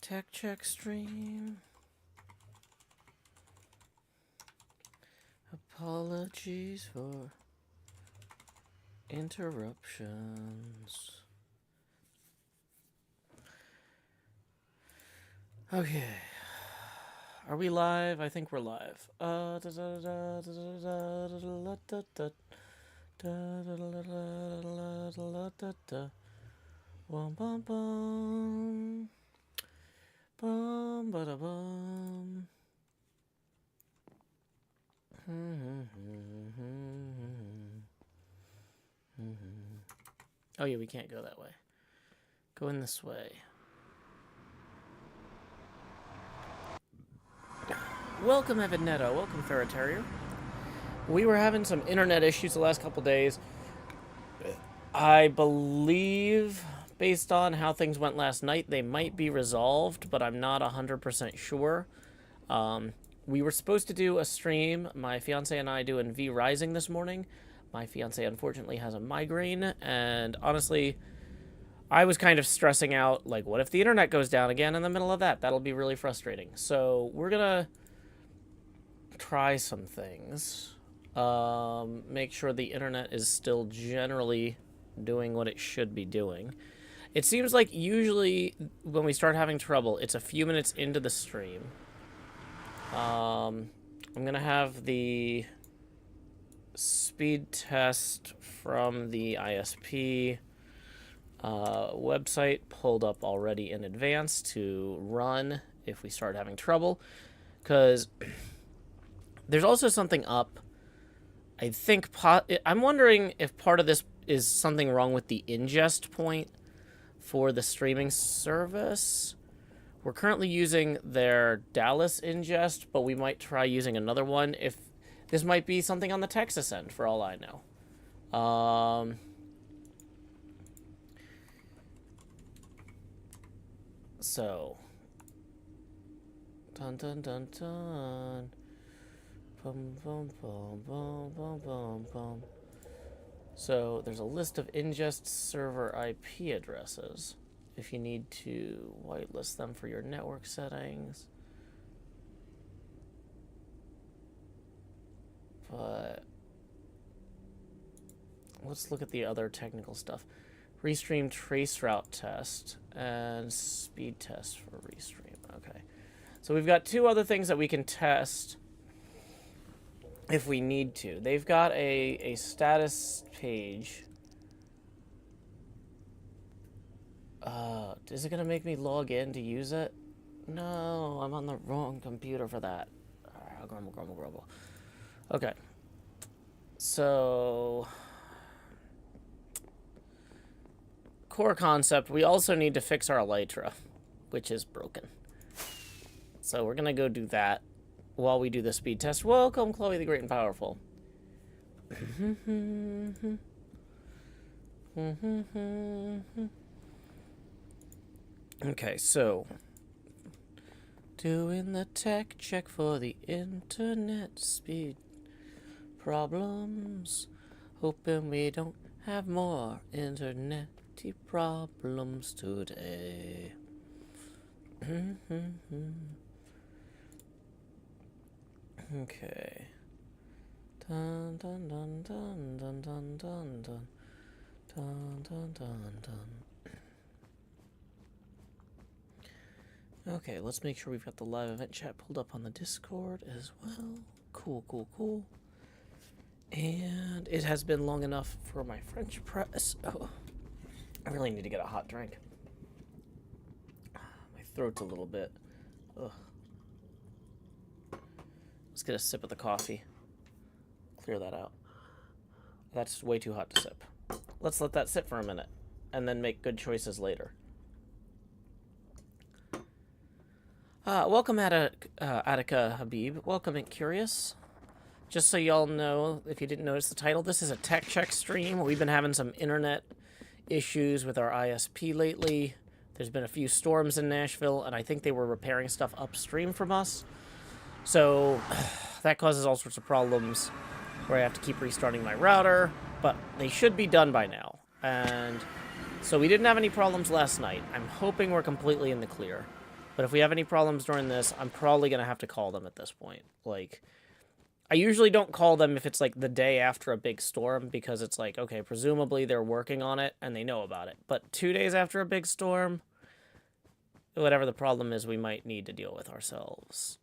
Tech check stream. Apologies for interruptions. Okay. Are we live? I think we're live. Bum bum bum. Bum bada bum. Oh yeah, we can't go that way. Go in this way. Welcome, Evan Netto. Welcome, Ferretarier. We were having some internet issues the last couple days. I believe, based on how things went last night, they might be resolved, but I'm not 100% sure. We were supposed to do a stream, my fiance and I, doing V-Rising this morning. My fiance, unfortunately, has a migraine, and honestly, I was kind of stressing out, like, what if the internet goes down again in the middle of that? That'll be really frustrating. So we're gonna try some things. Make sure the internet is still generally doing what it should be doing. It seems like usually when we start having trouble, it's a few minutes into the stream. I'm gonna have the speed test from the ISP website pulled up already in advance to run if we start having trouble, because there's also something up. I think I'm wondering if part of this is something wrong with the ingest point for the streaming service. We're currently using their Dallas ingest, but we might try using another one. If this might be something on the Texas end, for all I know. So, dun dun dun dun. Bum bum bum bum bum bum bum. So there's a list of ingest server IP addresses if you need to whitelist them for your network settings. But let's look at the other technical stuff. Restream traceroute test and speed test for restream. Okay. So we've got two other things that we can test if we need to. They've got a status page. Is it going to make me log in to use it? No, I'm on the wrong computer for that. Grumble, grumble, grumble. Okay. So, core concept, we also need to fix our elytra, which is broken. So we're going to go do that while we do the speed test. Welcome, Chloe the Great and Powerful. Okay, so doing the tech check for the internet speed problems. Hoping we don't have more internet-y problems today. Okay. Dun dun dun dun dun dun dun dun dun dun dun dun. Okay, let's make sure we've got the live event chat pulled up on the Discord as well. Cool, cool, cool. And it has been long enough for my French press. Oh, I really need to get a hot drink. My throat's a little bit. Ugh. Let's get a sip of the coffee. Clear that out. That's way too hot to sip. Let's let that sit for a minute and then make good choices later. Welcome, Attica Habib. Welcome, Curious. Just so y'all know, if you didn't notice the title, this is a tech check stream. We've been having some internet issues with our ISP lately. There's been a few storms in Nashville, and I think they were repairing stuff upstream from us. So that causes all sorts of problems where I have to keep restarting my router, but they should be done by now. And so we didn't have any problems last night. I'm hoping we're completely in the clear. But if we have any problems during this, I'm probably going to have to call them at this point. Like, I usually don't call them if it's like the day after a big storm, because it's like, okay, presumably they're working on it and they know about it. But 2 days after a big storm, whatever the problem is, we might need to deal with ourselves.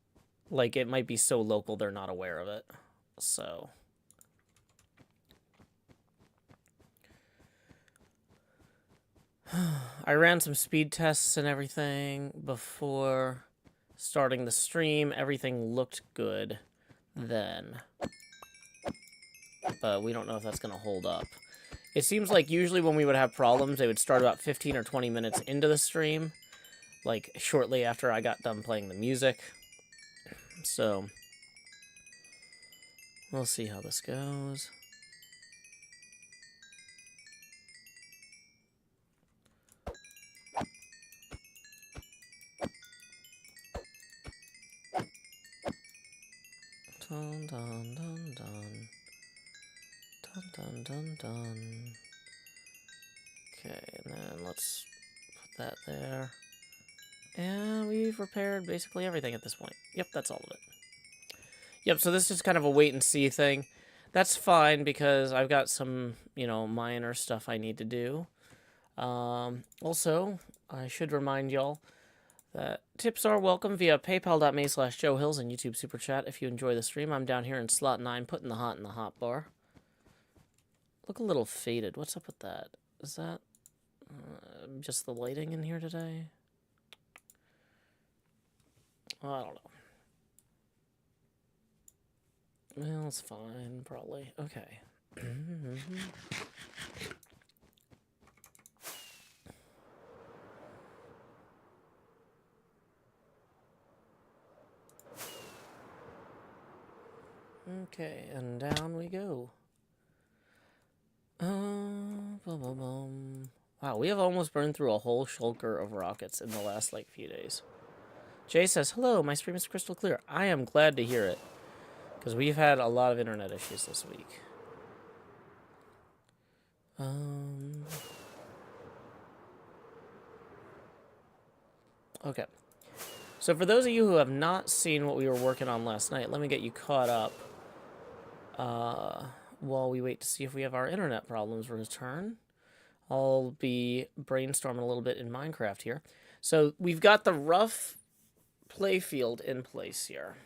Like, it might be so local they're not aware of it. So... I ran some speed tests and everything before starting the stream. Everything looked good then. But we don't know if that's going to hold up. It seems like usually when we would have problems, they would start about 15 or 20 minutes into the stream. Like, shortly after I got done playing the music. So, we'll see how this goes. Dun dun dun dun. Dun dun dun dun. Okay, and then let's put that there. And we've repaired basically everything at this point. Yep, that's all of it. Yep, so this is kind of a wait and see thing. That's fine because I've got some, you know, minor stuff I need to do. Also, I should remind y'all that tips are welcome via paypal.me/JoeHills and YouTube Super Chat. If you enjoy the stream, I'm down here in slot 9 putting the hot in the hot bar. Look a little faded. What's up with that? Is that just the lighting in here today? I don't know. Well, it's fine, probably. Okay. Okay, and down we go. Wow, we have almost burned through a whole shulker of rockets in the last, like, few days. Jay says, hello, my stream is crystal clear. I am glad to hear it, because we've had a lot of internet issues this week. Okay. So for those of you who have not seen what we were working on last night, let me get you caught up while we wait to see if we have our internet problems return. I'll be brainstorming a little bit in Minecraft here. So we've got the rough playfield in place here.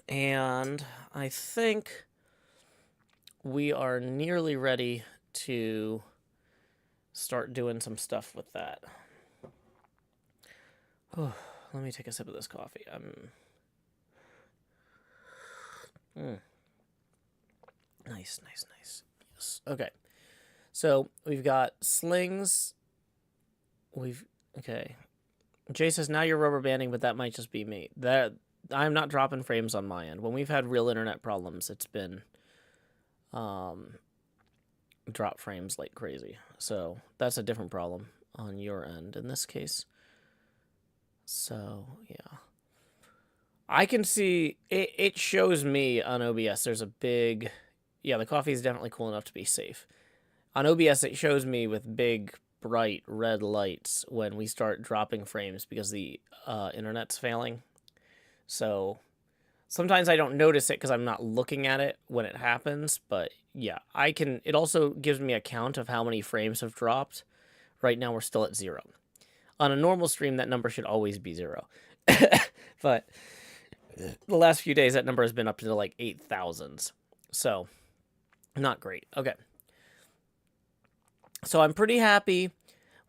And I think we are nearly ready to start doing some stuff with that. Oh, let me take a sip of this coffee. Nice, nice, nice. Yes. Okay. So we've got slings. Okay. Jay says now you're rubber banding, but that might just be me. That I'm not dropping frames on my end. When we've had real internet problems, it's been drop frames like crazy. So that's a different problem on your end in this case. So yeah, I can see it. It shows me on OBS. There's a big, yeah. The coffee is definitely cool enough to be safe. On OBS, it shows me with big, bright red lights when we start dropping frames because the internet's failing. So sometimes I don't notice it because I'm not looking at it when it happens. But yeah, I can. It also gives me a count of how many frames have dropped. Right now, we're still at 0. On a normal stream, that number should always be 0. But the last few days, that number has been up to like 8,000s. So, not great. Okay. So I'm pretty happy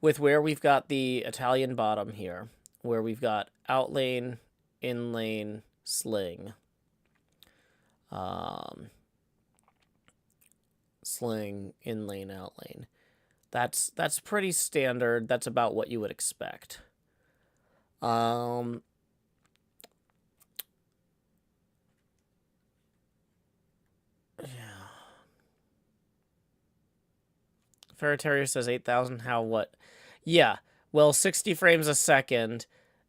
with where we've got the Italian bottom here, where we've got outlane, inlane, sling. Sling, inlane, outlane. That's pretty standard. That's about what you would expect. Yeah. Ferretario says 8,000. How, what? Yeah. Well, 60 frames a second,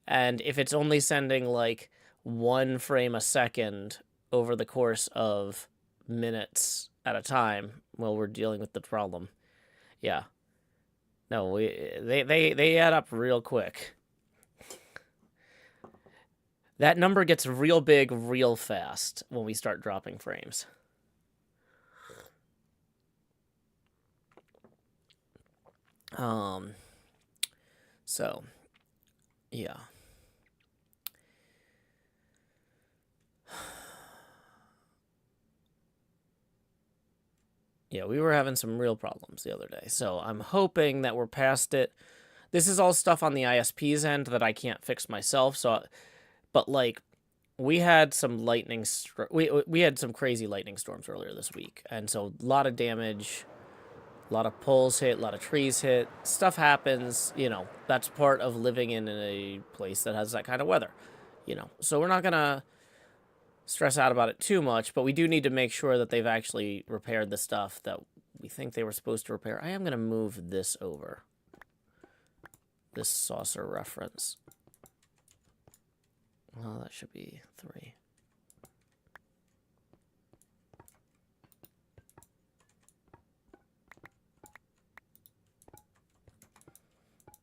and if it's only sending like 1 frame a second over the course of minutes at a time, well, we're dealing with the problem. Yeah. No, they add up real quick. That number gets real big real fast when we start dropping frames. So, yeah. Yeah, we were having some real problems the other day. So I'm hoping that we're past it. This is all stuff on the ISP's end that I can't fix myself. So, but like, we had some we had some crazy lightning storms earlier this week, and so a lot of damage, a lot of poles hit, a lot of trees hit. Stuff happens, you know. That's part of living in a place that has that kind of weather, you know. So we're not gonna stress out about it too much, but we do need to make sure that they've actually repaired the stuff that we think they were supposed to repair. I am going to move this over. This saucer reference. Well, that should be 3.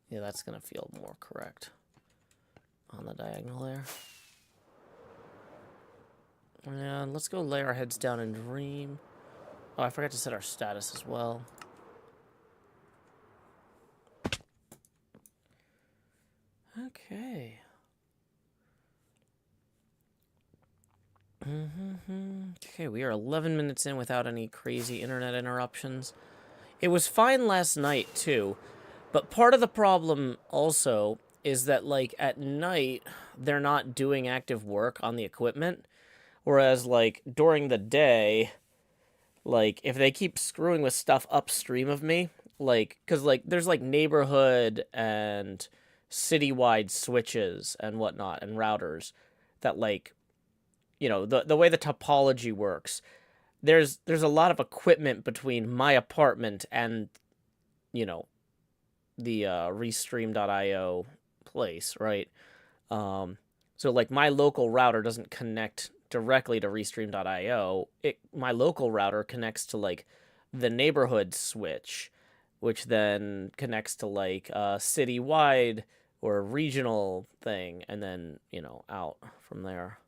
Yeah, that's going to feel more correct on the diagonal there. And let's go lay our heads down and dream. Oh, I forgot to set our status as well. Okay. Okay, we are 11 minutes in without any crazy internet interruptions. It was fine last night, too. But part of the problem also is that, like, at night, they're not doing active work on the equipment. Whereas, like, during the day, like, if they keep screwing with stuff upstream of me, like, because, like, there's, like, neighborhood and citywide switches and whatnot and routers that, like, you know, the way the topology works, there's a lot of equipment between my apartment and, you know, the restream.io place, right? So, like, my local router doesn't connect directly to restream.io. My local router connects to, like, the neighborhood switch, which then connects to, like, a citywide or a regional thing, and then, you know, out from there.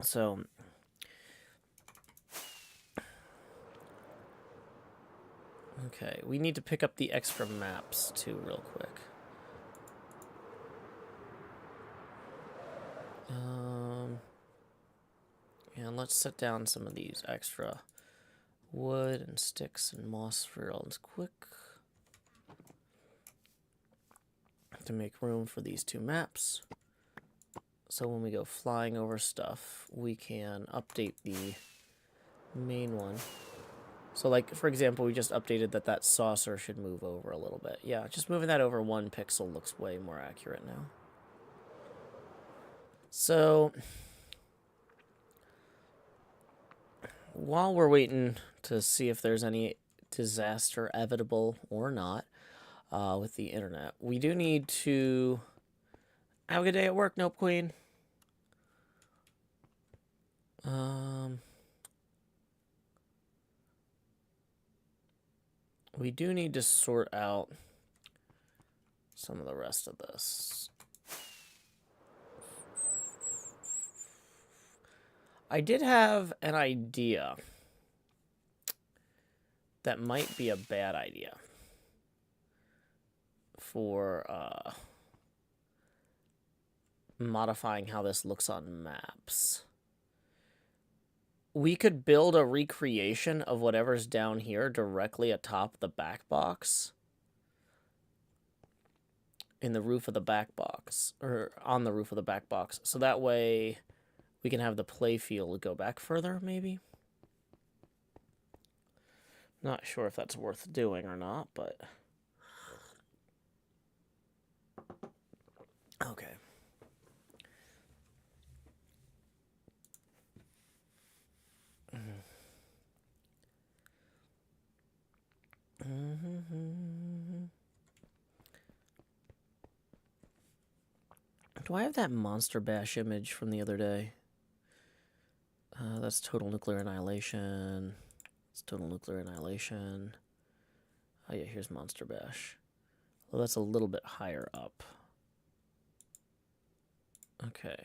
So, okay, we need to pick up the extra maps, too, real quick. And let's set down some of these extra wood and sticks and moss fields quick to make room for these 2 maps. So when we go flying over stuff, we can update the main one. So, like, for example, we just updated that saucer should move over a little bit. Yeah, just moving that over 1 pixel looks way more accurate now. So, while we're waiting to see if there's any disaster evitable or not with the internet, we do need to have a good day at work. Nope, Queen. We do need to sort out some of the rest of this. I did have an idea that might be a bad idea for modifying how this looks on maps. We could build a recreation of whatever's down here directly atop the back box. In the roof of the back box. Or on the roof of the back box. So that way we can have the playfield go back further, maybe? Not sure if that's worth doing or not, but... Okay. Do I have that Monster Bash image from the other day? That's Total Nuclear Annihilation. It's Total Nuclear Annihilation. Oh yeah, here's Monster Bash. Well, that's a little bit higher up. Okay.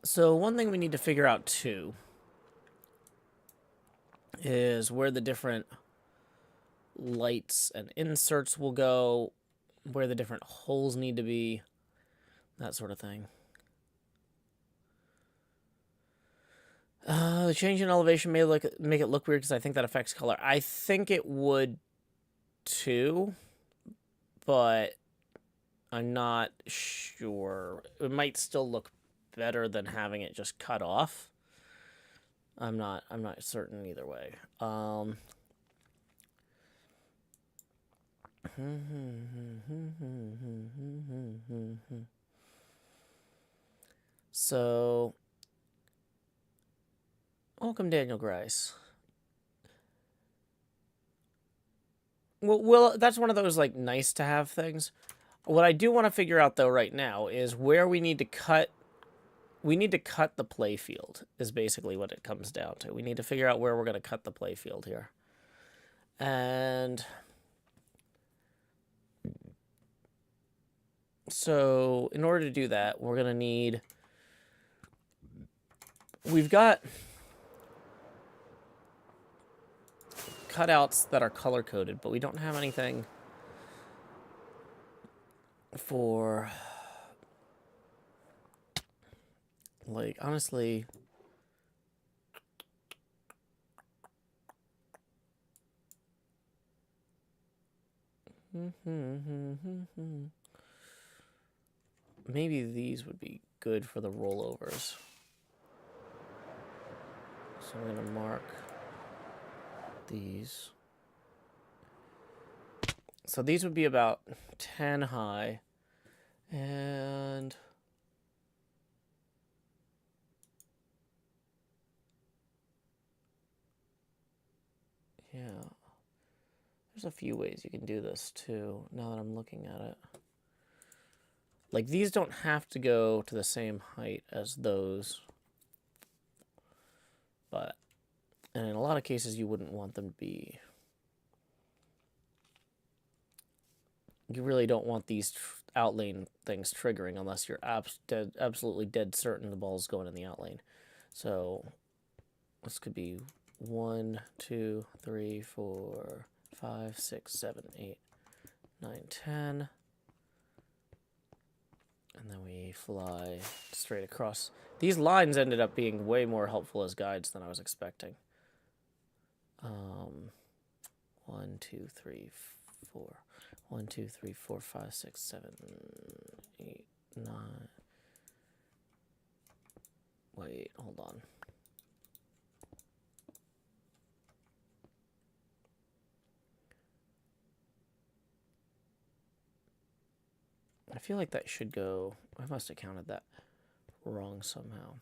So one thing we need to figure out too is where the different lights and inserts will go, where the different holes need to be, that sort of thing. The change in elevation may make it look weird because I think that affects color. I think it would too, but I'm not sure. It might still look better than having it just cut off. I'm not certain either way. So, welcome, Daniel Grice. Well, that's one of those like nice to have things. What I do want to figure out though right now is where we need to cut. We need to cut the playfield is basically what it comes down to. We need to figure out where we're going to cut the playfield here. And so in order to do that, we're going to need... We've got cutouts that are color-coded, but we don't have anything for... Like, honestly... Maybe these would be good for the rollovers. So I'm going to mark these. So these would be about 10 high. And... yeah. There's a few ways you can do this, too, now that I'm looking at it. Like, these don't have to go to the same height as those. But, and in a lot of cases, you wouldn't want them to be... You really don't want these outlane things triggering unless you're absolutely dead certain the ball's going in the outlane. So, this could be 1, 2, 3, 4, 5, 6, 7, 8, 9, 10. And then we fly straight across. These lines ended up being way more helpful as guides than I was expecting. 1, 2, 3, 4. 1, 2, 3, 4, 5, 6, 7, 8, 9. Wait, hold on. I feel like that should go... I must have counted that wrong somehow.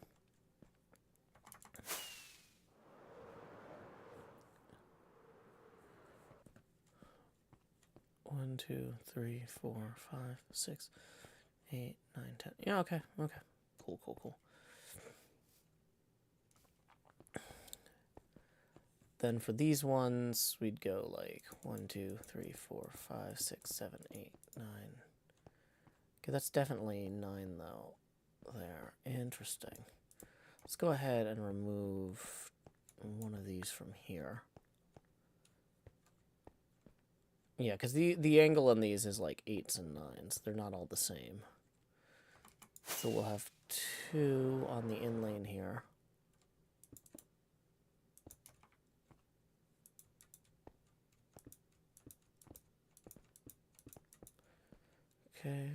One, 2, 3, 4, 5, 6, 8, 9, 10. Yeah, okay, okay. Cool, cool, cool. Then for these ones, we'd go like 1, 2, 3, 4, 5, 6, 7, 8, 9. Okay, that's definitely 9 though. There. Interesting. Let's go ahead and remove one of these from here. Yeah, because the angle on these is like 8s and 9s. They're not all the same. So we'll have 2 on the in lane here. Okay.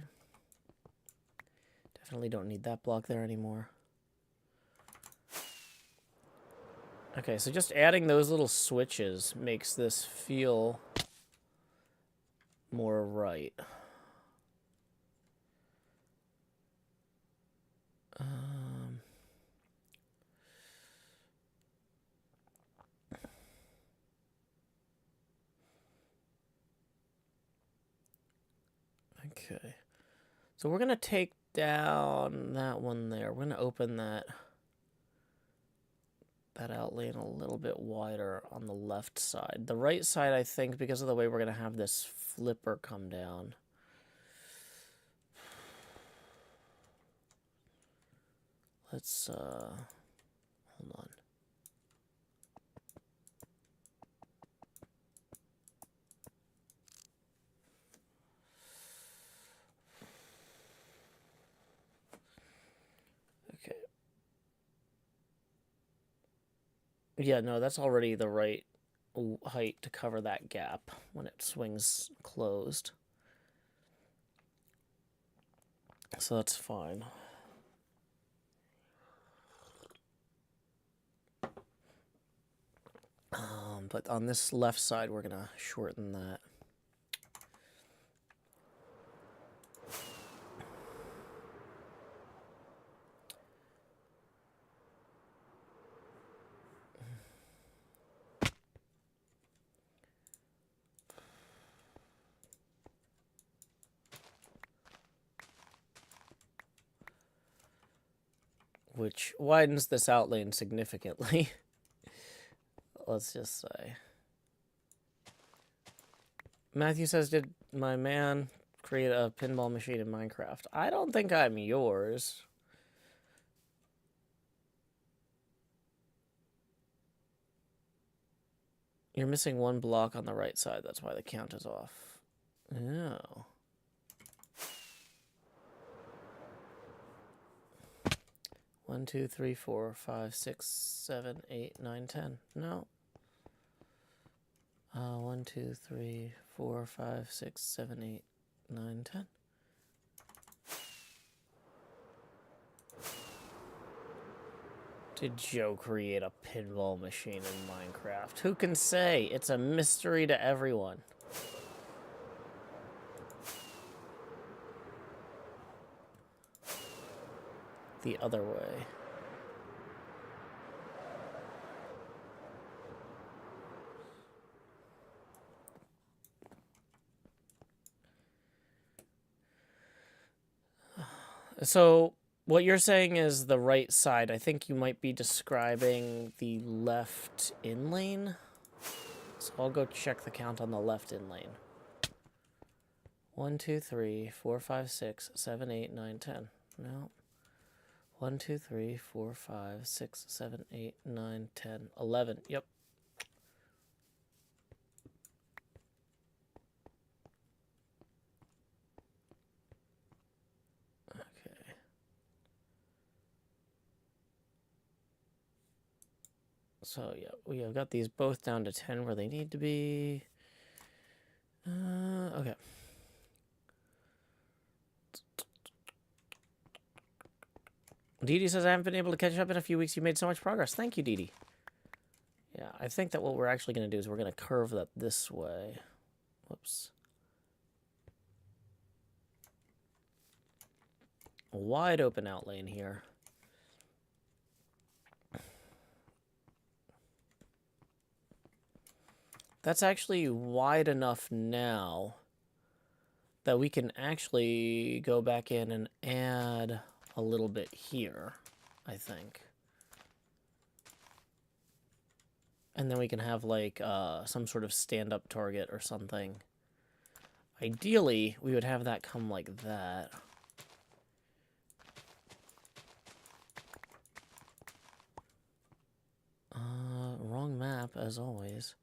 Definitely don't need that block there anymore. Okay, so just adding those little switches makes this feel more right. Okay. So we're going to take down that one there. We're going to open that outlane a little bit wider on the left side. The right side, I think, because of the way we're going to have this flipper come down. Let's, hold on. Okay. Yeah, no, that's already the right height to cover that gap when it swings closed. So that's fine. But on this left side, we're going to shorten that. Which widens this outlane significantly. Let's just say. Matthew says, did my man create a pinball machine in Minecraft? I don't think I'm yours. You're missing one block on the right side. That's why the count is off. Oh. One, two, three, 4, 5, 6, 7, 8, 9, 10. No. 1, 2, 3, 4, 5, 6, 7, 8, 9, 10. Did Joe create a pinball machine in Minecraft? Who can say? It's a mystery to everyone. The other way. So, what you're saying is the right side. I think you might be describing the left in lane. So I'll go check the count on the left in lane. 1, 2, 3, 4, 5, 6, 7, 8, 9, 10. No. 1, 2, 3, 4, 5, 6, 7, 8, 9, 10, 11. Yep. Okay. So, yeah, we have got these both down to 10 where they need to be. Okay. Dee Dee says, I haven't been able to catch up in a few weeks. You made so much progress. Thank you, Dee Dee. Yeah, I think that what we're actually going to do is we're going to curve that this way. Whoops. A wide open outlane here. That's actually wide enough now that we can actually go back in and add a little bit here, I think. And then we can have, like, some sort of stand-up target or something. Ideally, we would have that come like that. Wrong map, as always.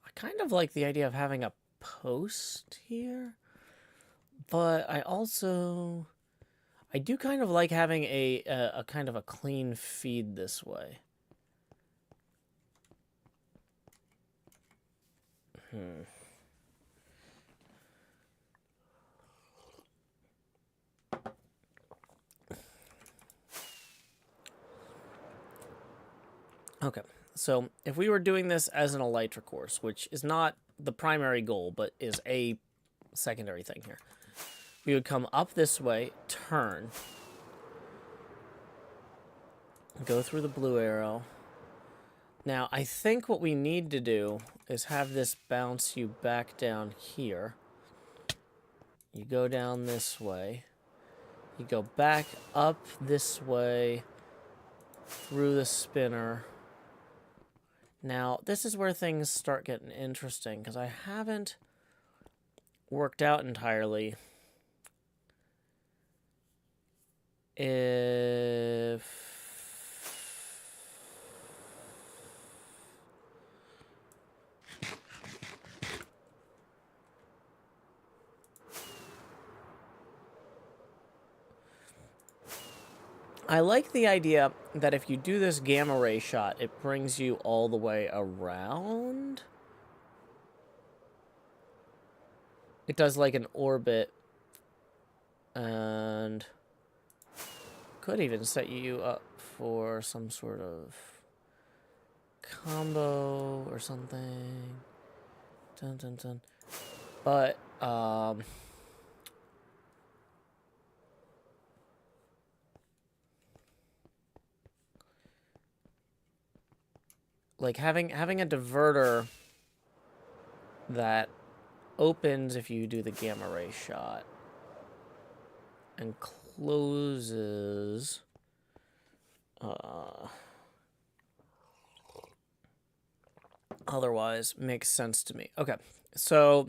I kind of like the idea of having a post here, but I do kind of like having a kind of a clean feed this way. Okay, so if we were doing this as an elytra course, which is not the primary goal, but is a secondary thing here, we would come up this way, turn, go through the blue arrow, Now, I think what we need to do is have this bounce you back down here. You go down this way. You go back up this way through the spinner. Now, this is where things start getting interesting, because I haven't worked out entirely if... I like the idea that if you do this gamma ray shot, it brings you all the way around. It does like an orbit, and could even set you up for some sort of combo or something. Dun, dun, dun. But, like having a diverter that opens if you do the gamma ray shot and closes otherwise makes sense to me. Okay, so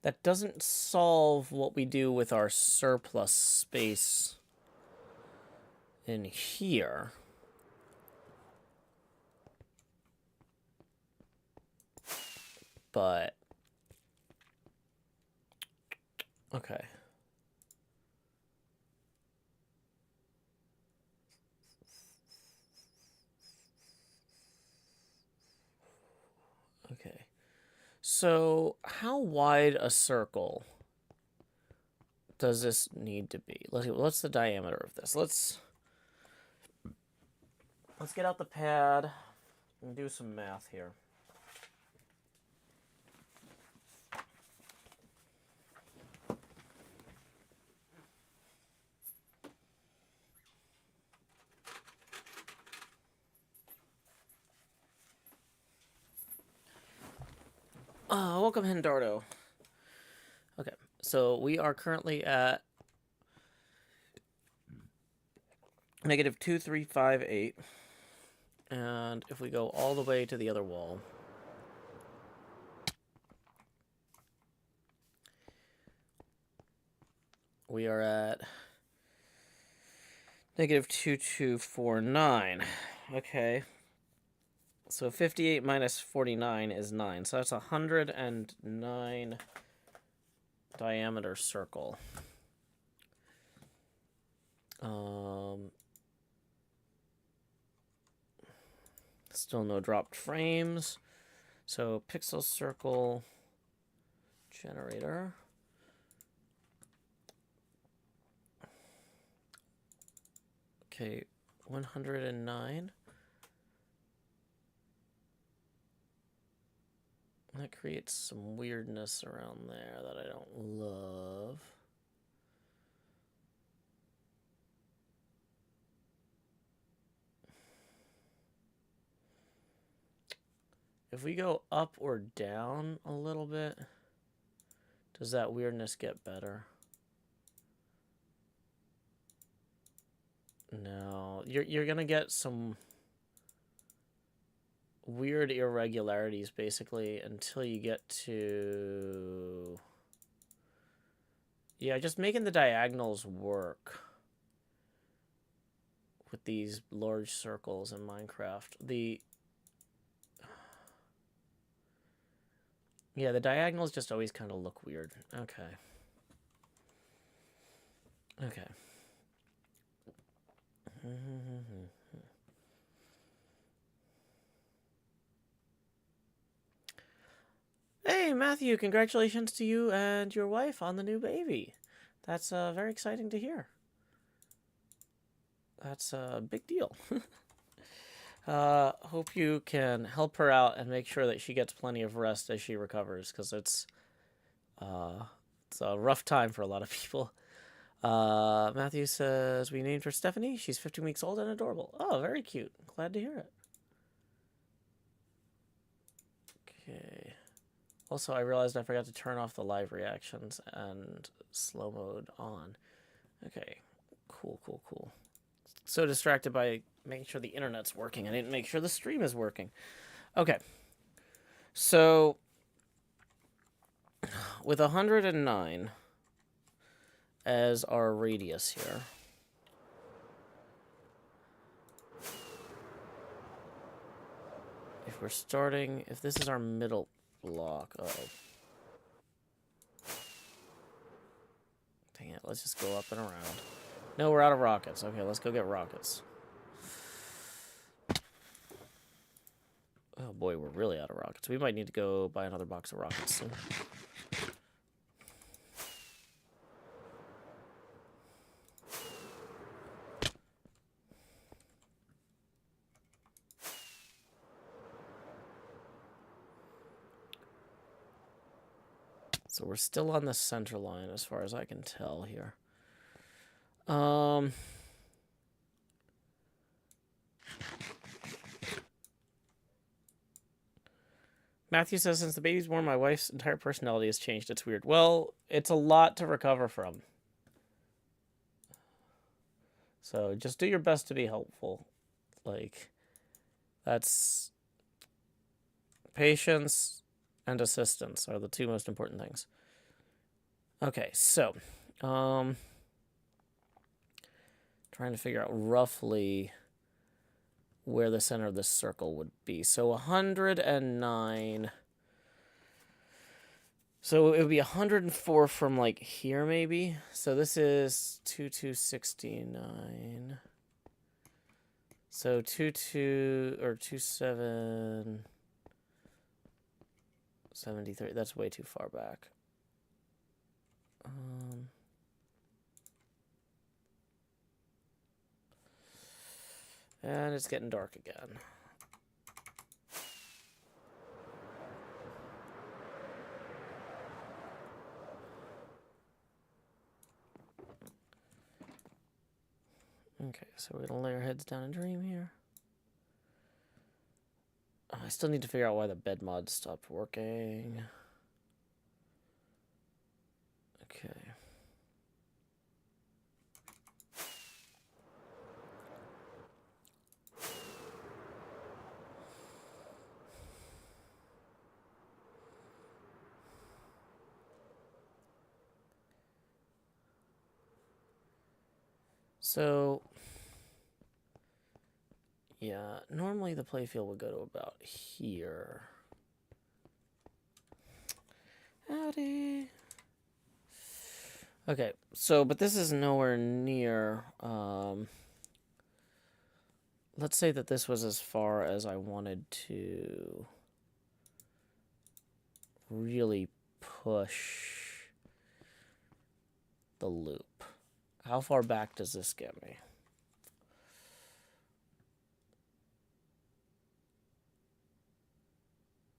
that doesn't solve what we do with our surplus space in here. But, okay. Okay. So, how wide a circle does this need to be? What's the diameter of this? Let's get out the pad and do some math here. Welcome, Hendardo. Okay, so we are currently at -2358. And if we go all the way to the other wall, we are at -2249. Okay. So 58 minus 49 is 9. So that's 109 diameter circle. Still no dropped frames. So pixel circle generator. Okay, 109. That creates some weirdness around there that I don't love. If we go up or down a little bit, does that weirdness get better? No, you're gonna get some weird irregularities basically until you get to, yeah, just making the diagonals work with these large circles in Minecraft. Yeah, the diagonals just always kind of look weird. Okay. Okay. Hey, Matthew, congratulations to you and your wife on the new baby. That's very exciting to hear. That's a big deal. Hope you can help her out and make sure that she gets plenty of rest as she recovers, because it's a rough time for a lot of people. Matthew says, we named her Stephanie. She's 15 weeks old and adorable. Oh, very cute. Glad to hear it. Okay. Also, I realized I forgot to turn off the live reactions and slow mode on. Okay. Cool, cool, cool. So distracted by making sure the internet's working. I didn't make sure the stream is working. Okay. So, with 109 as our radius here. If we're starting, if this is our middle block, dang it, let's just go up and around. No, we're out of rockets. Okay, let's go get rockets. Oh boy, we're really out of rockets. We might need to go buy another box of rockets soon. So we're still on the center line as far as I can tell here. Matthew says, since the baby's born, my wife's entire personality has changed. It's weird. Well, it's a lot to recover from. So just do your best to be helpful. Like, that's patience and assistance are the two most important things. Okay, so trying to figure out roughly where the center of this circle would be. So 109. So it would be 104 from like here maybe. So this is 2269. So 22 or 2773. That's way too far back. And it's getting dark again. Okay, so we're gonna lay our heads down and dream here. Oh, I still need to figure out why the bed mod stopped working. Okay. So, yeah, normally the playfield would go to about here. Howdy. Okay, so, but this is nowhere near, let's say that this was as far as I wanted to really push the loop. How far back does this get me?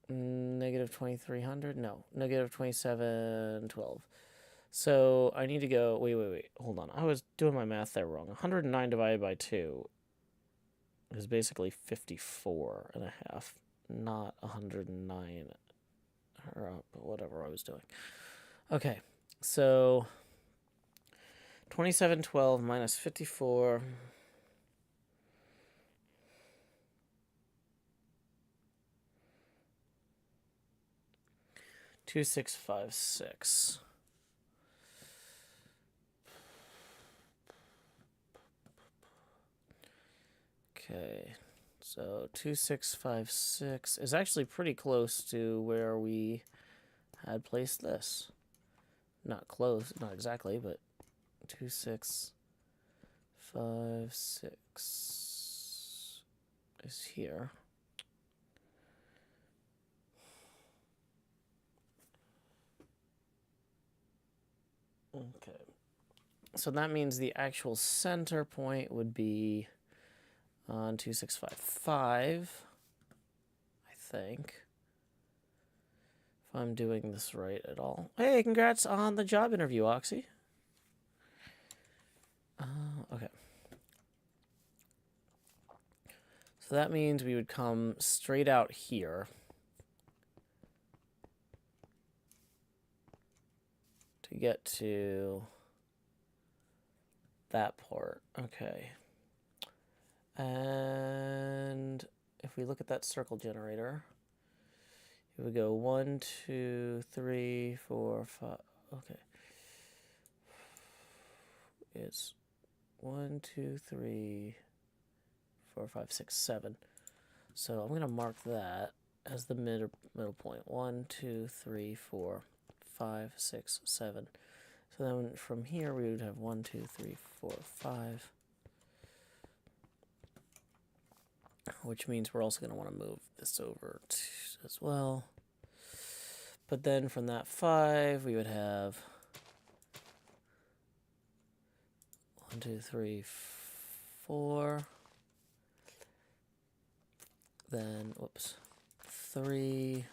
Negative 2300? No, negative 2712. So I need to go, wait, hold on. I was doing my math there wrong. 109 divided by 2 is basically 54 and a half, not 109, or whatever I was doing. Okay, so 2712 minus 54. 2656. Okay, so 2656 is actually pretty close to where we had placed this. Not close, not exactly, but 2656 is here. Okay. So that means the actual center point would be on 2655, I think. If I'm doing this right at all. Hey, congrats on the job interview, Oxy. Okay. So that means we would come straight out here to get to that part. Okay. And if we look at that circle generator, it would go 1, 2, 3, 4, 5. Okay. It's 1, 2, 3, 4, 5, 6, 7. So I'm going to mark that as the middle point. 1, 2, 3, 4, 5, 6, 7. So then from here we would have 1, 2, 3, 4, 5. Which means we're also going to want to move this over as well. But then from that 5, we would have 1, 2, 3, 4. Then, whoops, 3.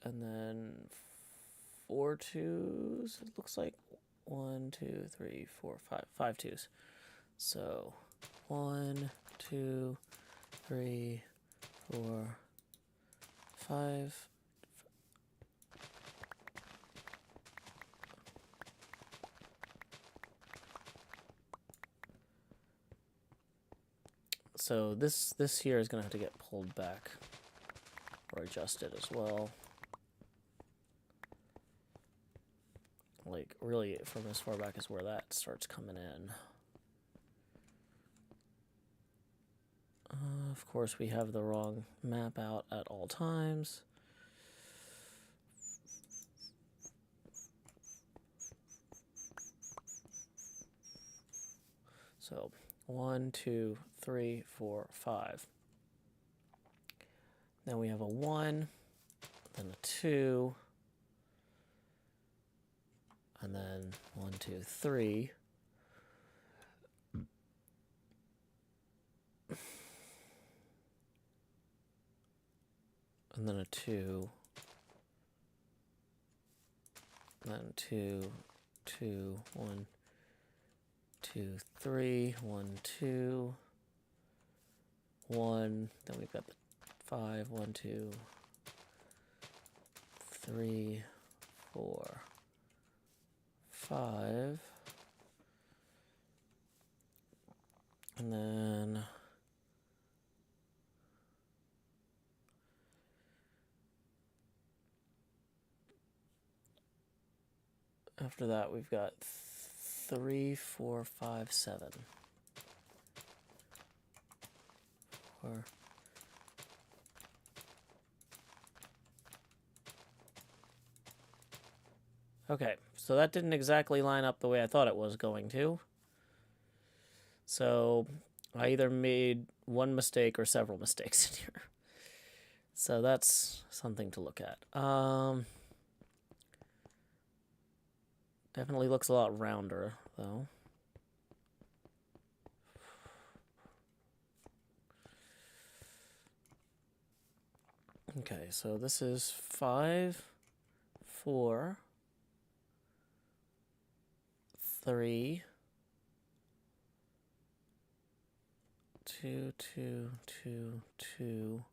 And then 4 twos, it looks like. 1, 2, 3, 4, 5. 5 twos. So 1, 2, 3, 4, 5. So this here is going to have to get pulled back or adjusted as well. Like, really, from as far back as where that starts coming in. Of course, we have the wrong map out at all times. So 1, 2, 3, 4, 5. Then we have a 1, then a 2, and then 1, 2, 3. And then a 2. Then 2, 2, 1, 2, 3, 1, 2, 1. Then we've got the 5, 1, 2, 3, 4, 5. And then after that, we've got 3, 4, 5, 7. Okay, so that didn't exactly line up the way I thought it was going to. So I either made one mistake or several mistakes in here. So that's something to look at. Definitely looks a lot rounder, though. Okay, so this is 5, 4, 3, 2, 2, 2, 2.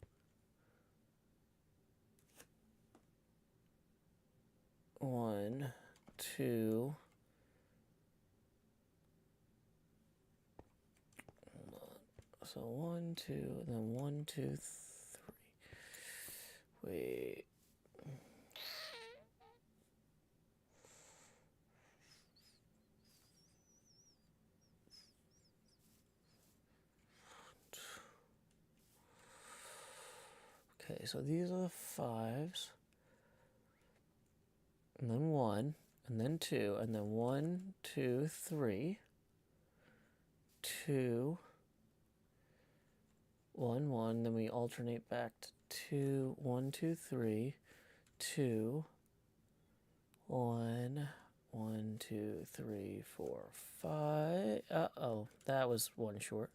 1, 2. So 1, 2, and then 1, 2, 3. Wait. Okay, so these are the 5s. And then 1, and then 2, and then 1, 2, 3. 2, 1, 1. Then we alternate back to 2, 1, 2, 3, 2, 1, 1, 2, 3, 4, 5. Uh-oh, that was one short.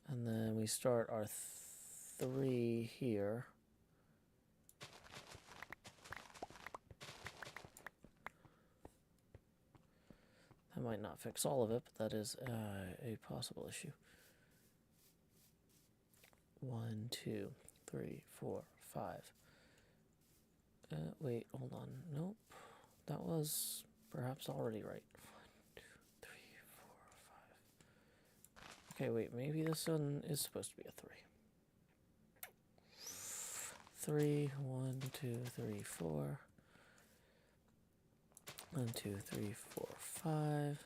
And then we start our 3 here. That might not fix all of it, but that is a possible issue. 1, 2, 3, 4, 5. Wait, hold on. Nope. That was perhaps already right. 1, 2, 3, 4, 5. Okay, wait, maybe this one is supposed to be a 3. 3, 1, 2, 3, 4. 1, 2, 3, 4, 5.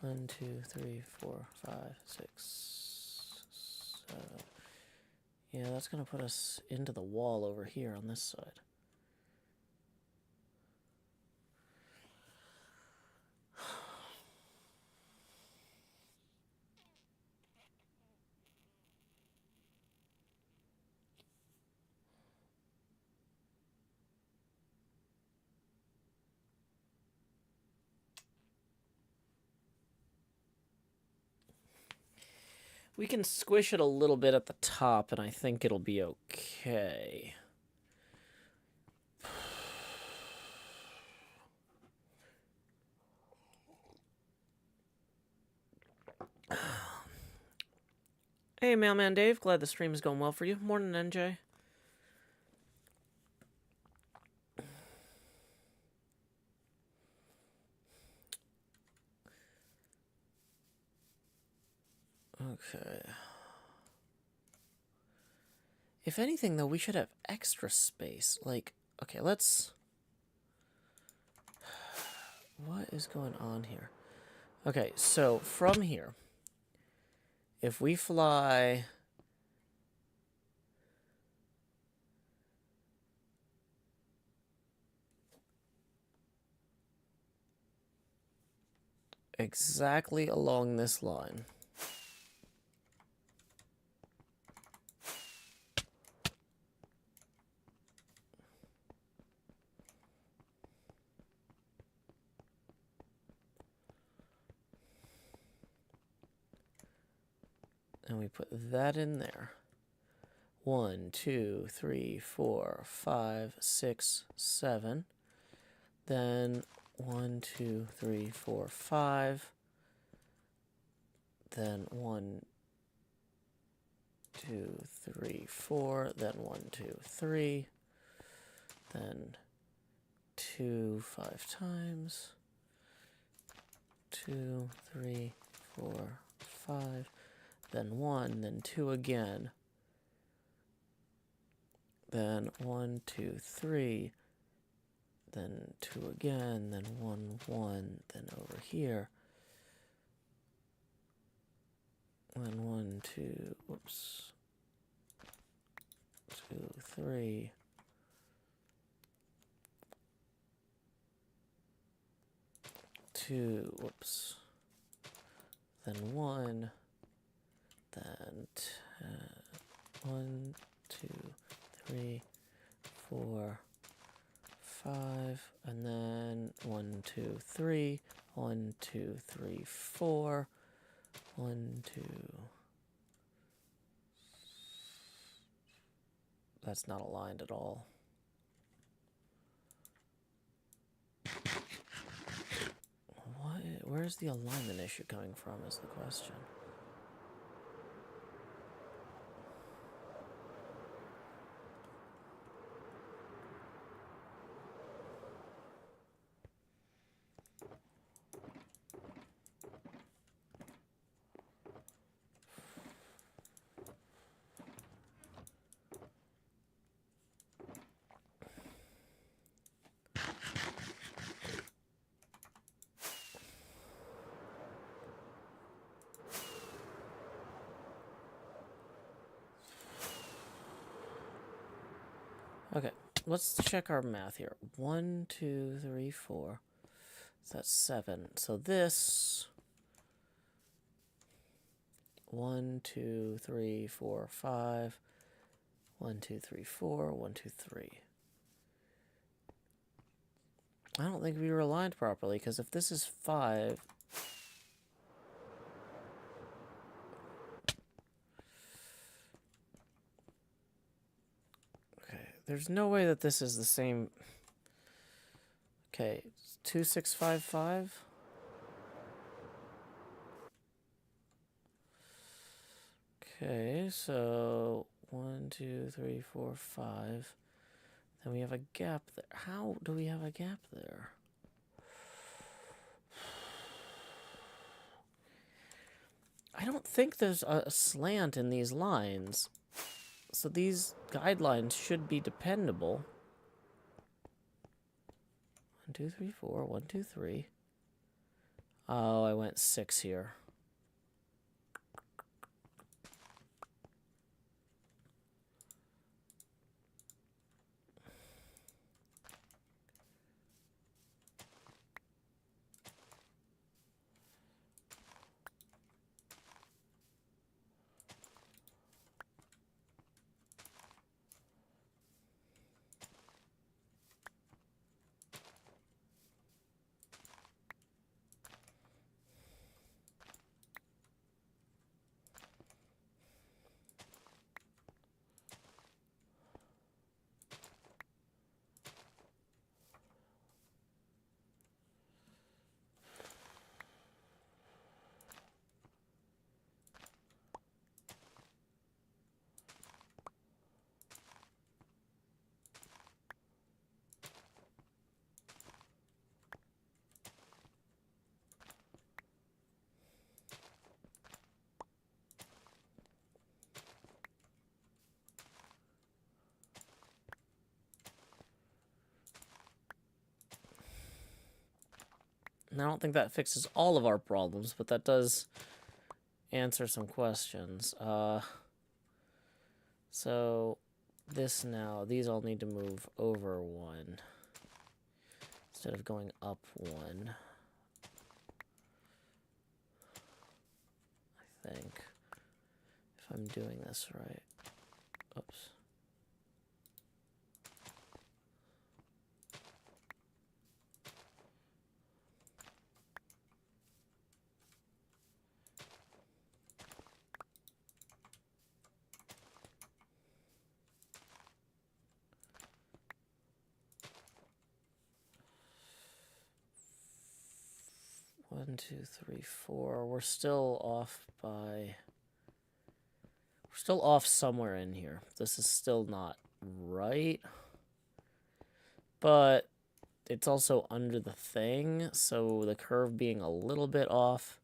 1, 2, 3, 4, 5, 6, 7. Yeah, that's going to put us into the wall over here on this side. We can squish it a little bit at the top, and I think it'll be okay. Hey, Mailman Dave. Glad the stream is going well for you. Morning, NJ. Okay. If anything, though, we should have extra space. Like, okay, let's... What is going on here? Okay, so from here, if we fly... exactly along this line... and we put that in there. 1, 2, 3, 4, 5, 6, 7. Then 1, 2, 3, 4, 5. Then 1, 2, 3, 4. Then 1, 2, 3. Then 2, 5 times. 2, 3, 4, 5. Then 1, then 2 again. Then 1, 2, 3. Then 2 again. Then 1, 1. Then over here. Then 1, 2. Whoops. 2, 3. 2. Whoops. Then 1. Then 1, 2, 3, 4, 5, and then 1, 2, 3, 1, 2, 3, 4, 1, 2. That's not aligned at all. Where's the alignment issue coming from is the question. Okay, let's check our math here. 1, 2, 3, 4. So that's 7. So this 1, 2, 3, 4, 5. 1, 2, 3, 4. 1, 2, 3. I don't think we were aligned properly, because if this is 5... Okay, there's no way that this is the same... Okay, 2655. Okay, so 1, 2, 3, 4, 5. Then we have a gap there. How do we have a gap there? I don't think there's a slant in these lines. So these guidelines should be dependable. 1, 2, 3, 4. 1, 2, 3. Oh, I went 6 here. And I don't think that fixes all of our problems, but that does answer some questions. So this now, these all need to move over 1 instead of going up 1. I think, if I'm doing this right. Oops. One, 2, 3, 4. We're still off by... We're still off somewhere in here. This is still not right. But it's also under the thing, so the curve being a little bit off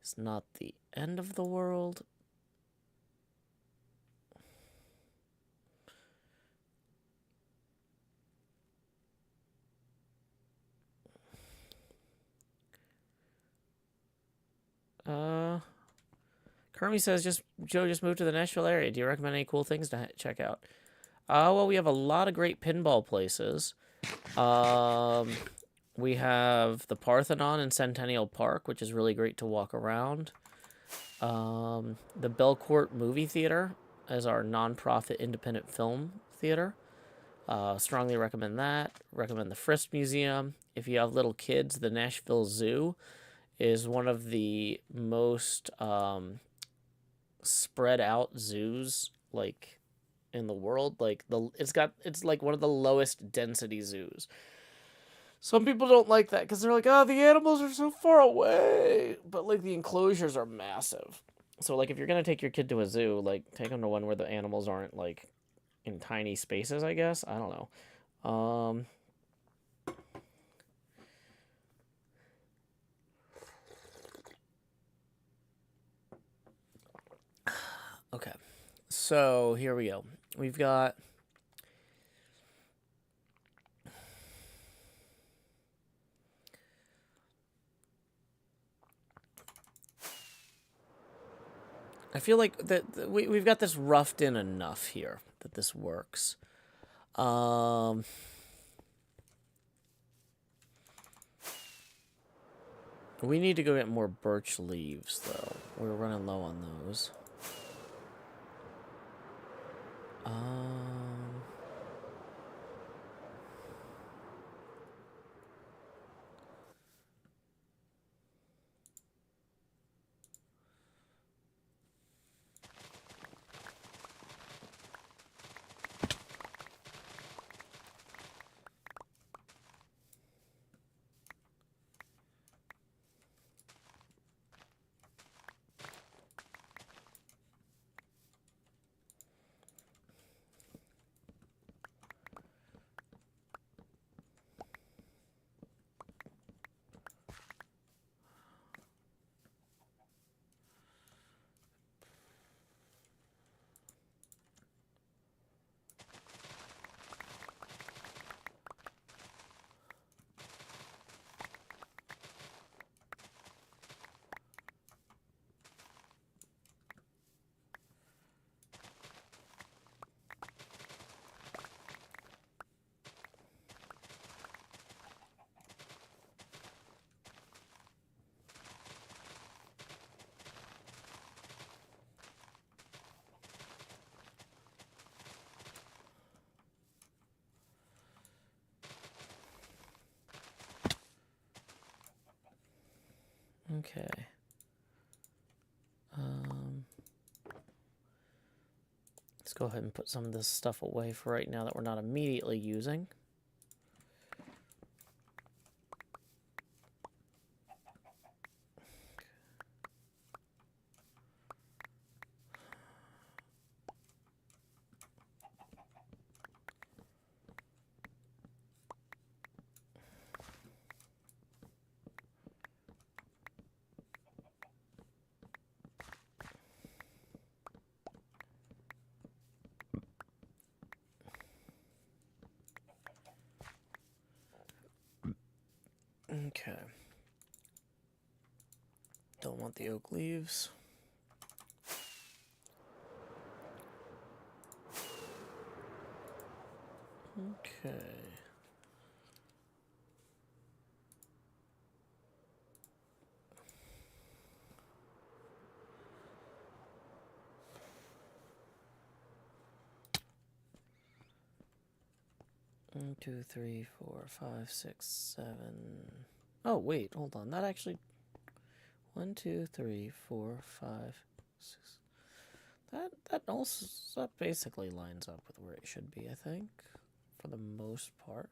is not the end of the world. Kermie says, Joe just moved to the Nashville area. Do you recommend any cool things to check out? Well, we have a lot of great pinball places. We have the Parthenon in Centennial Park, which is really great to walk around. The Belcourt Movie Theater is our nonprofit independent film theater. Strongly recommend that. Recommend the Frisk Museum. If you have little kids, the Nashville Zoo is one of the most spread out zoos like in the world. Like it's like one of the lowest density zoos. Some people don't like that because they're like, oh, the animals are so far away. But like the enclosures are massive. So like if you're gonna take your kid to a zoo, like take them to one where the animals aren't like in tiny spaces, I guess. I don't know. Okay, so here we go. We've got... I feel like that we've got this roughed in enough here that this works. We need to go get more birch leaves, though. We're running low on those. Okay. Let's go ahead and put some of this stuff away for right now that we're not immediately using. Okay. Don't want the oak leaves. Okay. One, 2, 3, 4, 5, 6, 7. Oh, wait, hold on. That actually... 1, 2, 3, 4, 5, 6. That basically lines up with where it should be, I think, for the most part.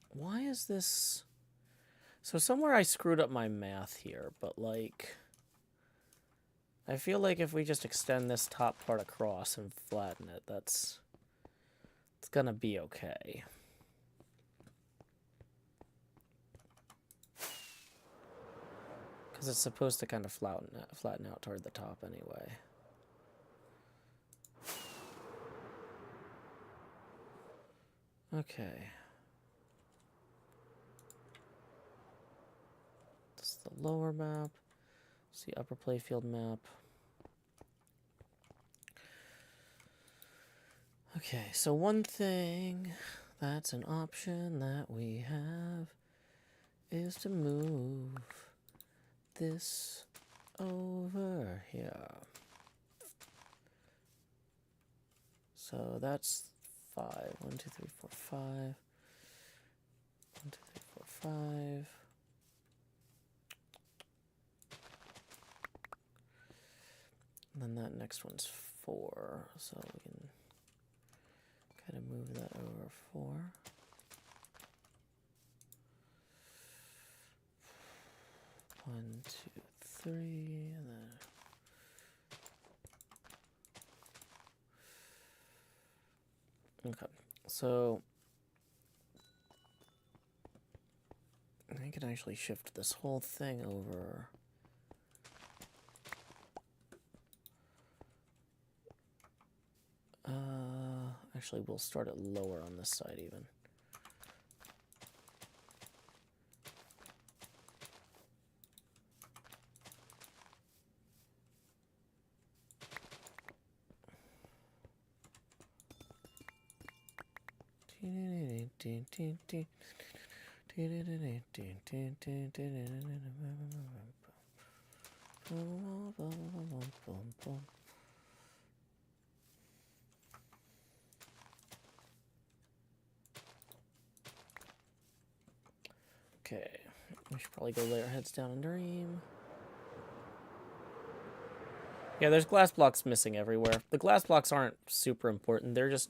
Why is this... So somewhere I screwed up my math here, but like... I feel like if we just extend this top part across and flatten it, it's gonna be okay. Because it's supposed to kind of flatten out toward the top anyway. Okay. This is the lower map. It's the upper playfield map. Okay, so one thing that's an option that we have is to move this over here. So that's 5. 1, 2, 3, 4, 5. 1, 2, 3, 4, 5. And then that next one's 4, so we can kind of move that over 4. One, 2, 3, and then... Okay, so... I can actually shift this whole thing over. Actually, we'll start it lower on this side even. Okay, we should probably go lay our heads down and dream. Yeah, there's glass blocks missing everywhere. The glass blocks aren't super important. They're just...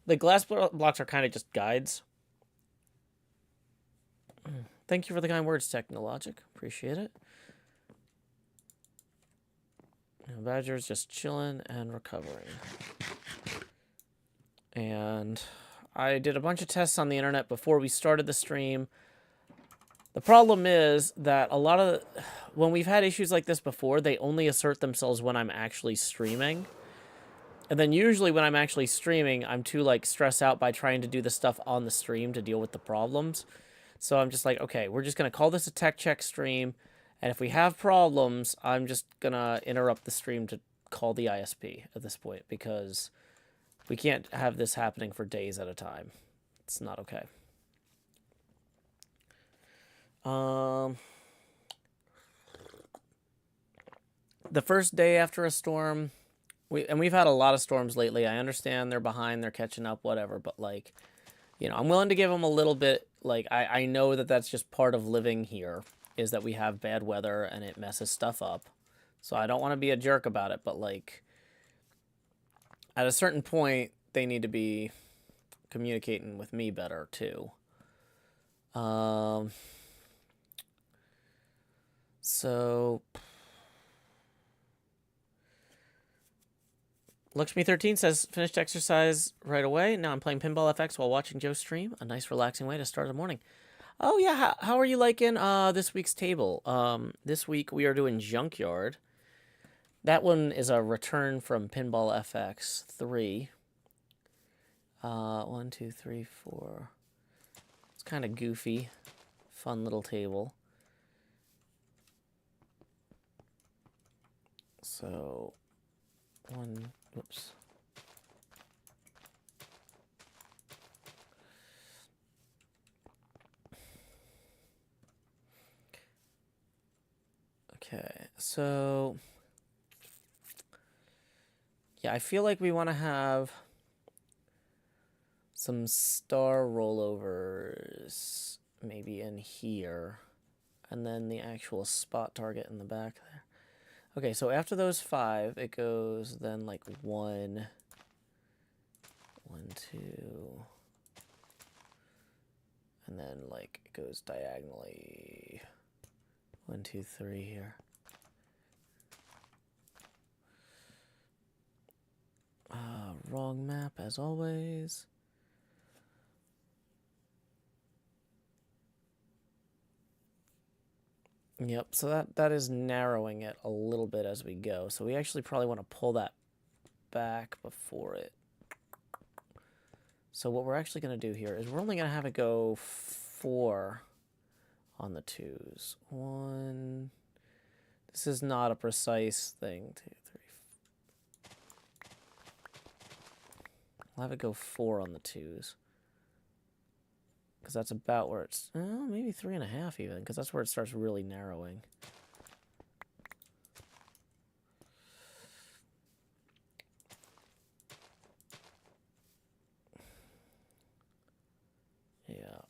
The glass blocks are kind of just guides. Thank you for the kind words, Technologic. Appreciate it. Badger's just chilling and recovering. And I did a bunch of tests on the internet before we started the stream. The problem is that a lot of... When we've had issues like this before, they only assert themselves when I'm actually streaming. And then usually when I'm actually streaming, I'm too, like, stressed out by trying to do the stuff on the stream to deal with the problems. So I'm just like, okay, we're just going to call this a tech check stream. And if we have problems, I'm just going to interrupt the stream to call the ISP at this point. Because we can't have this happening for days at a time. It's not okay. The first day after a storm, we've had a lot of storms lately. I understand they're behind, they're catching up, whatever. But, like, you know, I'm willing to give them a little bit Like, I know that that's just part of living here, is that we have bad weather and it messes stuff up. So I don't want to be a jerk about it, but, like, at a certain point, they need to be communicating with me better, too. So... Lakshmi13 says, finished exercise right away. Now I'm playing Pinball FX while watching Joe stream. A nice relaxing way to start the morning. Oh, yeah. How are you liking this week's table? This week we are doing Junkyard. That one is a return from Pinball FX 3. 1, 2, 3, 4. It's kind of goofy. Fun little table. So, whoops. Okay, so yeah, I feel like we want to have some star rollovers maybe in here, and then the actual spot target in the back there. Okay, so after those 5, it goes then like 1, 1, 2, and then like it goes diagonally 1, 2, 3 here. Wrong map as always. Yep, so that is narrowing it a little bit as we go. So we actually probably want to pull that back before it. So what we're actually going to do here is we're only going to have it go 4 on the 2s. 1. This is not a precise thing. 2, 3. I'll have it go 4 on the 2s. Because that's about where it's... Oh, maybe 3.5 even. Because that's where it starts really narrowing. Yeah.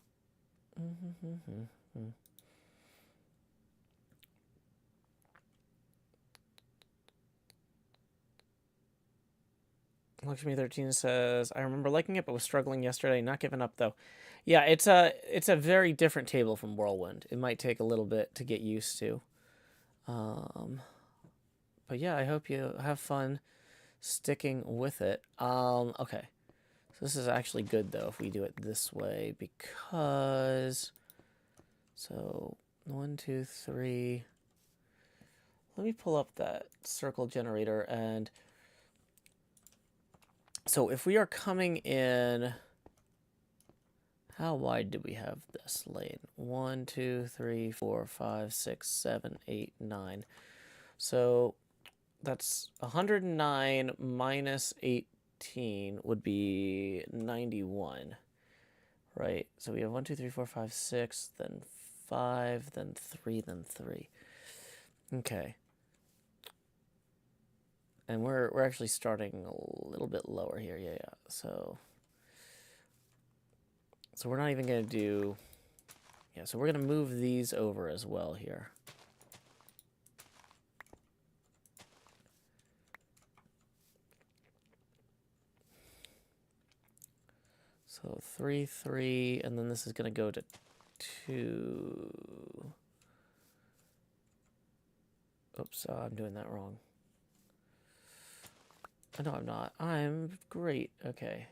Lakshmi13 says, I remember liking it, but was struggling yesterday. Not giving up, though. Yeah, it's a very different table from Whirlwind. It might take a little bit to get used to. But yeah, I hope you have fun sticking with it. Okay. So this is actually good, though, if we do it this way, because... So, 1, 2, 3... Let me pull up that circle generator, and... So if we are coming in... How wide do we have this lane? 1, 2, 3, 4, 5, 6, 7, 8, 9. So that's 109 minus 18 would be 91, right? So we have 1, 2, 3, 4, 5, 6, then 5, then 3, then 3. Okay. And we're actually starting a little bit lower here. Yeah. So we're not even going to do... Yeah, so we're going to move these over as well here. So 3, 3, and then this is going to go to 2. Oops, I'm doing that wrong. No, I'm not. I'm great. Okay.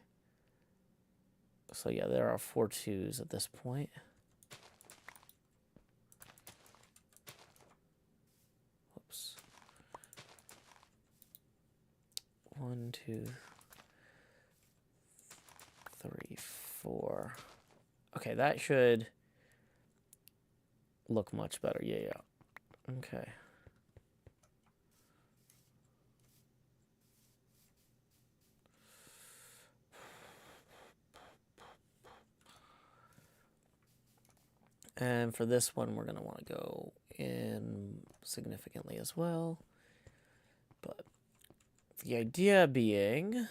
So yeah, there are 4 2s at this point. Oops. 1, 2, 3, 4. Okay, that should look much better. Yeah. Okay. And for this one, we're going to want to go in significantly as well. But the idea being...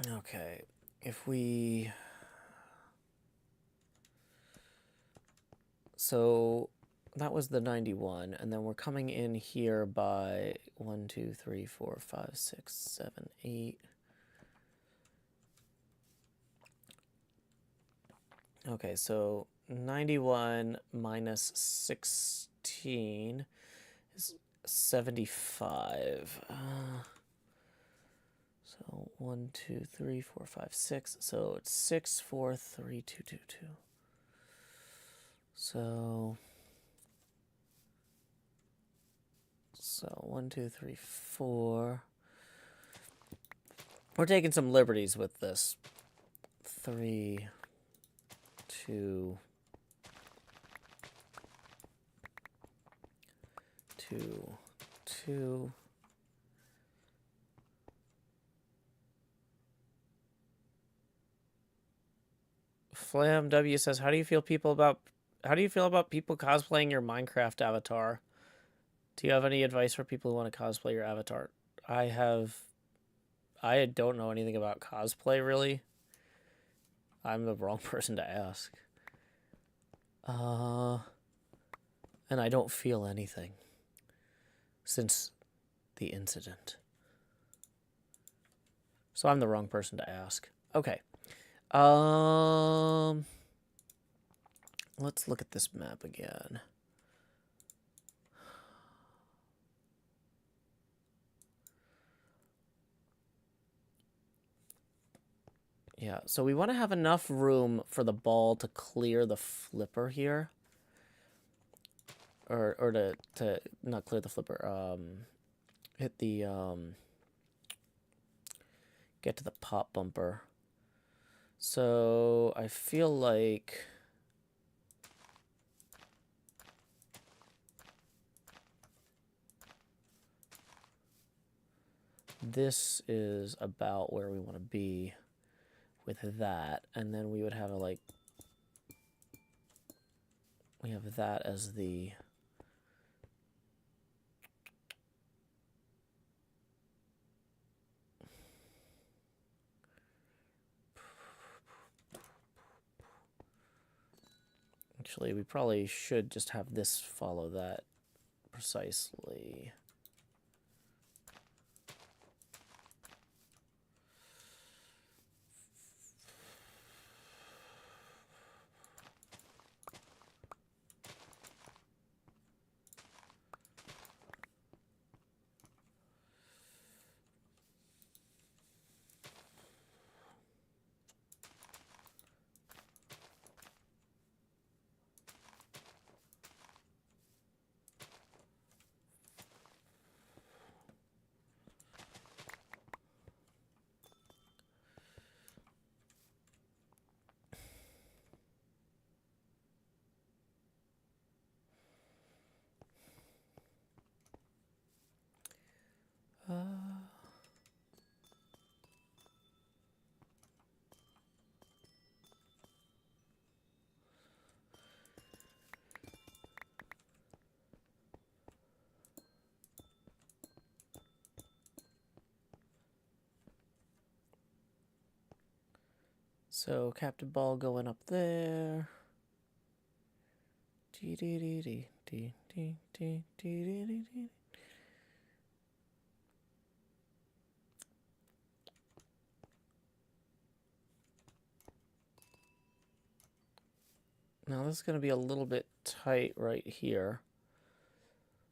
Okay, if we... So that was the 91, and then we're coming in here by 1, 2, 3, 4, 5, 6, 7, 8. Okay, so 91 minus 16 is 75. So 1, 2, 3, 4, 5, 6. So it's 6, 4, 3, 2, 2, 2. So 1, 2, 3, 4. We're taking some liberties with this. 3, 2, 2, 2. Flam W says, how do you feel about people cosplaying your Minecraft avatar? Do you have any advice for people who want to cosplay your avatar? I don't know anything about cosplay, really. I'm the wrong person to ask. And I don't feel anything since the incident. So I'm the wrong person to ask. Okay. Let's look at this map again. Yeah, so we want to have enough room for the ball to clear the flipper here. Or to not clear the flipper, hit the, get to the pop bumper. So I feel like this is about where we want to be with that, and then we would have a, like, we have that as the actually we probably should just have this follow that precisely. So Captain Ball going up there. Now this is going to be a little bit tight right here.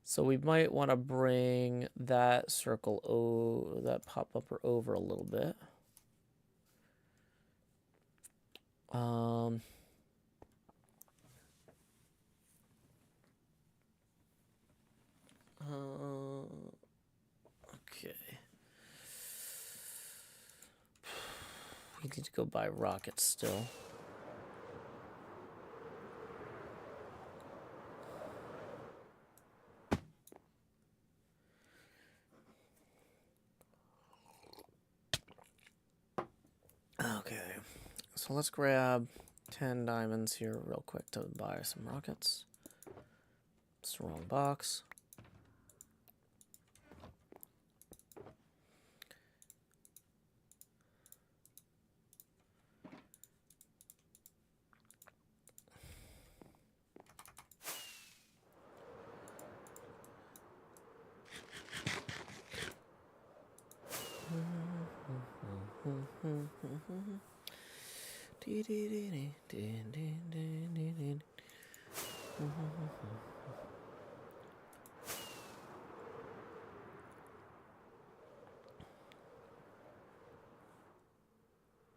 So we might want to bring that circle, that pop bumper over a little bit. Okay. We need to go buy rockets still. Okay. So let's grab 10 diamonds here real quick to buy some rockets. It's the wrong box.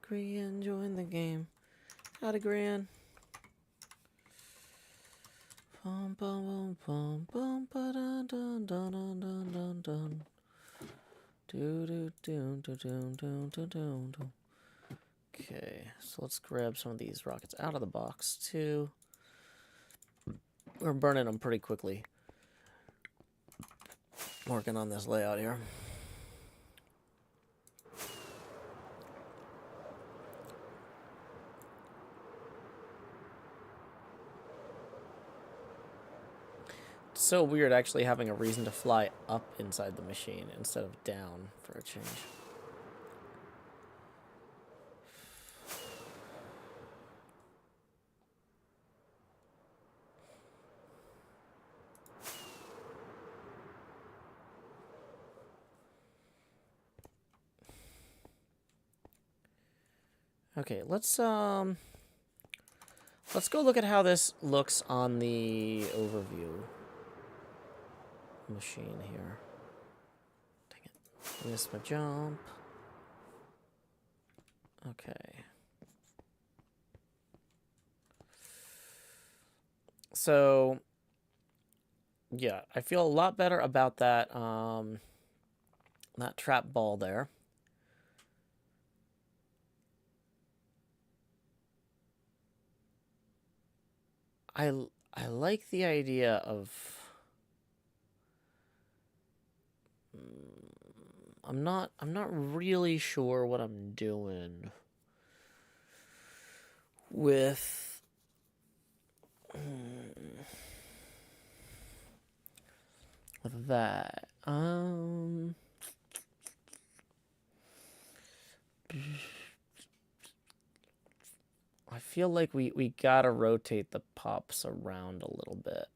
Grian, join the game. Howdy, Grian. Bum bum bum bum ba dun dun dun dun dun dun dun. Do do do do do do do do do. Okay, so let's grab some of these rockets out of the box too. We're burning them pretty quickly. Working on this layout here. It's so weird actually having a reason to fly up inside the machine instead of down for a change. Okay, let's go look at how this looks on the overview machine here. Dang it. Missed my jump. Okay. So, yeah, I feel a lot better about that, that trap ball there. I like the idea of... I'm not really sure what I'm doing with that. I feel like we gotta rotate the pops around a little bit.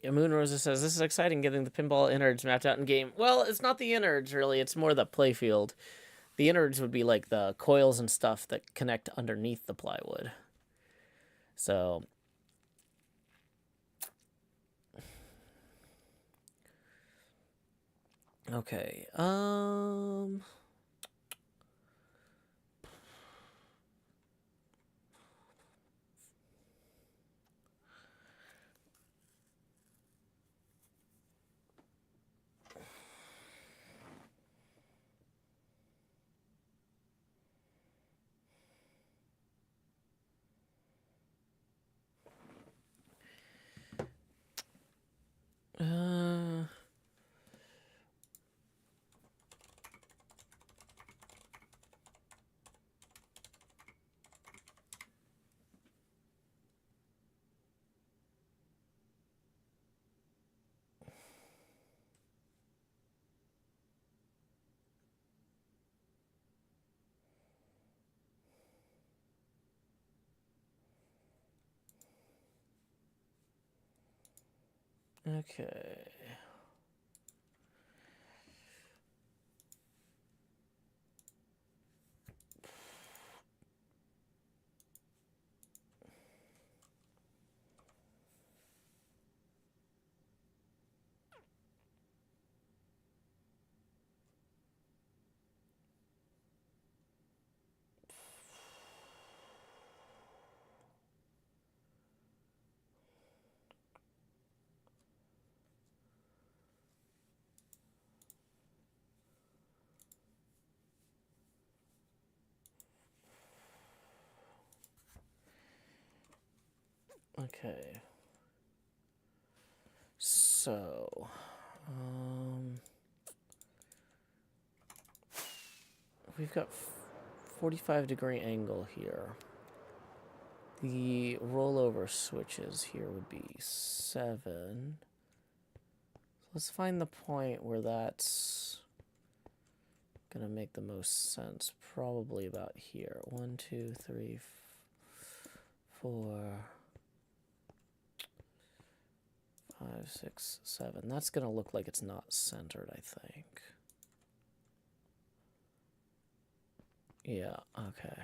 Yeah, Moon Rosa says, this is exciting getting the pinball innards mapped out in game. Well, it's not the innards, really. It's more the playfield. The innards would be like the coils and stuff that connect underneath the plywood. So... Okay, okay. Okay. So, we've got 45-degree angle here. The rollover switches here would be 7. Let's find the point where that's gonna make the most sense. Probably about here. 1, 2, 3, 4, 5, 6, 7. That's going to look like it's not centered, I think. Yeah, okay.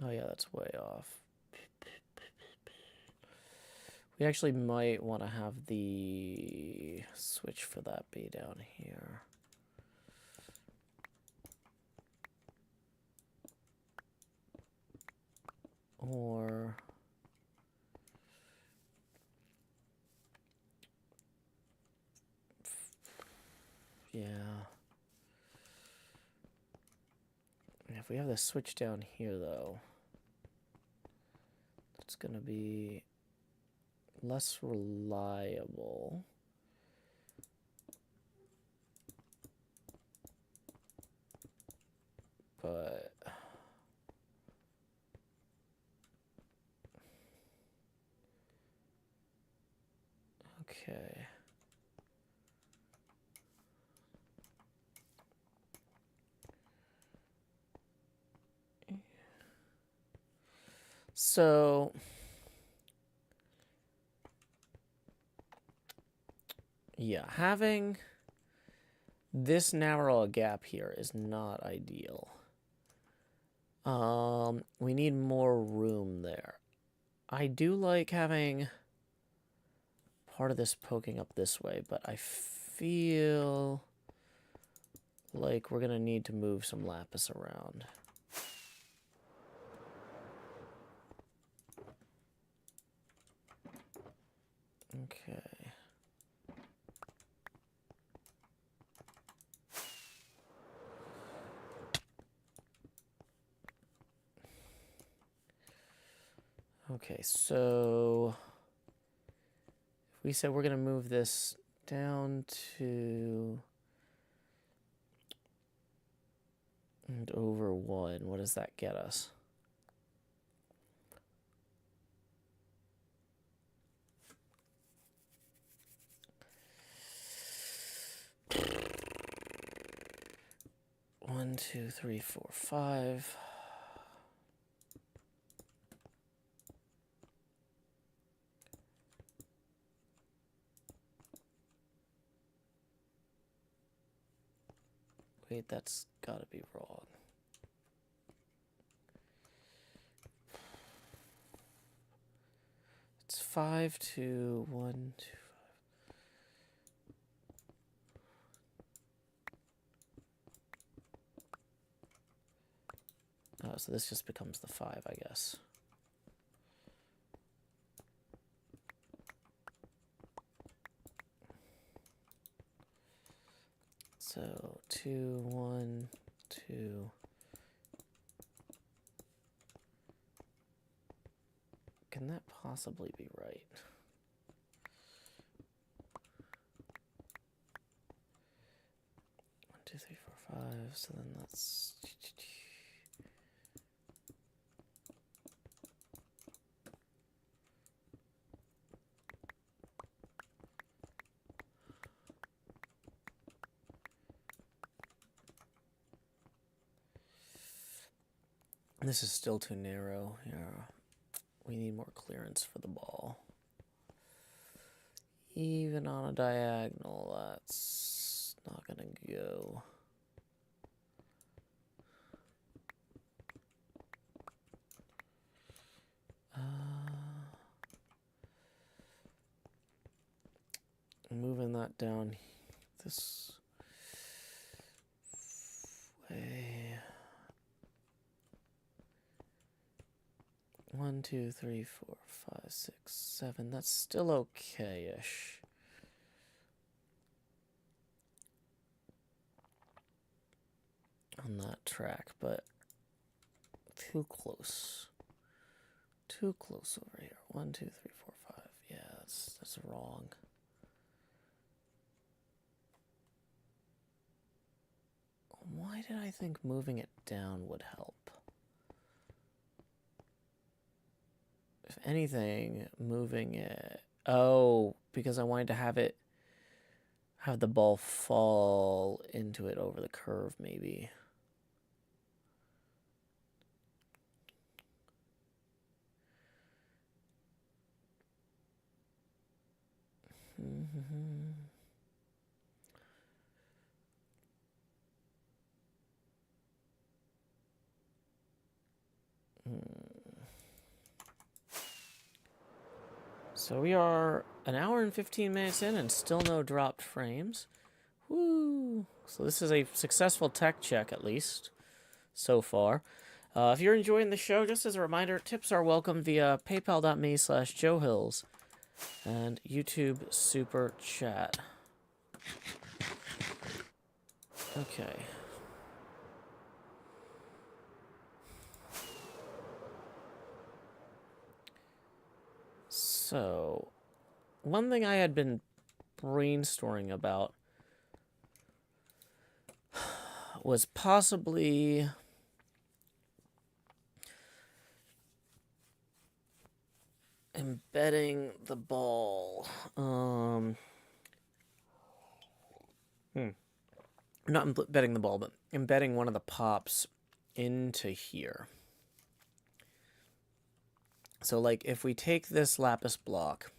Oh yeah, that's way off. We actually might want to have the switch for that be down here. Or... yeah. If we have the switch down here, though, it's going to be less reliable. But... okay. So... yeah, having this narrow a gap here is not ideal. We need more room there. I do like having part of this poking up this way, but I feel like we're going to need to move some lapis around. Okay. Okay, so if we said we're going to move this down to and over 1, what does that get us? One, 2, 3, 4, 5. Wait, that's gotta be wrong. It's 5 to 1, 2, 5. Oh, so this just becomes the 5, I guess. So 2, 1, 2. Can that possibly be right? One, 2, 3, 4, 5. So then that's... this is still too narrow here. We need more clearance for the ball. Even on a diagonal, that's not gonna go. Moving that down this way. 1, 2, 3, 4, 5, 6, 7. That's still okay-ish. On that track, but too close. Too close over here. 1, 2, 3, 4, 5. Yeah, that's wrong. Why did I think moving it down would help? If anything, moving it... oh, because I wanted to have the ball fall into it over the curve, maybe. So we are an hour and 15 minutes in and still no dropped frames. Woo! So this is a successful tech check, at least, so far. If you're enjoying the show, just as a reminder, tips are welcome via paypal.me/JoeHills and YouTube Super Chat. Okay. So, one thing I had been brainstorming about was possibly embedding the ball. Not embedding the ball, but embedding one of the pops into here. So, like, if we take this lapis block,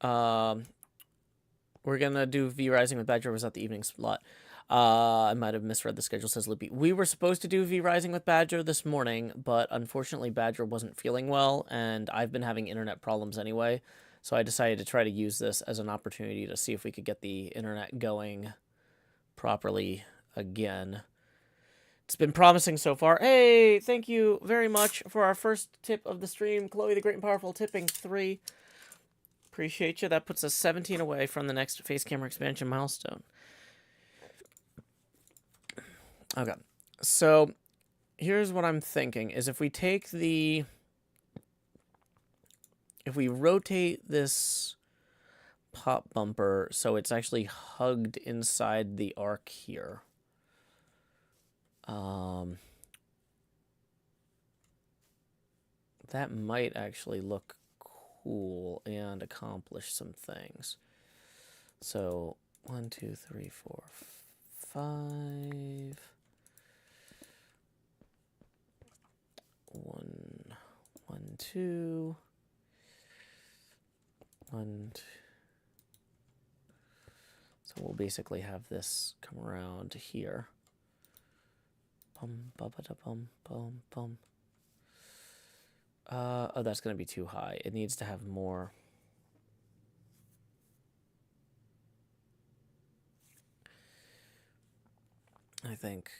we're gonna do V Rising with Badger. Was at the evening slot. I might have misread the schedule, says Lippy. We were supposed to do V Rising with Badger this morning, but unfortunately Badger wasn't feeling well, and I've been having internet problems anyway, so I decided to try to use this as an opportunity to see if we could get the internet going properly again. It's been promising so far. Hey, thank you very much for our first tip of the stream. Chloe the Great and Powerful tipping 3. Appreciate you. That puts us 17 away from the next face camera expansion milestone. Okay, so here's what I'm thinking, is if we take the... If we rotate this pop bumper so it's actually hugged inside the arc here. That might actually look cool and accomplish some things. So 1, 2, 3, 4, 5. 1, 1, 2. 1, 2. So we'll basically have this come around here. Bum, ba ba da bum, bum, bum. Oh, that's going to be too high. It needs to have more. I think.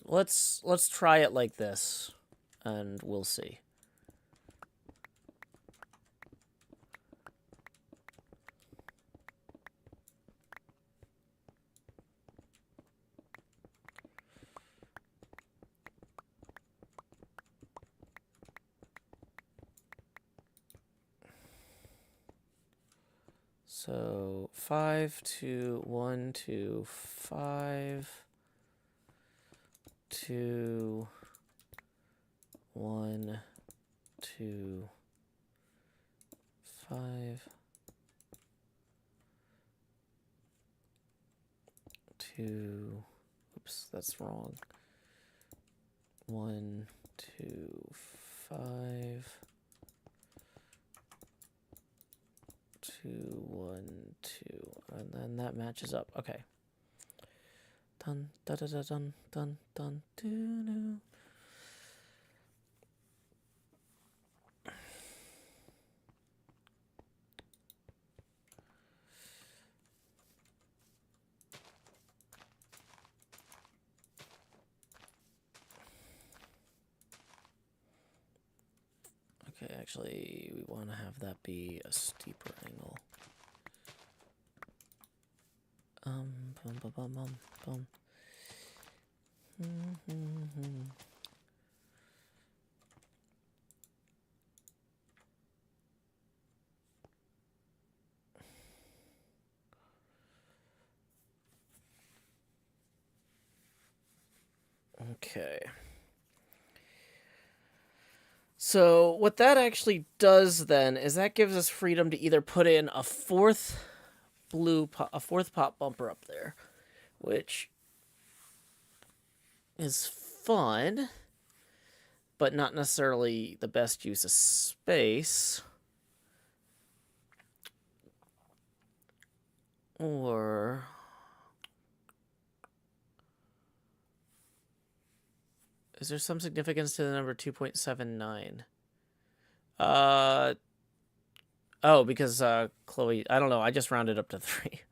Let's try it like this, and we'll see. So 5, 2, 1, 2, 5, 2, 1, 2, 5, 2. Oops, that's wrong. 1, 2, 5. 2, 1, 2, and then that matches up. Okay. Dun da da da dun dun dun doo doo. Okay, actually, we want to have that be a steeper angle. Bum, bum, bum, bum, bum. Okay. So what that actually does then is that gives us freedom to either put in a fourth pop bumper up there, which is fun, but not necessarily the best use of space. Or is there some significance to the number 2.79? Oh, because Chloe, I don't know, I just rounded up to 3.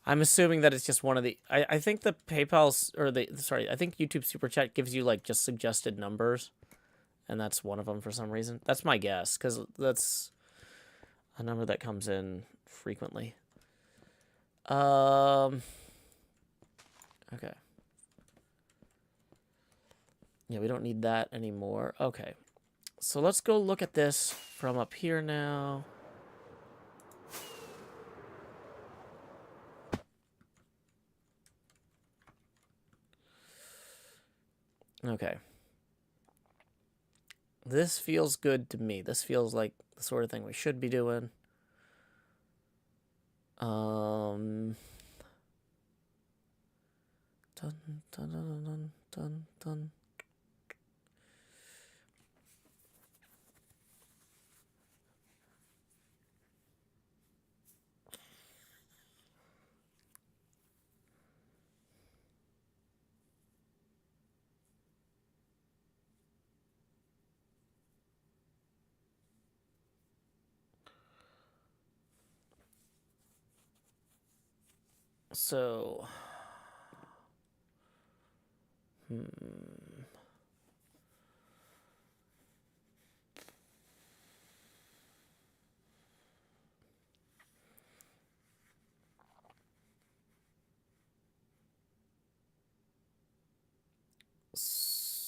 I'm assuming that it's just one of the... I think the PayPal's... Or I think YouTube Super Chat gives you, like, just suggested numbers. And that's one of them for some reason. That's my guess, because that's a number that comes in frequently. Okay. Yeah, we don't need that anymore. Okay. So let's go look at this from up here now. Okay. This feels good to me. This feels like the sort of thing we should be doing. Dun, dun, dun, dun, dun, dun. So,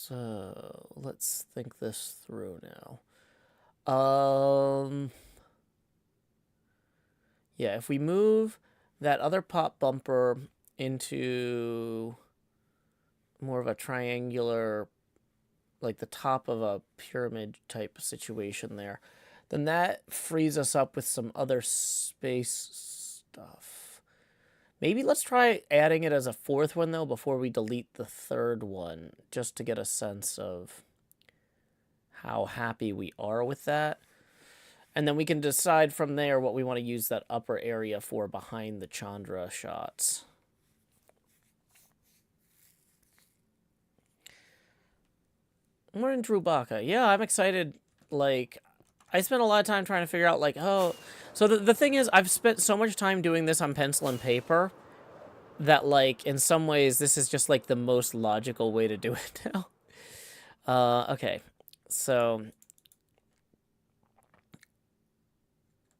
So, let's think this through now. Yeah, if we move that other pop bumper into more of a triangular, like the top of a pyramid type situation there, then that frees us up with some other space stuff. Maybe let's try adding it as a fourth one, though, before we delete the third one, just to get a sense of how happy we are with that. And then we can decide from there what we want to use that upper area for behind the Chandra shots. We're in Drubaka. Yeah, I'm excited. Like, I spent a lot of time trying to figure out, like, oh... So the thing is, I've spent so much time doing this on pencil and paper that, like, in some ways, this is just, like, the most logical way to do it now. Okay. So...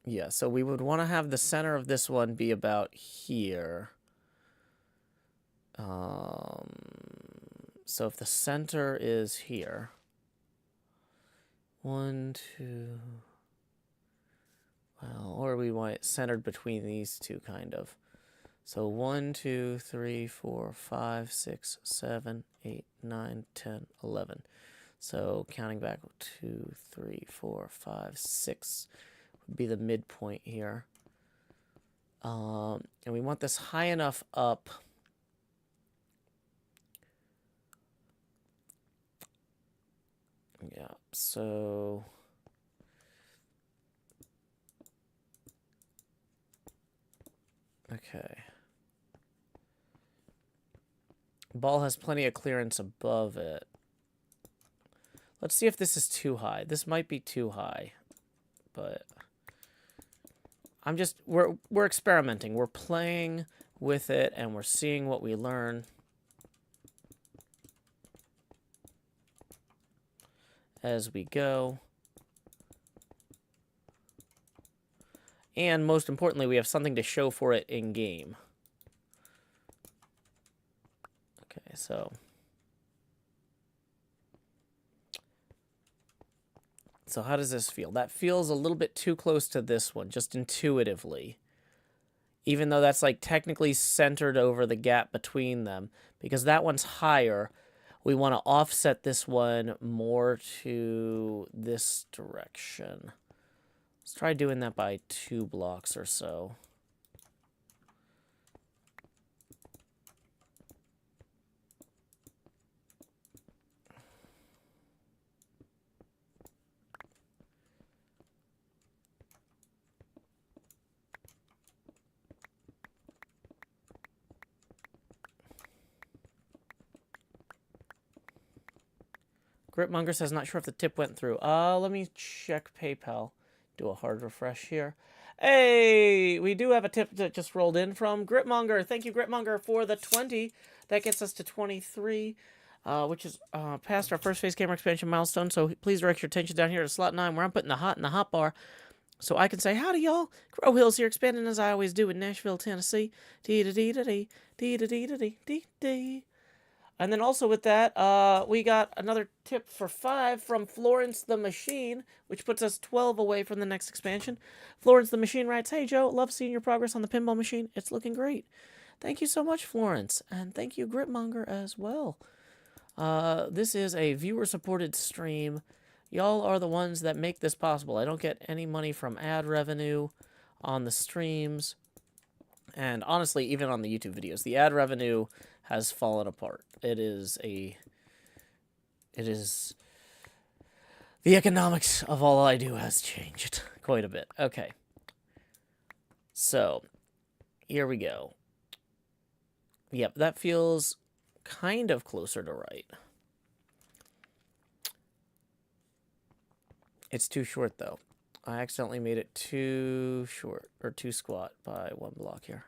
Yeah, so we would want to have the center of this one be about here. So if the center is here... 1, 2... Well, or we want it centered between these two, kind of. So 1, 2, 3, 4, 5, 6, 7, 8, 9, 10, 11. So counting back, 2, 3, 4, 5, 6 would be the midpoint here. And we want this high enough up yeah, so okay. Ball has plenty of clearance above it. Let's see if this is too high. This might be too high, but I'm just we're experimenting. We're playing with it and we're seeing what we learn. As we go. And most importantly, we have something to show for it in game. Okay, so how does this feel? That feels a little bit too close to this one, just intuitively. Even though that's like technically centered over the gap between them, because that one's higher. we want to offset this one more to this direction. Let's try doing that by 2 blocks or so. Gritmonger says, not sure if the tip went through. Let me check PayPal. Do a hard refresh here. Hey, we do have a tip that just rolled in from Gritmonger. Thank you, Gritmonger, for the 20. That gets us to 23, which is past our first phase camera expansion milestone. So please direct your attention down here to slot 9, where I'm putting the hot in the hot bar. So I can say, howdy, y'all. Grow Hills here, expanding as I always do in Nashville, Tennessee. Dee-da-dee-da-dee, dee-da-dee-da-dee, and then also with that, we got another tip for 5 from Florence the Machine, which puts us 12 away from the next expansion. Florence the Machine writes, hey, Joe, love seeing your progress on the pinball machine. It's looking great. Thank you so much, Florence. And thank you, Gritmonger, as well. This is a viewer-supported stream. Y'all are the ones that make this possible. I don't get any money from ad revenue on the streams. And honestly, even on the YouTube videos, the ad revenue has fallen apart. The economics of all I do has changed quite a bit. Okay. So, here we go. Yep, that feels kind of closer to right. It's too short, though. I accidentally made it too short, or too squat by 1 block here.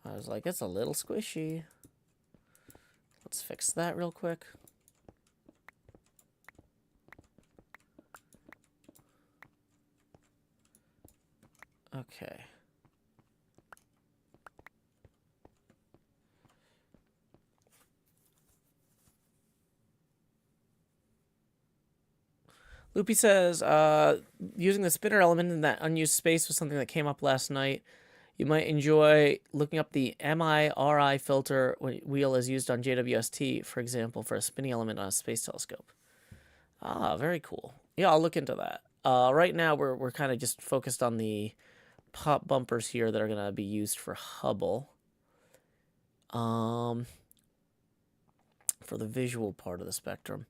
I was like, it's a little squishy. Let's fix that real quick. Okay. Loopy says, using the spinner element in that unused space was something that came up last night. You might enjoy looking up the MIRI filter wheel as used on JWST, for example, for a spinning element on a space telescope. Ah, very cool. Yeah, I'll look into that. Right now, we're kind of just focused on the pop bumpers here that are going to be used for Hubble. For the visual part of the spectrum.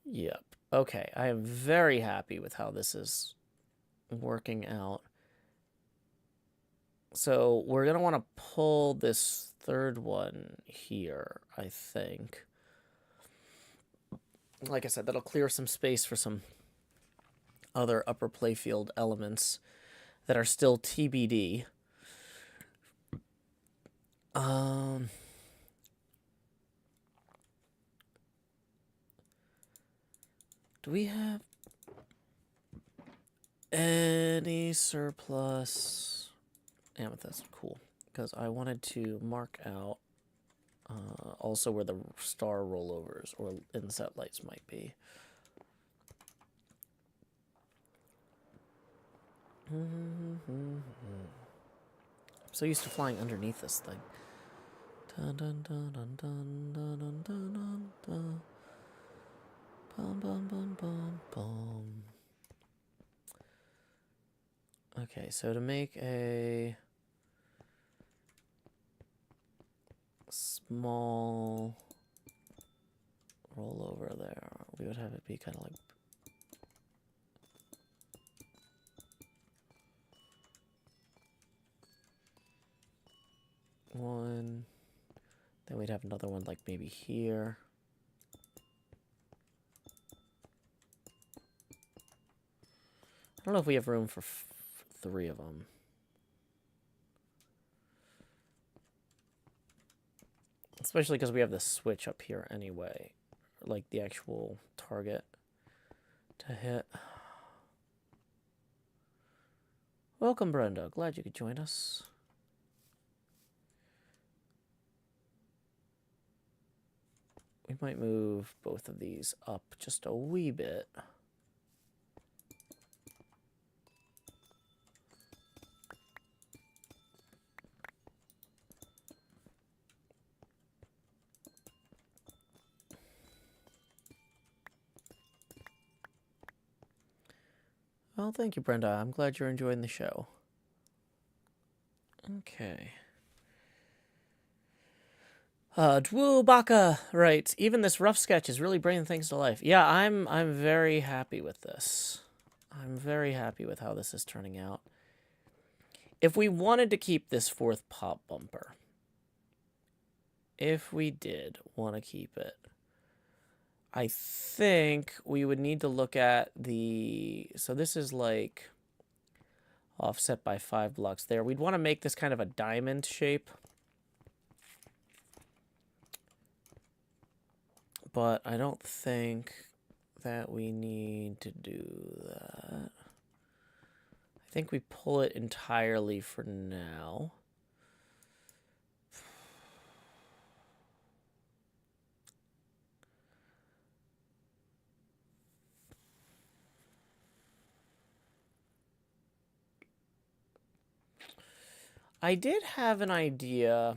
Yep. Okay, I am very happy with how this is working out. So we're going to want to pull this third one here, I think. Like I said, that'll clear some space for some other upper playfield elements that are still TBD. Do we have any surplus amethyst? Cool. Because I wanted to mark out also where the star rollovers or inset lights might be. I'm so used to flying underneath this thing. Dun, dun, dun, dun, dun, dun, dun, dun, dun. Bum, bum, bum, bum, bum. Okay, so to make a small rollover there, we would have it be kind of like one. Then we'd have another one like maybe here. I don't know if we have room for 3 of them. Especially because we have the switch up here anyway. Like the actual target to hit. Welcome, Brenda. Glad you could join us. We might move both of these up just a wee bit. Well, thank you, Brenda. I'm glad you're enjoying the show. Okay. Dwoobaka writes, even this rough sketch is really bringing things to life. Yeah, I'm very happy with this. I'm very happy with how this is turning out. If we wanted to keep this fourth pop bumper, if we did want to keep it, I think we would need to look at the... So this is like offset by 5 blocks there. We'd want to make this kind of a diamond shape. But I don't think that we need to do that. I think we pull it entirely for now. I did have an idea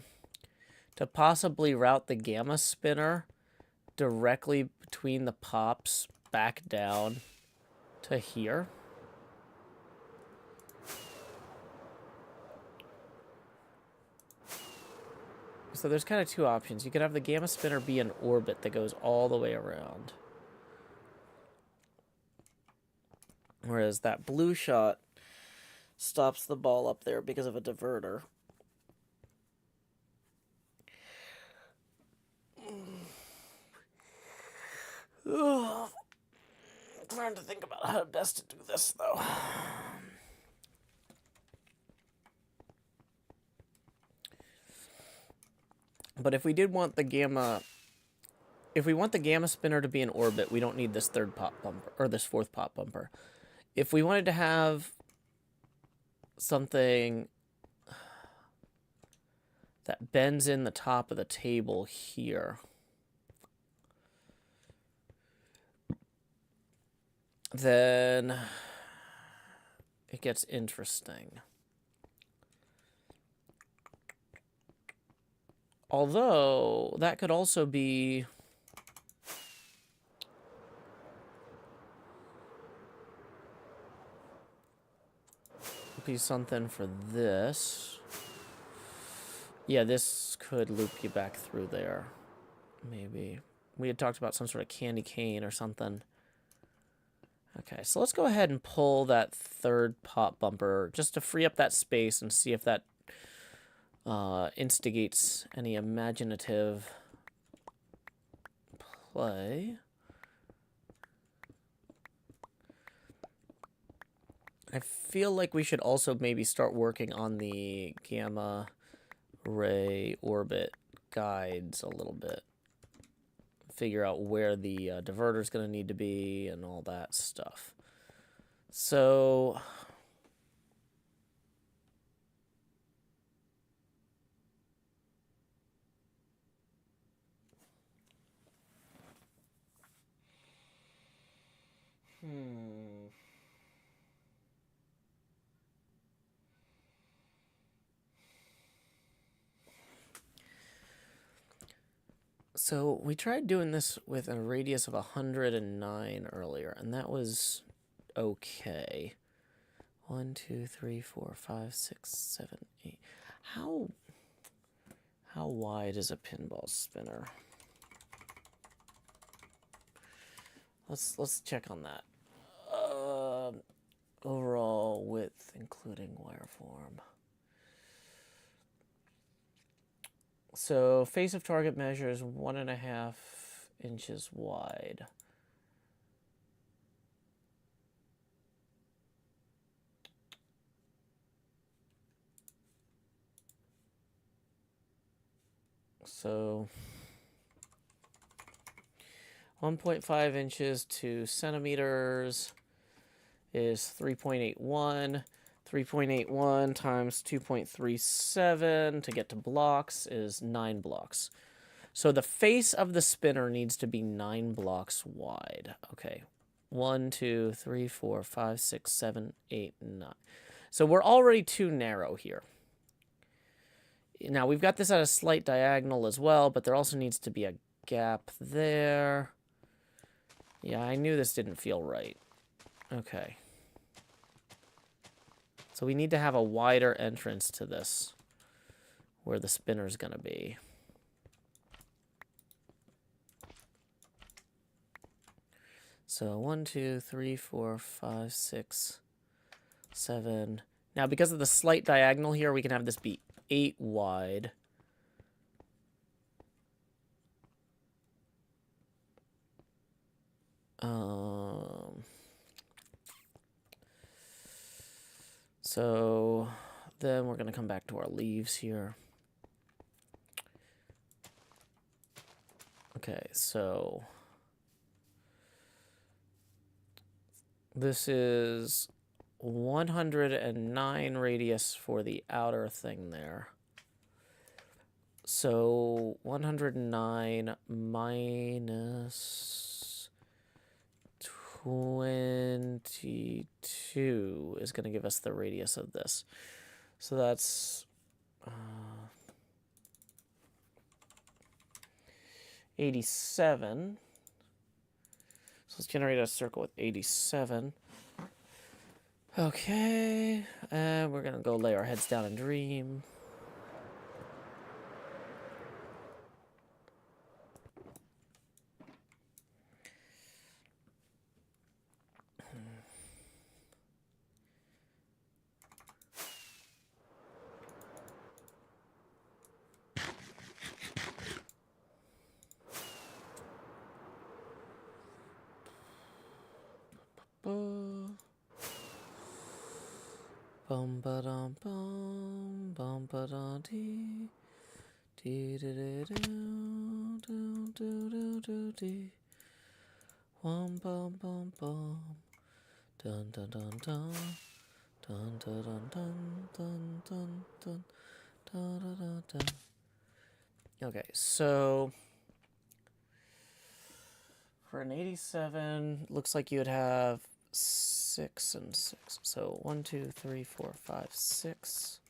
to possibly route the gamma spinner directly between the pops back down to here. So there's kind of two options. You could have the gamma spinner be an orbit that goes all the way around. Whereas that blue shot stops the ball up there because of a diverter. I'm trying to think about how best to do this, though. But if we did want the gamma... If we want the gamma spinner to be in orbit, we don't need this third pop bumper, or this fourth pop bumper. If we wanted to have something that bends in the top of the table here, then it gets interesting. Although, that could also be... something for this. Yeah, this could loop you back through there. Maybe. We had talked about some sort of candy cane or something. Okay, so let's go ahead and pull that third pop bumper just to free up that space and see if that instigates any imaginative play. I feel like we should also maybe start working on the gamma ray orbit guides a little bit. Figure out where the diverter is going to need to be and all that stuff. So... So we tried doing this with a radius of 109 earlier, and that was okay. 1, 2, 3, 4, 5, 6, 7, 8. How wide is a pinball spinner? Let's check on that. Overall width, including wire form. So face of target measures 1.5 inches wide. So 1.5 inches to centimeters is 3.81. 3.81 times 2.37 to get to blocks is 9 blocks. So the face of the spinner needs to be 9 blocks wide. Okay. 1, 2, 3, 4, 5, 6, 7, 8, 9. So we're already too narrow here. Now, we've got this at a slight diagonal as well, but there also needs to be a gap there. Yeah, I knew this didn't feel right. Okay. So we need to have a wider entrance to this, where the spinner's going to be. So 1, 2, 3, 4, 5, 6, 7. Now, because of the slight diagonal here, we can have this be 8 wide. So then we're going to come back to our leaves here. Okay, so this is 109 radius for the outer thing there. So 109 minus 22 is going to give us the radius of this. So that's 87. So let's generate a circle with 87. Okay, and we're going to go lay our heads down and dream. Bum ba dum bum bum ba dum dee dee dee dee do do do do dee bum bum bum bum dun dun dun dun dun dun dun dun dun dun dun dun dun dun. Okay, so for an 87, looks like you would have 6 and 6. So 1, 2, 3, 4, 5, 6.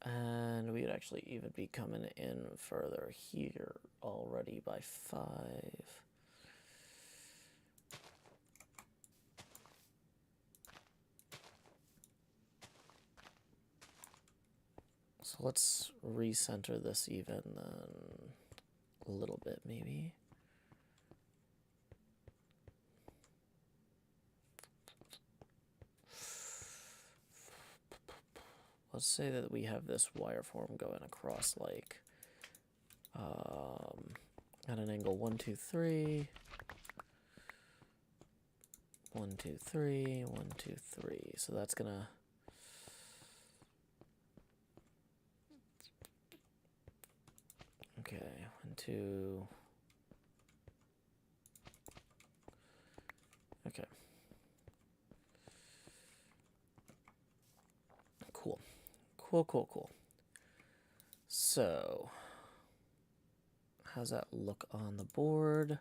And we'd actually even be coming in further here already by 5. So let's recenter this even a little bit maybe. Let's say that we have this wire form going across like at an angle 1, 2, 3. 1, 2, 3, 1, 2, 3. So that's gonna okay, 1, 2. Okay. Cool. Cool. So, how's that look on the board?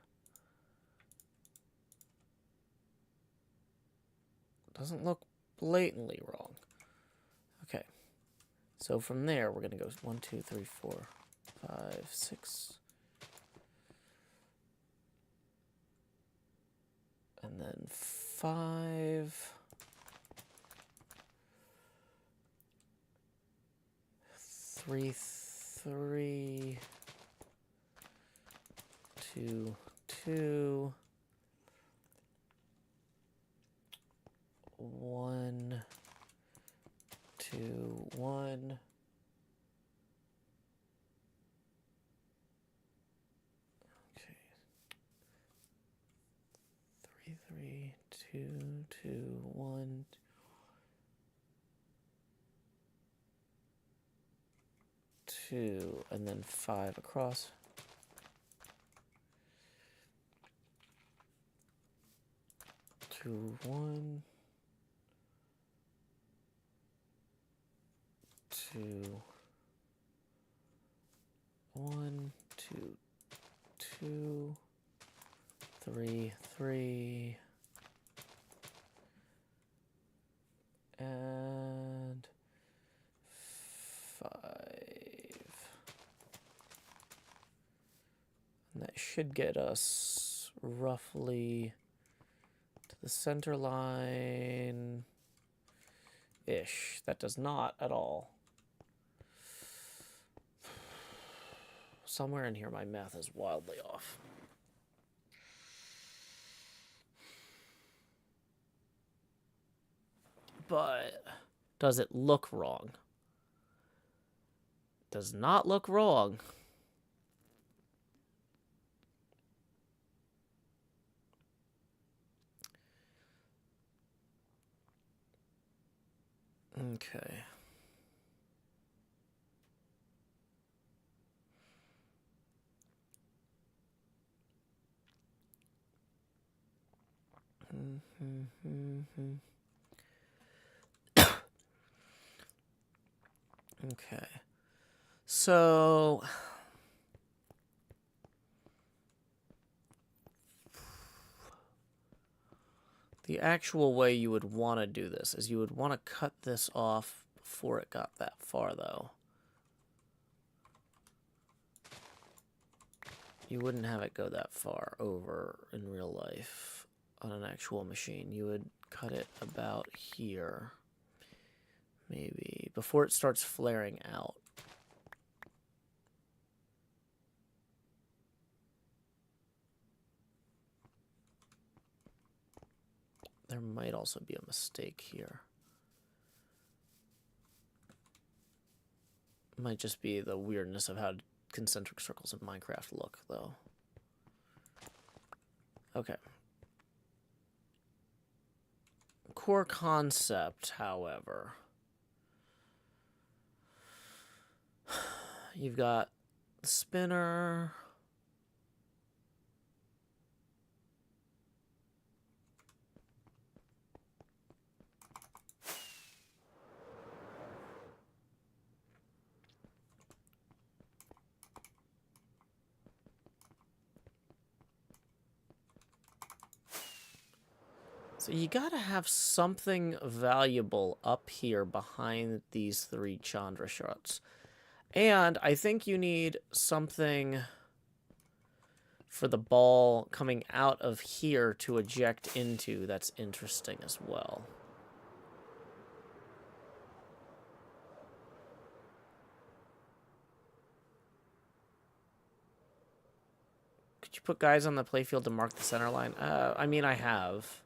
Doesn't look blatantly wrong. Okay. So from there, we're going to go 1, 2, 3, 4, 5, 6. And then 5. 3, 3. 2, 2. 1, 2, 1. Okay. 3, 3, 2, 2, 1. 2, and then 5 across. 2, 1. 2, 1. 2, 2, 3, 3, and 5. And that should get us roughly to the center line-ish. That does not at all. Somewhere in here my math is wildly off. But does it look wrong? Does not look wrong. Okay. Okay. So the actual way you would want to do this is you would want to cut this off before it got that far, though. You wouldn't have it go that far over in real life on an actual machine. You would cut it about here, maybe, before it starts flaring out. There might also be a mistake here. Might just be the weirdness of how concentric circles in Minecraft look, though. Okay. Core concept, however. You've got the spinner. So you gotta have something valuable up here behind these 3 Chandra shots. And I think you need something for the ball coming out of here to eject into that's interesting as well. Could you put guys on the playfield to mark the center line? I mean, I have.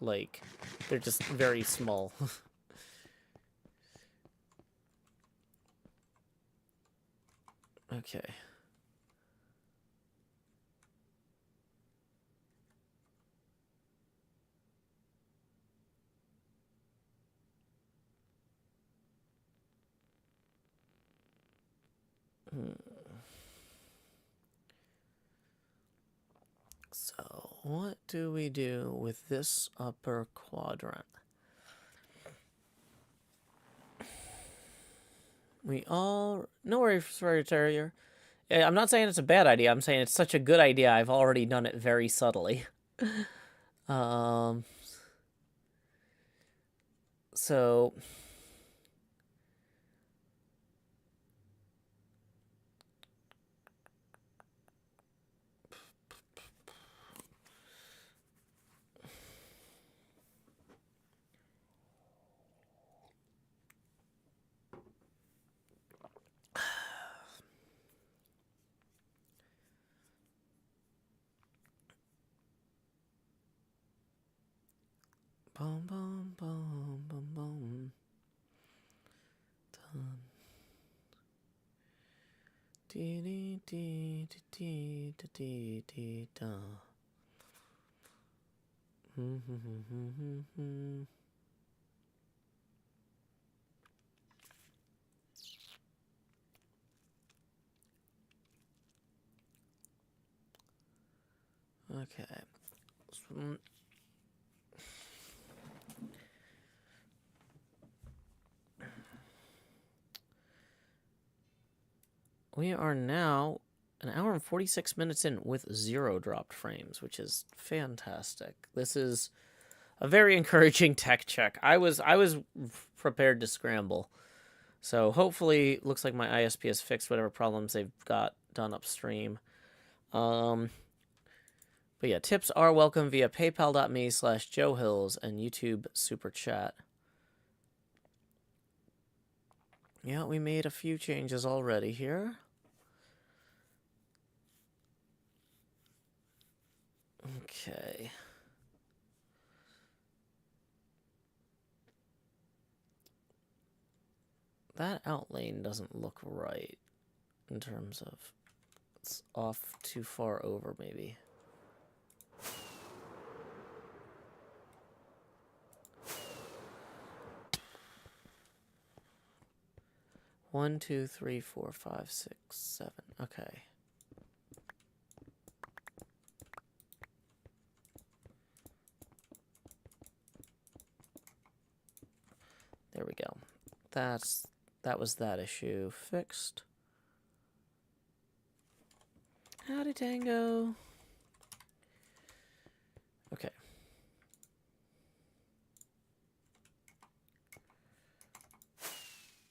Like, they're just very small. Okay. So, what do we do with this upper quadrant? No worries, Frustrate Terrier. I'm not saying it's a bad idea. I'm saying it's such a good idea. I've already done it very subtly. So boom, boom, boom, boom, boom. Done. Dee dee dee dee dee dee dee da. Okay. we are now an hour and 46 minutes in with 0 dropped frames, which is fantastic. This is a very encouraging tech check. I was prepared to scramble. So hopefully, looks like my ISP has fixed whatever problems they've got done upstream. But yeah, tips are welcome via paypal.me/JoeHills and YouTube Super Chat. Yeah, we made a few changes already here. Okay. That outlane doesn't look right in terms of it's off too far over, maybe. One, two, three, four, five, six, seven. Okay. There we go. That was that issue fixed. Howdy, Tango. Okay.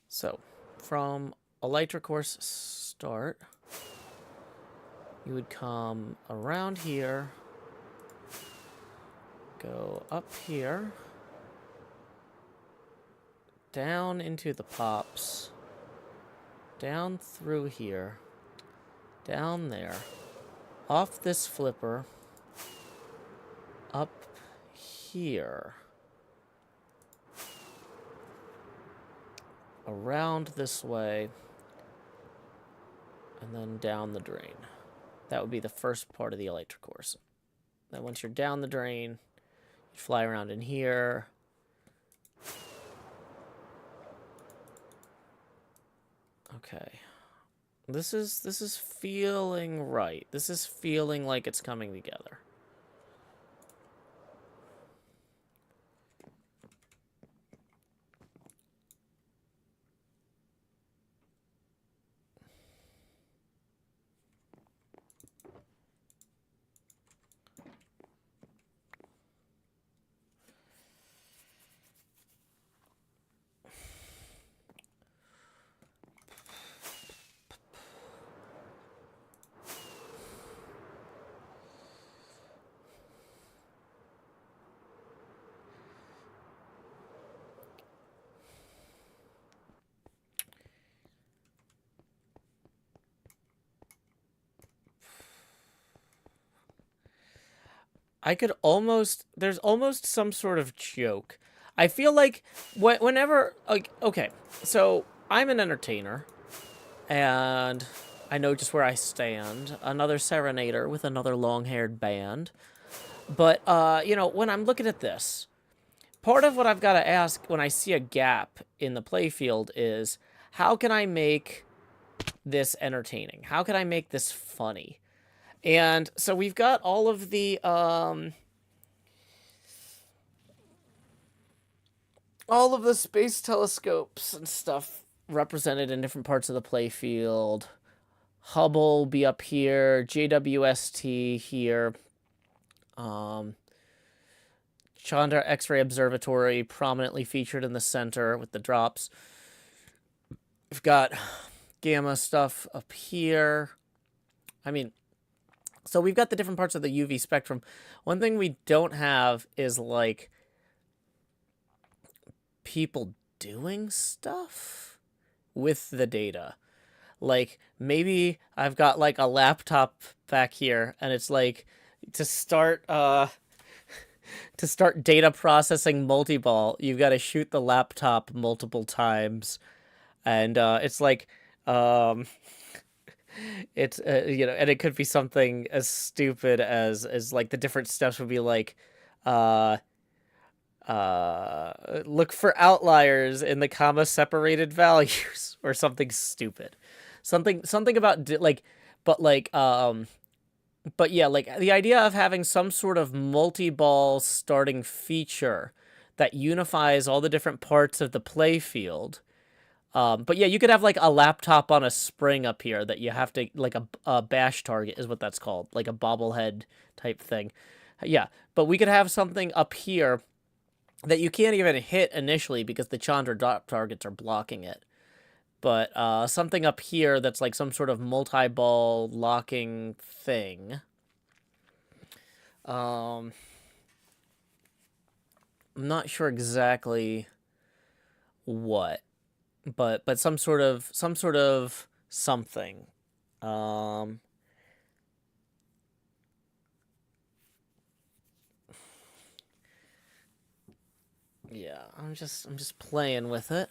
So, from elytra course start, you would come around here, go up here, down into the pops, down through here, down there, off this flipper, up here, around this way, and then down the drain. That would be the first part of the elytra course. Then once you're down the drain, you fly around in here. Okay. This is feeling right. This is feeling like it's coming together. I could almost, there's almost some sort of joke. I feel like whenever, like, okay, so I'm an entertainer, and I know just where I stand. Another serenader with another long-haired band. But, you know, when I'm looking at this, part of what I've got to ask when I see a gap in the playfield is, how can I make this entertaining? How can I make this funny? And so we've got all of the space telescopes and stuff represented in different parts of the playfield. Hubble will be up here, JWST here. Chandra X-ray Observatory prominently featured in the center with the drops. We've got gamma stuff up here. I mean, so we've got the different parts of the UV spectrum. One thing we don't have is, like, people doing stuff with the data. Like, maybe I've got, like, a laptop back here, and it's, like, to start data processing multi-ball, you've got to shoot the laptop multiple times. And it's like, it's you know, and it could be something as stupid as like the different steps would be like, look for outliers in the comma separated values or something stupid, something about like, but yeah, like the idea of having some sort of multi-ball starting feature that unifies all the different parts of the playfield. But yeah, you could have like a laptop on a spring up here that you have to, like a bash target is what that's called, like a bobblehead type thing. Yeah, but we could have something up here that you can't even hit initially because the Chandra drop targets are blocking it. But something up here that's like some sort of multi-ball locking thing. I'm not sure exactly what, but some sort of something. Yeah, I'm just playing with it.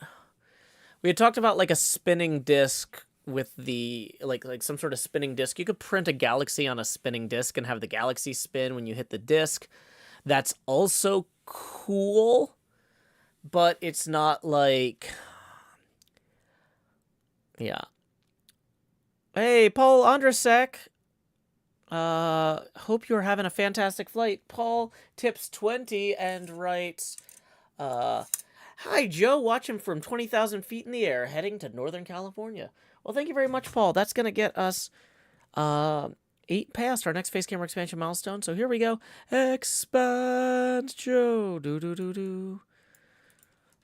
We had talked about like a spinning disc with the like some sort of spinning disc. You could print a galaxy on a spinning disc and have the galaxy spin when you hit the disc. That's also cool, but it's not like, yeah. Hey, Paul Andrzejczyk. Hope you're having a fantastic flight. Paul tips 20 and writes, hi, Joe, watching from 20,000 feet in the air, heading to Northern California. Well, thank you very much, Paul. That's going to get us, 8 past our next face camera expansion milestone. So here we go. Expand, Joe. Do.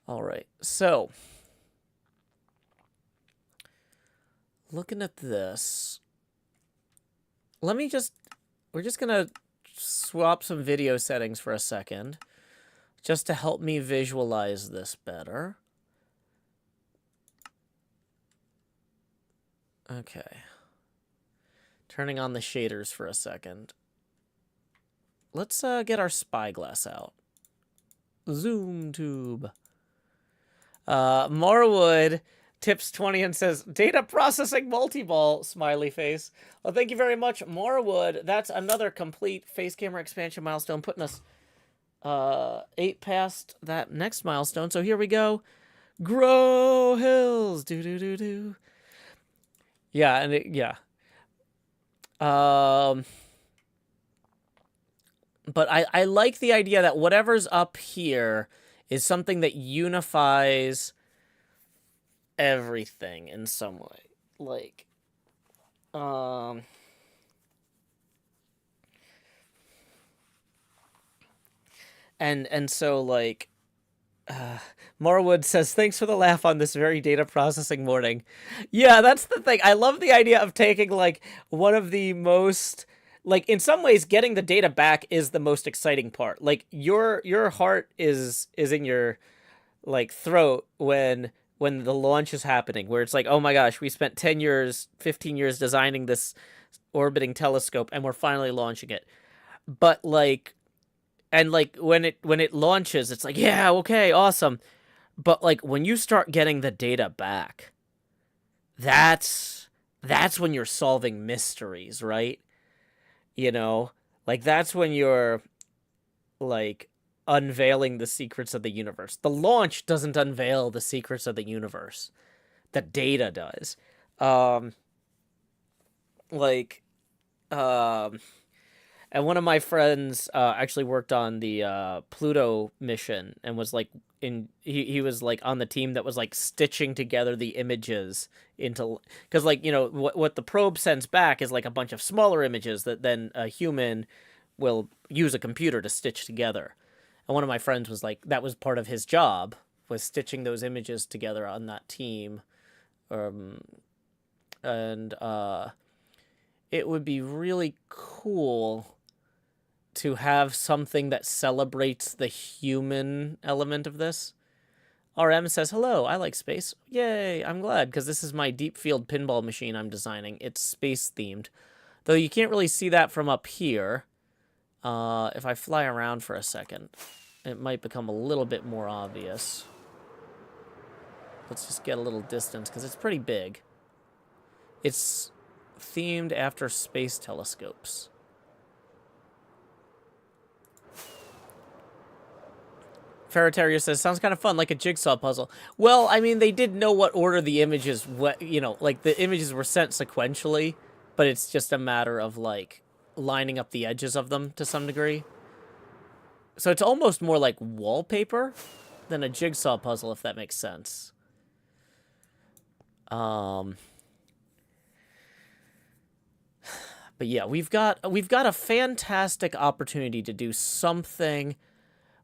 All right. So, looking at this, we're just going to swap some video settings for a second, just to help me visualize this better. Okay. Turning on the shaders for a second. Let's get our spyglass out. Zoom tube. Marwood tips 20 and says, data processing multi-ball, smiley face. Well, thank you very much, Marwood. That's another complete face camera expansion milestone, putting us 8 past that next milestone. So here we go. Grow hills. Do. Yeah, and yeah. But I like the idea that whatever's up here is something that unifies everything in some way. Like, and so, like, Marwood says, thanks for the laugh on this very data processing morning. Yeah, that's the thing. I love the idea of taking, like, one of the most, like, in some ways, getting the data back is the most exciting part. Like, your heart is in your, like, throat when the launch is happening, where it's like, oh my gosh, we spent 10 years, 15 years designing this orbiting telescope, and we're finally launching it. But, like, and like when it launches, it's like, yeah, okay, awesome. But like when you start getting the data back, that's when you're solving mysteries, right? You know, like that's when you're like unveiling the secrets of the universe. The launch doesn't unveil the secrets of the universe. The data does. Like and one of my friends actually worked on the Pluto mission and was like he was like on the team that was like stitching together the images into, because like, you know, what the probe sends back is like a bunch of smaller images that then a human will use a computer to stitch together. And one of my friends was like, that was part of his job, was stitching those images together on that team. And it would be really cool to have something that celebrates the human element of this. RM says, hello, I like space. Yay, I'm glad, because this is my deep field pinball machine I'm designing. It's space themed. Though you can't really see that from up here. If I fly around for a second, it might become a little bit more obvious. Let's just get a little distance, because it's pretty big. It's themed after space telescopes. Ferretario says, sounds kind of fun, like a jigsaw puzzle. Well, I mean, they did know what order the images, you know, like the images were sent sequentially, but it's just a matter of like lining up the edges of them to some degree. So it's almost more like wallpaper than a jigsaw puzzle, if that makes sense. But yeah, we've got a fantastic opportunity to do something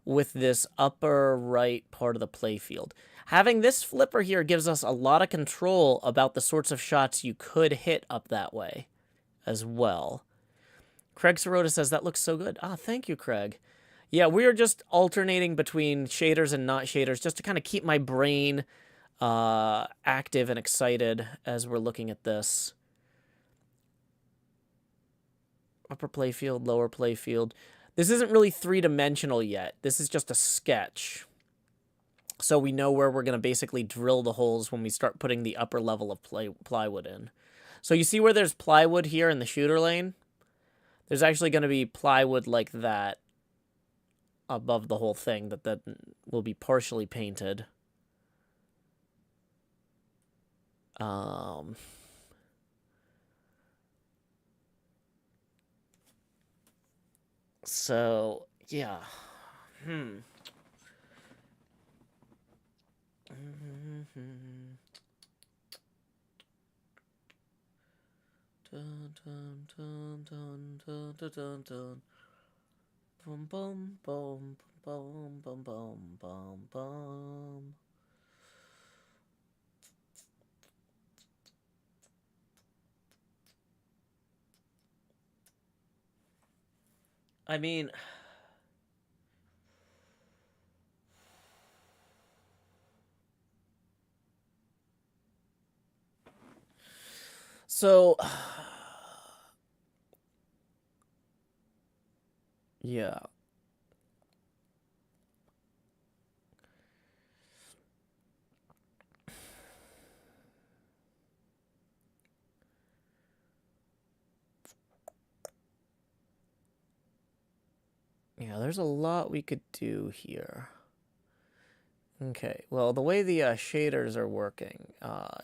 with this upper right part of the playfield. Having this flipper here gives us a lot of control about the sorts of shots you could hit up that way as well. Craig Sirota says, that looks so good. Ah, thank you, Craig. Yeah, we are just alternating between shaders and not shaders just to kind of keep my brain active and excited as we're looking at this. Upper playfield, lower playfield. This isn't really three-dimensional yet. This is just a sketch. So we know where we're going to basically drill the holes when we start putting the upper level of plywood in. So you see where there's plywood here in the shooter lane? There's actually going to be plywood like that above the whole thing that will be partially painted. So, yeah. Dun, dun, dun, dun, dun, dun, dun, dun. Bum, bum, bum, bum, bum, bum, bum, bum. I mean, so yeah. Yeah, there's a lot we could do here. Okay, well, the way the shaders are working,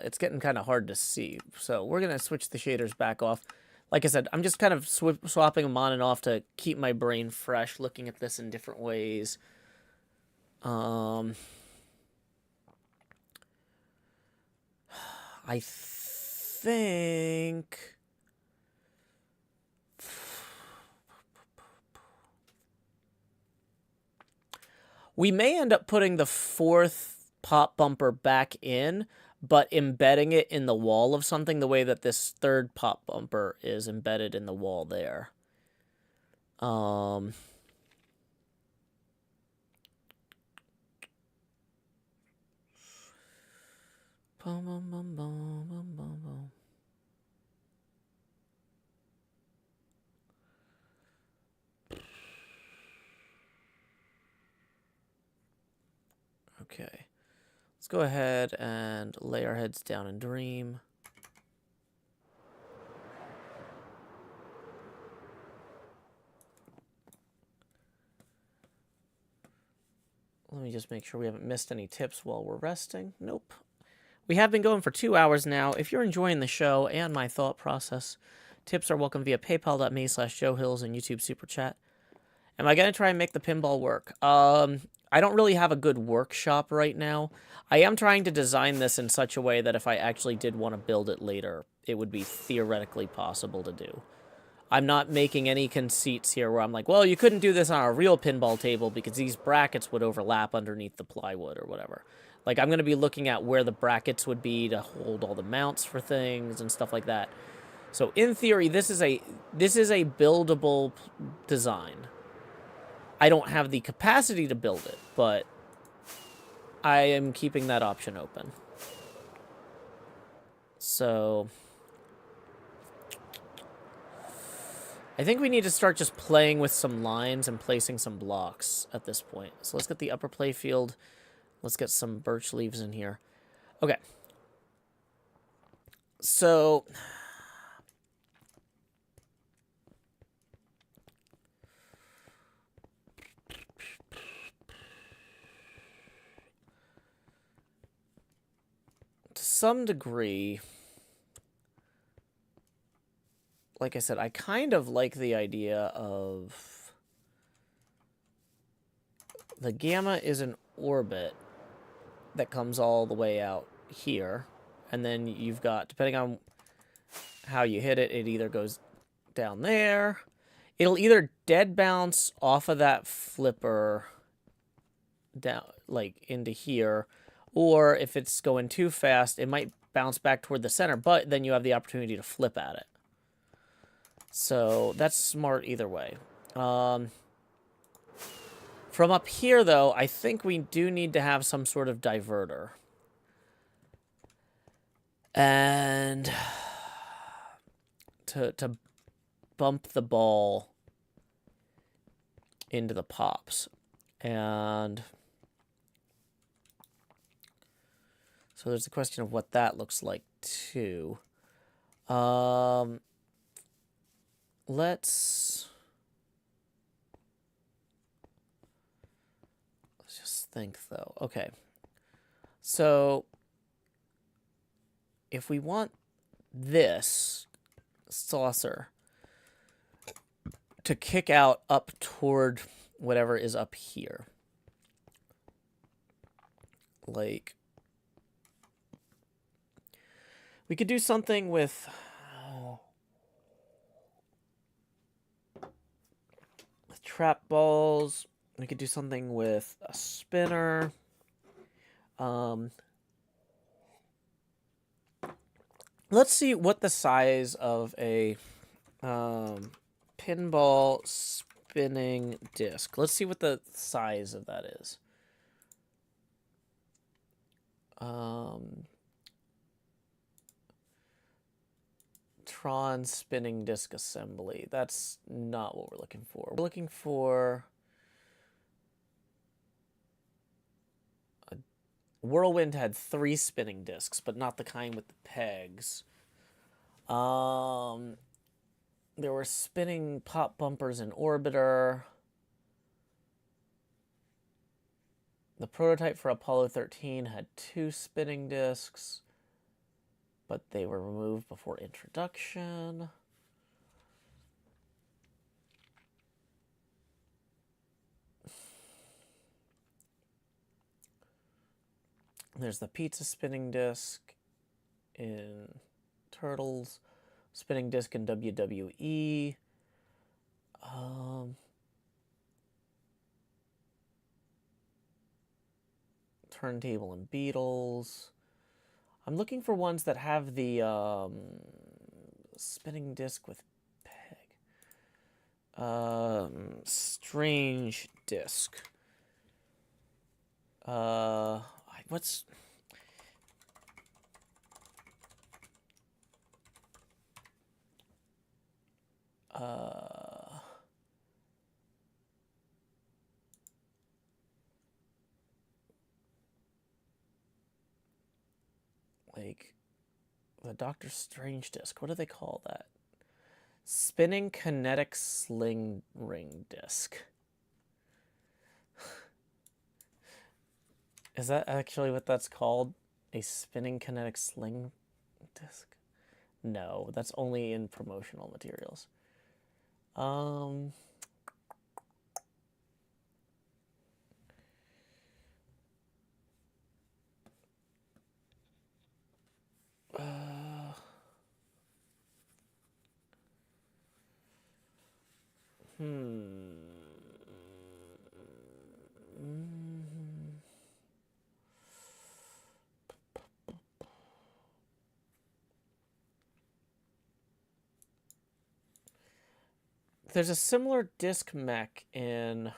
it's getting kind of hard to see. So we're going to switch the shaders back off. Like I said, I'm just kind of swapping them on and off to keep my brain fresh, looking at this in different ways. I think... we may end up putting the fourth pop bumper back in, but embedding it in the wall of something the way that this third pop bumper is embedded in the wall there. Okay. Let's go ahead and lay our heads down and dream. Let me just make sure we haven't missed any tips while we're resting. Nope. We have been going for 2 hours now. If you're enjoying the show and my thought process, tips are welcome via paypal.me/JoeHills and YouTube Super Chat. Am I going to try and make the pinball work? I don't really have a good workshop right now. I am trying to design this in such a way that if I actually did want to build it later, it would be theoretically possible to do. I'm not making any conceits here where I'm like, well, you couldn't do this on a real pinball table because these brackets would overlap underneath the plywood or whatever. Like, I'm going to be looking at where the brackets would be to hold all the mounts for things and stuff like that. So, in theory, this is a buildable design. I don't have the capacity to build it, but I am keeping that option open. So... I think we need to start just playing with some lines and placing some blocks at this point. So let's get the upper playfield. Let's get some birch leaves in here. Okay. So... to some degree... like I said, I kind of like the idea of the gamma is an orbit that comes all the way out here, and then you've got, depending on how you hit it, it either goes down there. It'll either dead bounce off of that flipper down, like into here, or if it's going too fast, it might bounce back toward the center, but then you have the opportunity to flip at it. So that's smart either way. From up here, though, I think we do need to have some sort of diverter. And to bump the ball into the pops. And so there's the question of what that looks like, too. Let's just think, though. Okay. So if we want this saucer to kick out up toward whatever is up here, like, we could do something with trap balls. We could do something with a spinner. Let's see what the size of a pinball spinning disc. Let's see what the size of that is. Tron spinning disc assembly. That's not what we're looking for. We're looking for a Whirlwind had 3 spinning discs, but not the kind with the pegs. There were spinning pop bumpers in Orbiter. The prototype for Apollo 13 had 2 spinning discs, but they were removed before introduction. There's the pizza spinning disc in Turtles, spinning disc in WWE. Turntable in Beatles. I'm looking for ones that have the spinning disc with peg. Strange disc. What's... like the Doctor Strange disc. What do they call that? Spinning kinetic sling ring disc. Is that actually what that's called? A spinning kinetic sling disc? No, that's only in promotional materials. There's a similar disc mech in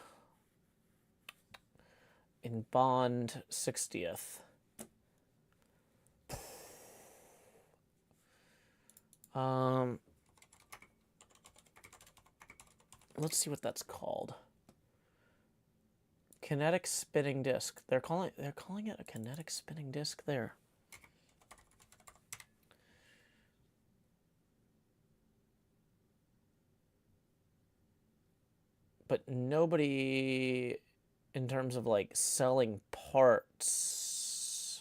Bond 60th. Let's see what that's called. Kinetic spinning disc. They're calling it a kinetic spinning disc there. But nobody, in terms of like selling parts,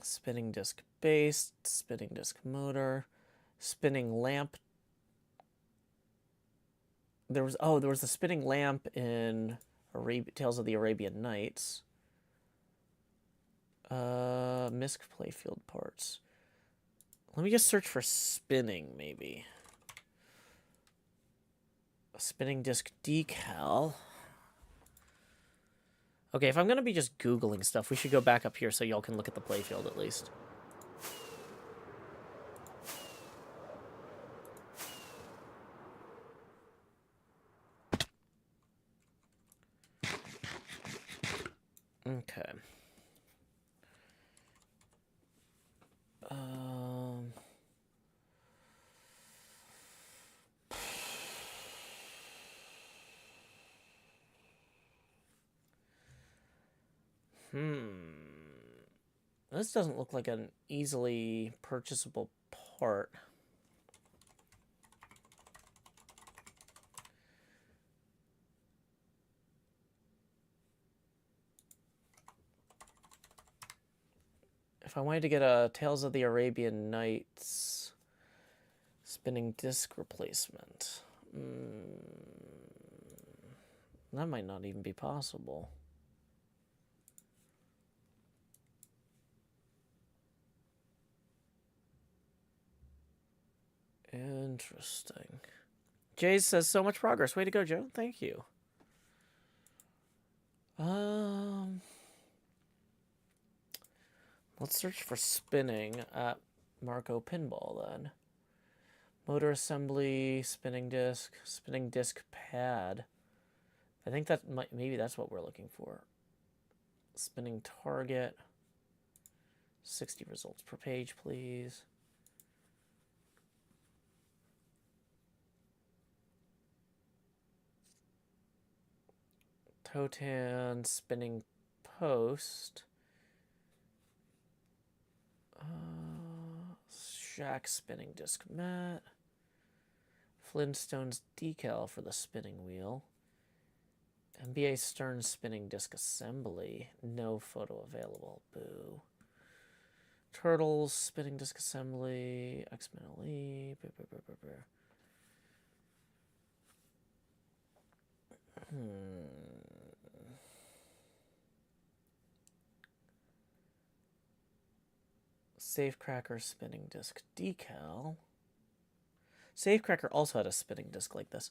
spinning disc base, spinning disc motor, spinning lamp there was the spinning lamp in Tales of the Arabian Nights. Misc playfield parts. Let me just search for spinning, maybe. A spinning disc decal. Okay, if I'm going to be just Googling stuff, we should go back up here so y'all can look at the playfield at least. Okay. This doesn't look like an easily purchasable part. If I wanted to get a Tales of the Arabian Nights spinning disc replacement, that might not even be possible. Interesting. Jay says, so much progress. Way to go, Joe. Thank you. Let's search for spinning at Marco Pinball then. Motor assembly, spinning disc pad. I think that maybe that's what we're looking for. Spinning target. 60 results per page, please. Totan spinning post. Shack spinning disc mat. Flintstones decal for the spinning wheel. NBA Stern spinning disc assembly. No photo available. Boo. Turtles spinning disc assembly. X-Men Elite. Safecracker spinning disc decal. Safecracker also had a spinning disc like this.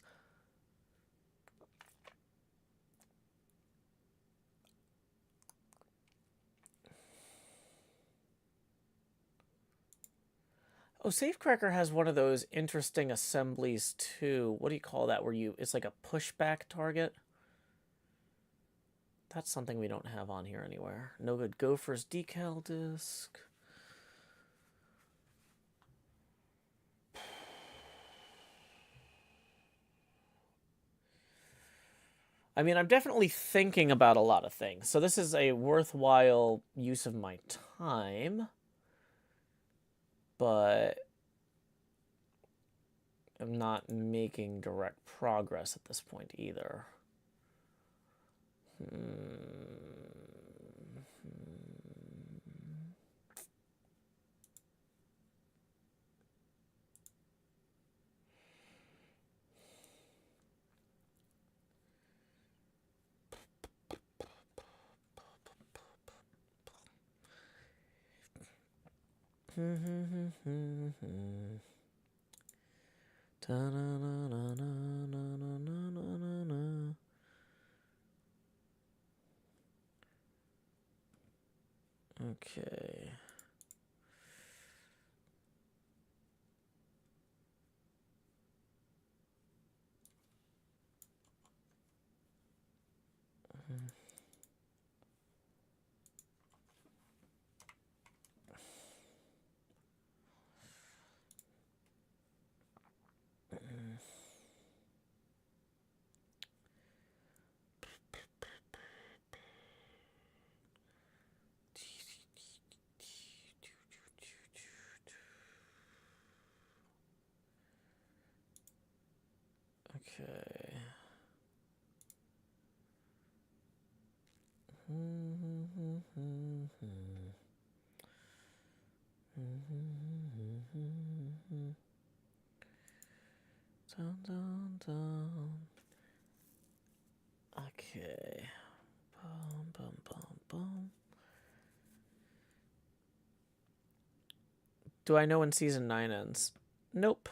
Oh, Safecracker has one of those interesting assemblies too. What do you call that? Where it's like a pushback target. That's something we don't have on here anywhere. No Good Gophers decal disc. I mean, I'm definitely thinking about a lot of things. So this is a worthwhile use of my time. But I'm not making direct progress at this point either. Okay. Okay. Dun, dun, dun. Do I know when season 9 ends? Nope.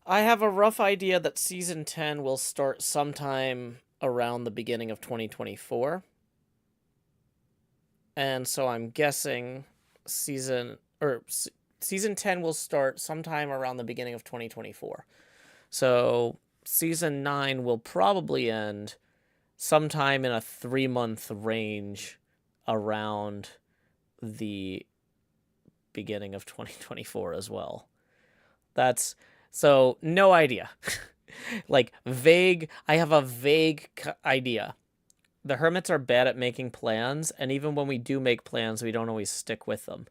I have a rough idea that season 10 will start sometime around the beginning of 2024. And so I'm guessing season 10 will start sometime around the beginning of 2024. So season 9 will probably end sometime in a 3-month range around the beginning of 2024 as well. That's so no idea. Like vague, I have a vague idea. The hermits are bad at making plans, and even when we do make plans, we don't always stick with them.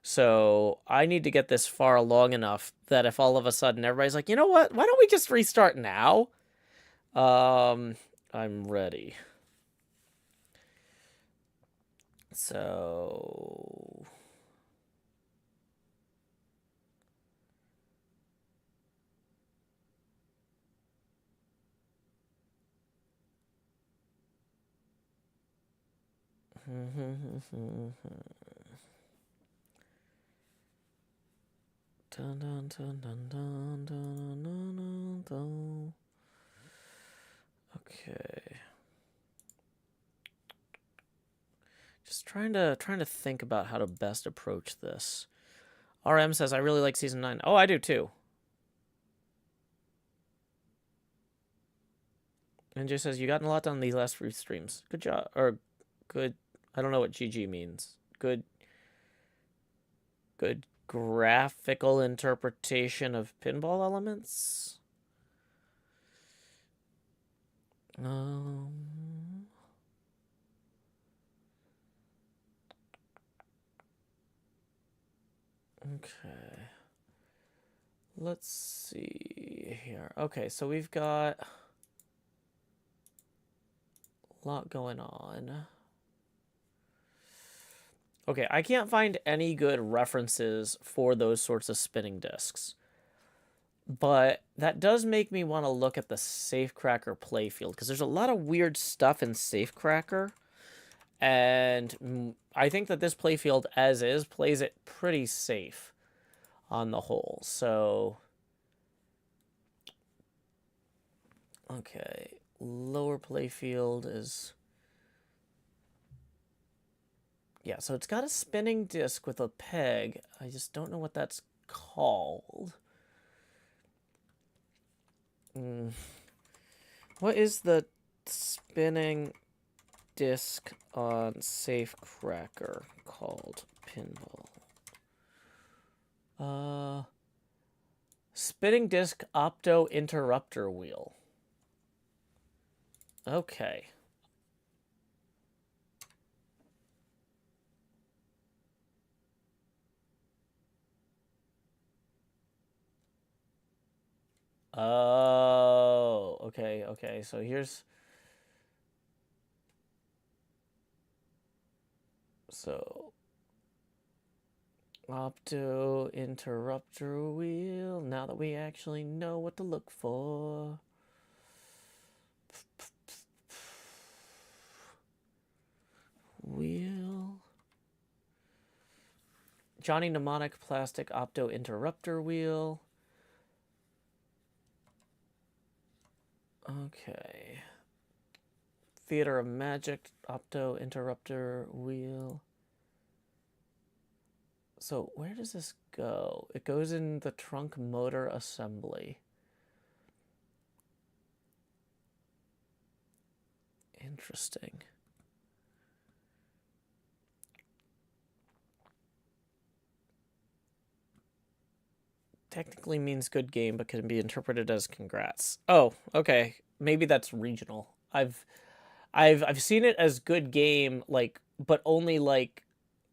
So I need to get this far along enough that if all of a sudden everybody's like, you know what, why don't we just restart now? I'm ready. So dun, dun, dun, dun, dun, dun, dun, dun. Okay. Just trying to think about how to best approach this. RM says I really like season 9. Oh, I do too. NJ says you gotten a lot done these last few streams. Good job, or good. I don't know what GG means. Good graphical interpretation of pinball elements. Okay. Let's see here. Okay, so we've got a lot going on. Okay, I can't find any good references for those sorts of spinning discs. But that does make me want to look at the Safecracker playfield, because there's a lot of weird stuff in Safecracker. And I think that this playfield, as is, plays it pretty safe on the whole. So, okay, lower playfield is... Yeah, so it's got a spinning disc with a peg. I just don't know what that's called. What is the spinning disc on Safecracker called? Pinball. Spinning disc opto interrupter wheel. Okay. Oh, okay. So here's... So... Opto interrupter wheel. Now that we actually know what to look for. Wheel. Johnny Mnemonic plastic opto interrupter wheel. Okay. Theater of Magic opto interrupter wheel. So where does this go? It goes in the trunk motor assembly. Interesting. Technically means good game, but can be interpreted as congrats. Oh, okay. Maybe that's regional. I've seen it as good game, like, but only like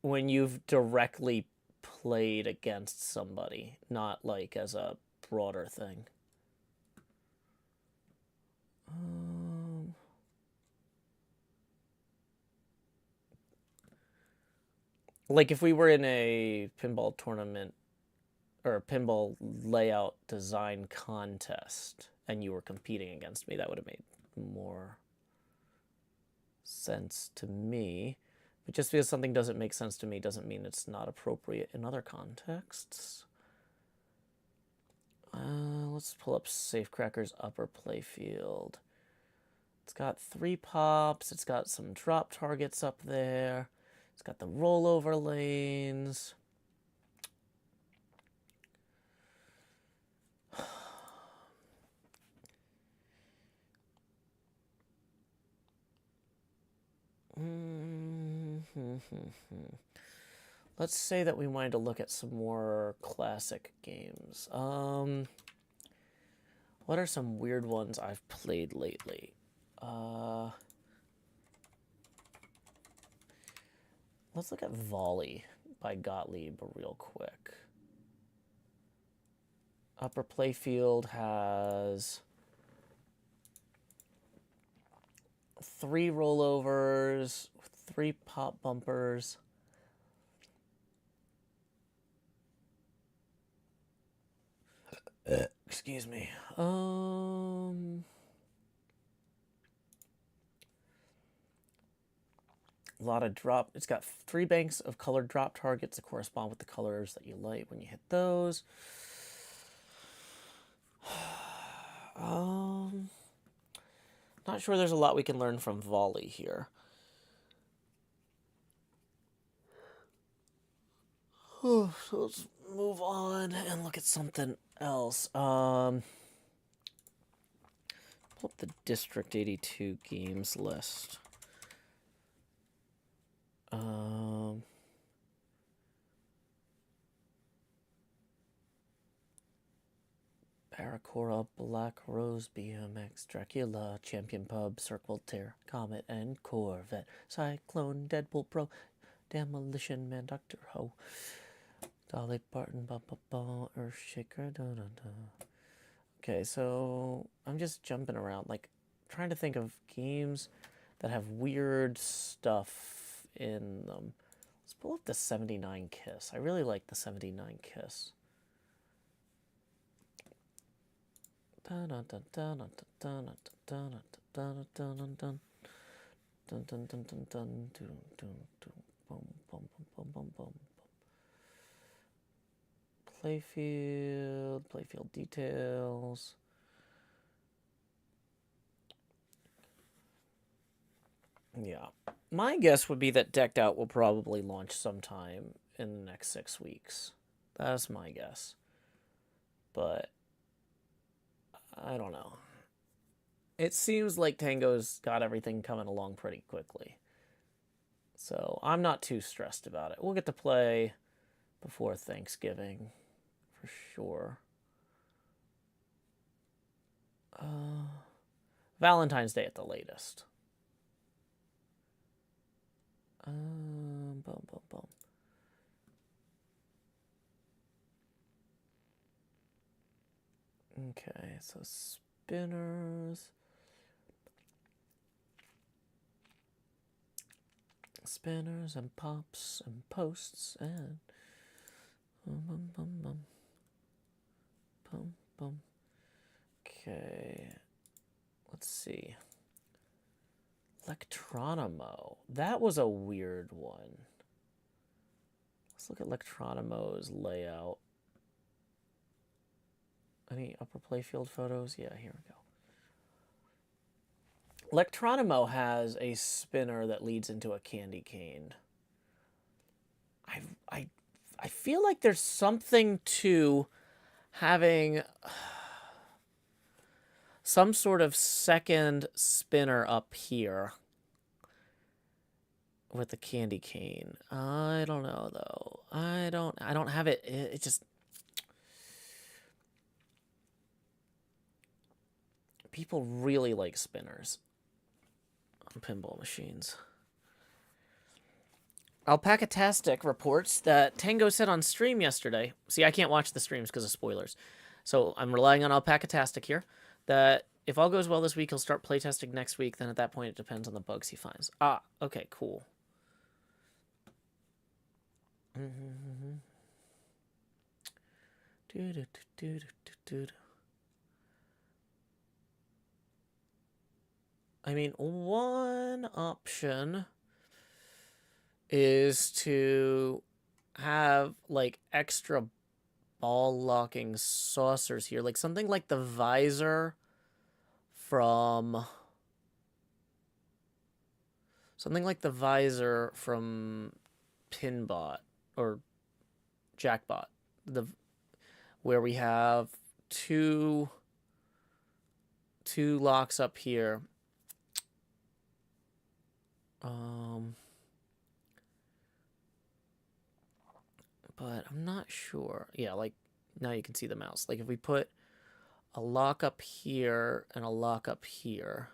when you've directly played against somebody, not like as a broader thing. Like if we were in a pinball tournament or a pinball layout design contest and you were competing against me, that would have made more sense to me. But just because something doesn't make sense to me doesn't mean it's not appropriate in other contexts. Let's pull up Safecracker's upper playfield. It's got 3 pops. It's got some drop targets up there. It's got the rollover lanes. Let's say that we wanted to look at some more classic games. What are some weird ones I've played lately? Let's look at Volley by Gottlieb real quick. Upper playfield has 3 rollovers, 3 pop bumpers. Excuse me. A lot of drop. It's got 3 banks of colored drop targets that correspond with the colors that you light when you hit those. Not sure there's a lot we can learn from Volley here. So let's move on and look at something else. Pull up the District 82 games list. Baracora, Black Rose, BMX, Dracula, Champion Pub, Circle Tear, Comet, and Corvette, Cyclone, Deadpool Pro, Demolition Man, Dr. Ho, Dolly Parton, Earthshaker, da-da-da. Okay, so I'm just jumping around, like, trying to think of games that have weird stuff in them. Let's pull up the 79 Kiss. I really like the 79 Kiss. Playfield details. Yeah. My guess would be that Decked Out will probably launch sometime in the next 6 weeks. That's my guess. But I don't know. It seems like Tango's got everything coming along pretty quickly. So I'm not too stressed about it. We'll get to play before Thanksgiving, for sure. Valentine's Day at the latest. Boom, boom, boom. Okay, so spinners. Spinners and pops and posts and boom, boom, boom, boom. Boom, boom. Okay. Let's see. Electronimo. That was a weird one. Let's look at Electronimo's layout. Any upper playfield photos? Yeah, here we go. Electronimo has a spinner that leads into a candy cane. I feel like there's something to having some sort of second spinner up here with the candy cane. I don't know though. I don't have it. It just, people really like spinners on pinball machines. Alpacatastic reports that Tango said on stream yesterday. See, I can't watch the streams because of spoilers. So I'm relying on Alpacatastic here. That if all goes well this week, he'll start playtesting next week. Then at that point, it depends on the bugs he finds. Ah, okay, cool. I mean, one option is to have like extra ball locking saucers here, like something like the visor from Pinbot or Jackbot, where we have two locks up here. But I'm not sure. Yeah, like now you can see the mouse. Like if we put a lock up here and a lock up here.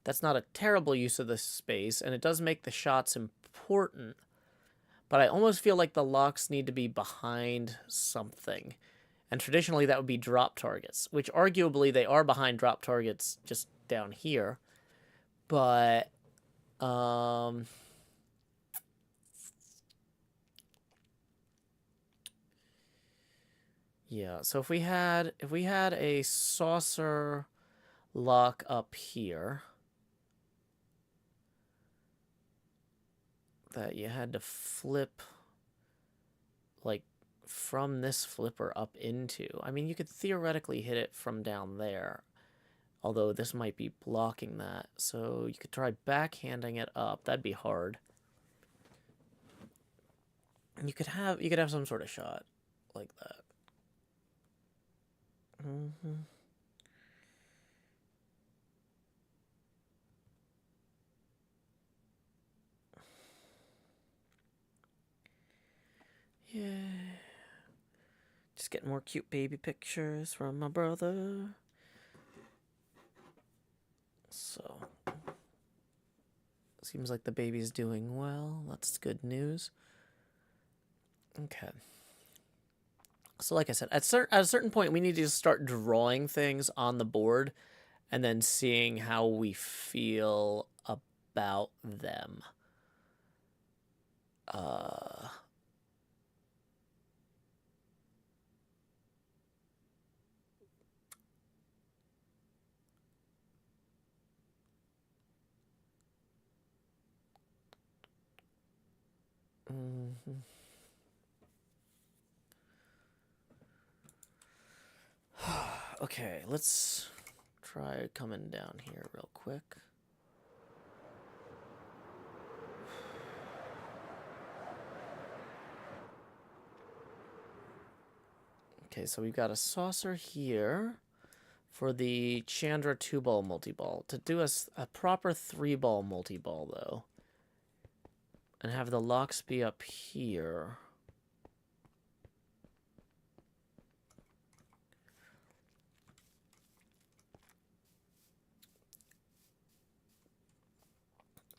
That's not a terrible use of the space, and it does make the shots important. But I almost feel like the locks need to be behind something. And traditionally that would be drop targets, which arguably they are behind drop targets just down here. But yeah, so if we had a saucer lock up here that you had to flip like from this flipper up into. I mean, you could theoretically hit it from down there, although this might be blocking that. So you could try backhanding it up. That'd be hard. And you could have some sort of shot like that. Yeah. Just getting more cute baby pictures from my brother. So, seems like the baby's doing well. That's good news. Okay. So like I said, at a certain point, we need to start drawing things on the board and then seeing how we feel about them. Okay, let's try coming down here real quick. Okay, so we've got a saucer here for the Chandra 2-ball multi-ball. To do a proper 3-ball multi-ball, though, and have the locks be up here.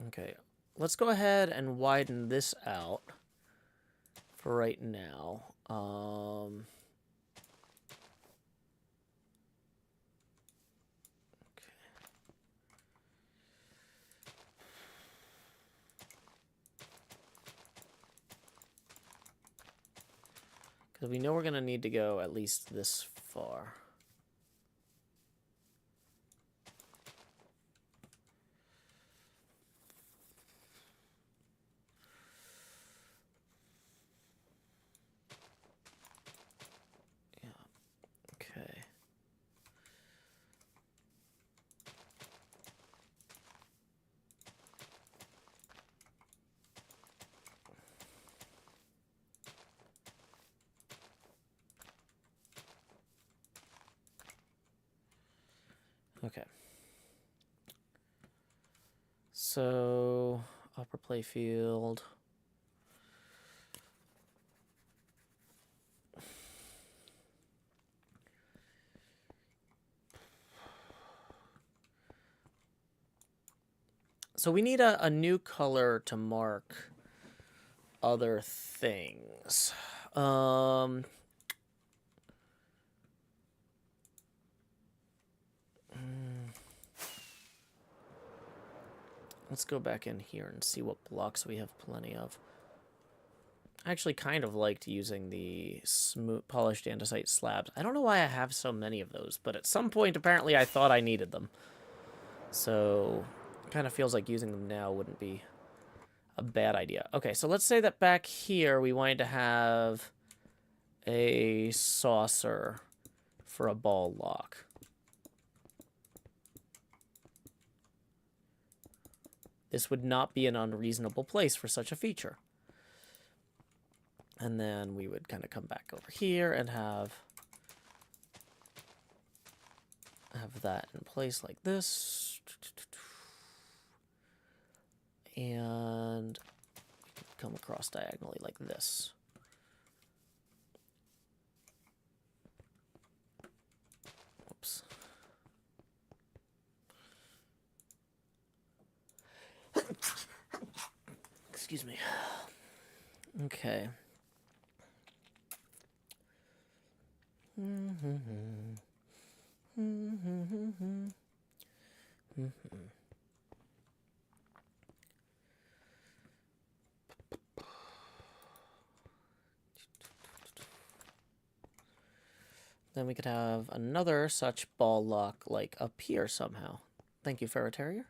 Okay, let's go ahead and widen this out for right now. Because we know we're going to need to go at least this far. Yeah, okay. Okay. So, upper playfield. So we need a new color to mark other things. Let's go back in here and see what blocks we have plenty of. I actually kind of liked using the smooth polished andesite slabs. I don't know why I have so many of those, but at some point apparently I thought I needed them. So it kind of feels like using them now wouldn't be a bad idea. Okay, so let's say that back here we wanted to have a saucer for a ball lock. This would not be an unreasonable place for such a feature. And then we would kind of come back over here and have that in place like this. And we could come across diagonally like this. Oops. Excuse me. Okay. Then we could have another such ball lock like up here somehow. Thank you, Ferret Terrier.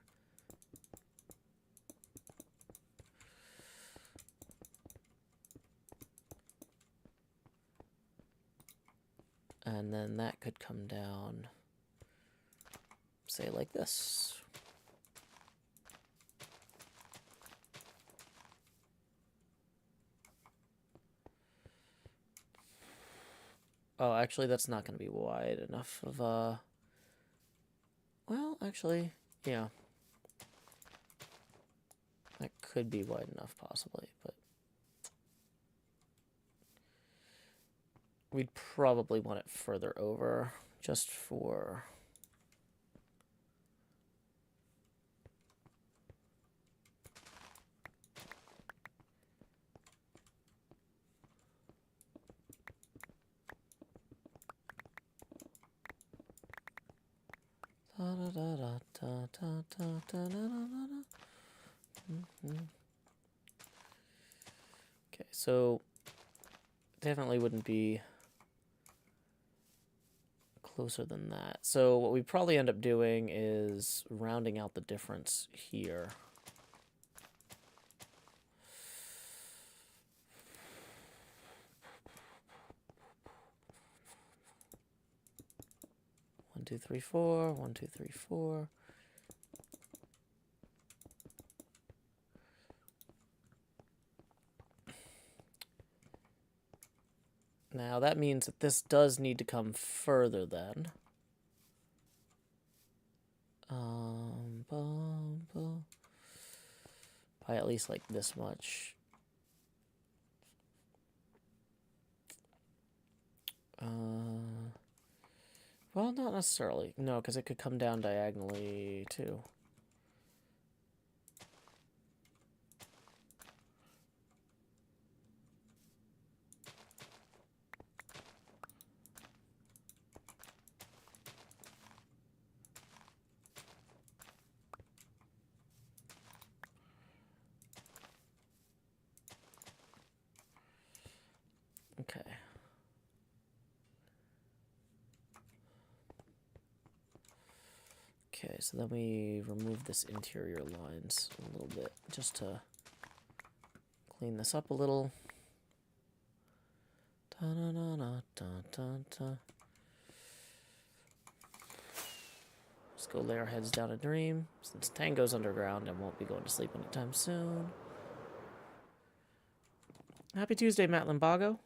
And then that could come down, say, like this. Oh, actually, that's not going to be wide enough of a... Well, actually, yeah. That could be wide enough, possibly, but... We'd probably want it further over, just for... Okay, so definitely wouldn't be closer than that. So what we probably end up doing is rounding out the difference here. One, two, three, four. 1, 2, 3, 4. Now that means that this does need to come further then. By at least like this much. Well, not necessarily. No, because it could come down diagonally too. Okay. Okay, so then we remove this interior lines a little bit, just to clean this up a little. Let's go lay our heads down a dream, since Tango's underground and won't be going to sleep anytime soon. Happy Tuesday, Matt Limbago.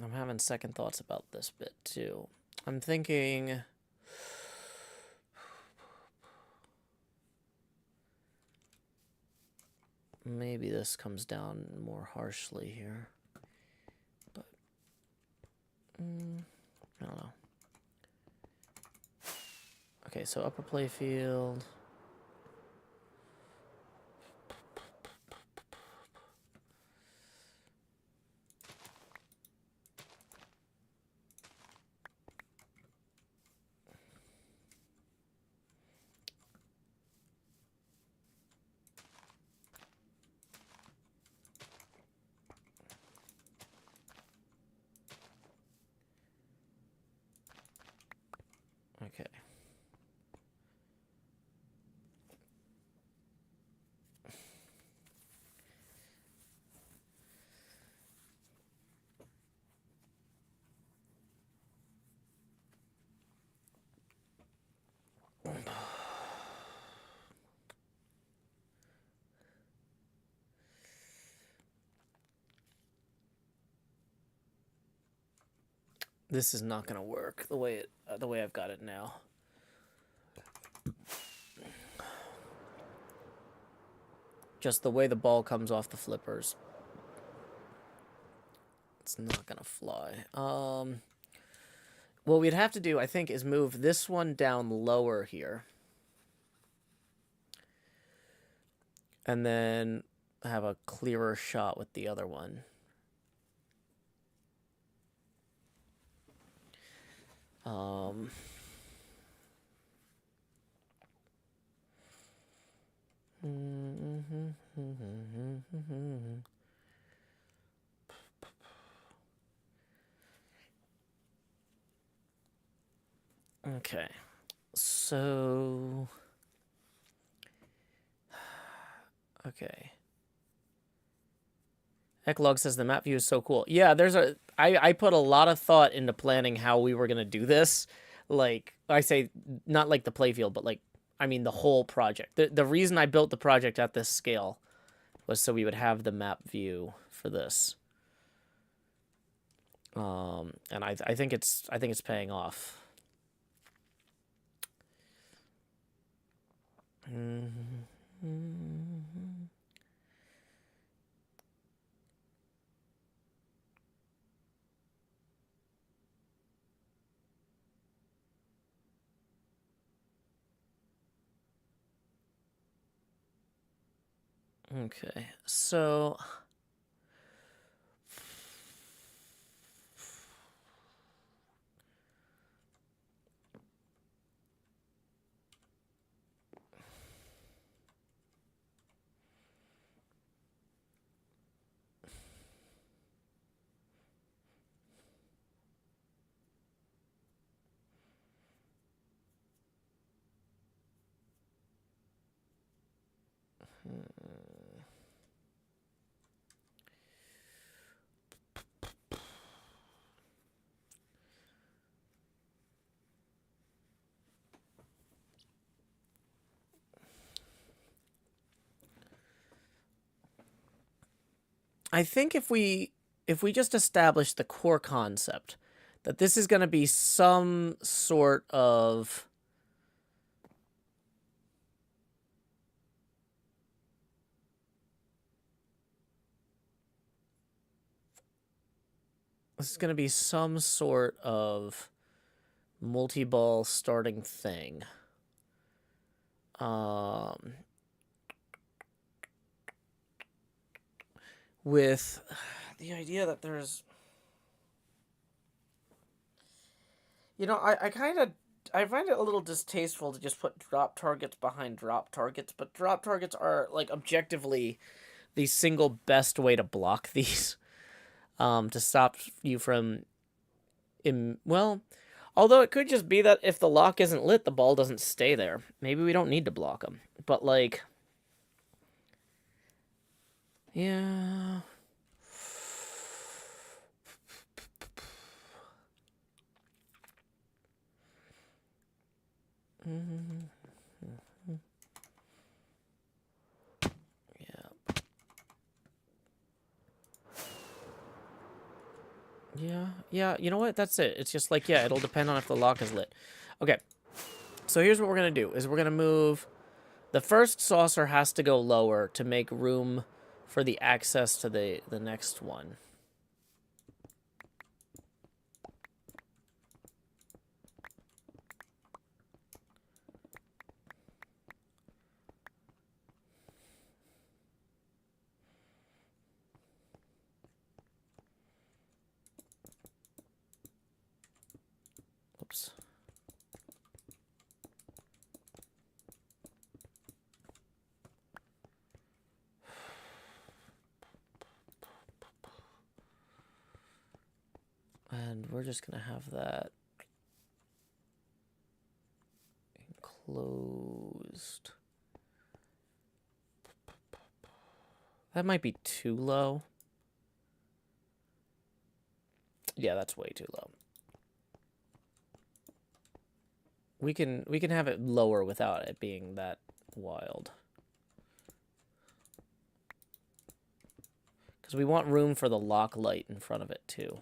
I'm having second thoughts about this bit, too. I'm thinking... maybe this comes down more harshly here. But... I don't know. Okay, so upper playfield. Okay. This is not gonna work the way I've got it now. Just the way the ball comes off the flippers. It's not gonna fly. What we'd have to do, I think, is move this one down lower here. And then have a clearer shot with the other one. Okay, so... Okay. Eclog says the map view is so cool. Yeah, I put a lot of thought into planning how we were going to do this. Like, I say, not like the playfield, but like, I mean the whole project. The reason I built the project at this scale was so we would have the map view for this. And I think it's paying off. Okay, so... I think if we just establish the core concept that this is going to be some sort of multi-ball starting thing. With the idea that there's... You know, I find it a little distasteful to just put drop targets behind drop targets, but drop targets are, like, objectively the single best way to block these, to stop you from... Well, although it could just be that if the lock isn't lit, the ball doesn't stay there. Maybe we don't need to block them. But, like... Yeah... Yeah, you know what? That's it. It's just like, yeah, it'll depend on if the lock is lit. Okay, so here's what we're going to do, is we're going to move... The first saucer has to go lower to make room for the access to the next one. Oops. And we're just going to have that enclosed. That might be too low. Yeah, that's way too low. We can have it lower without it being that wild. Because we want room for the lock light in front of it too.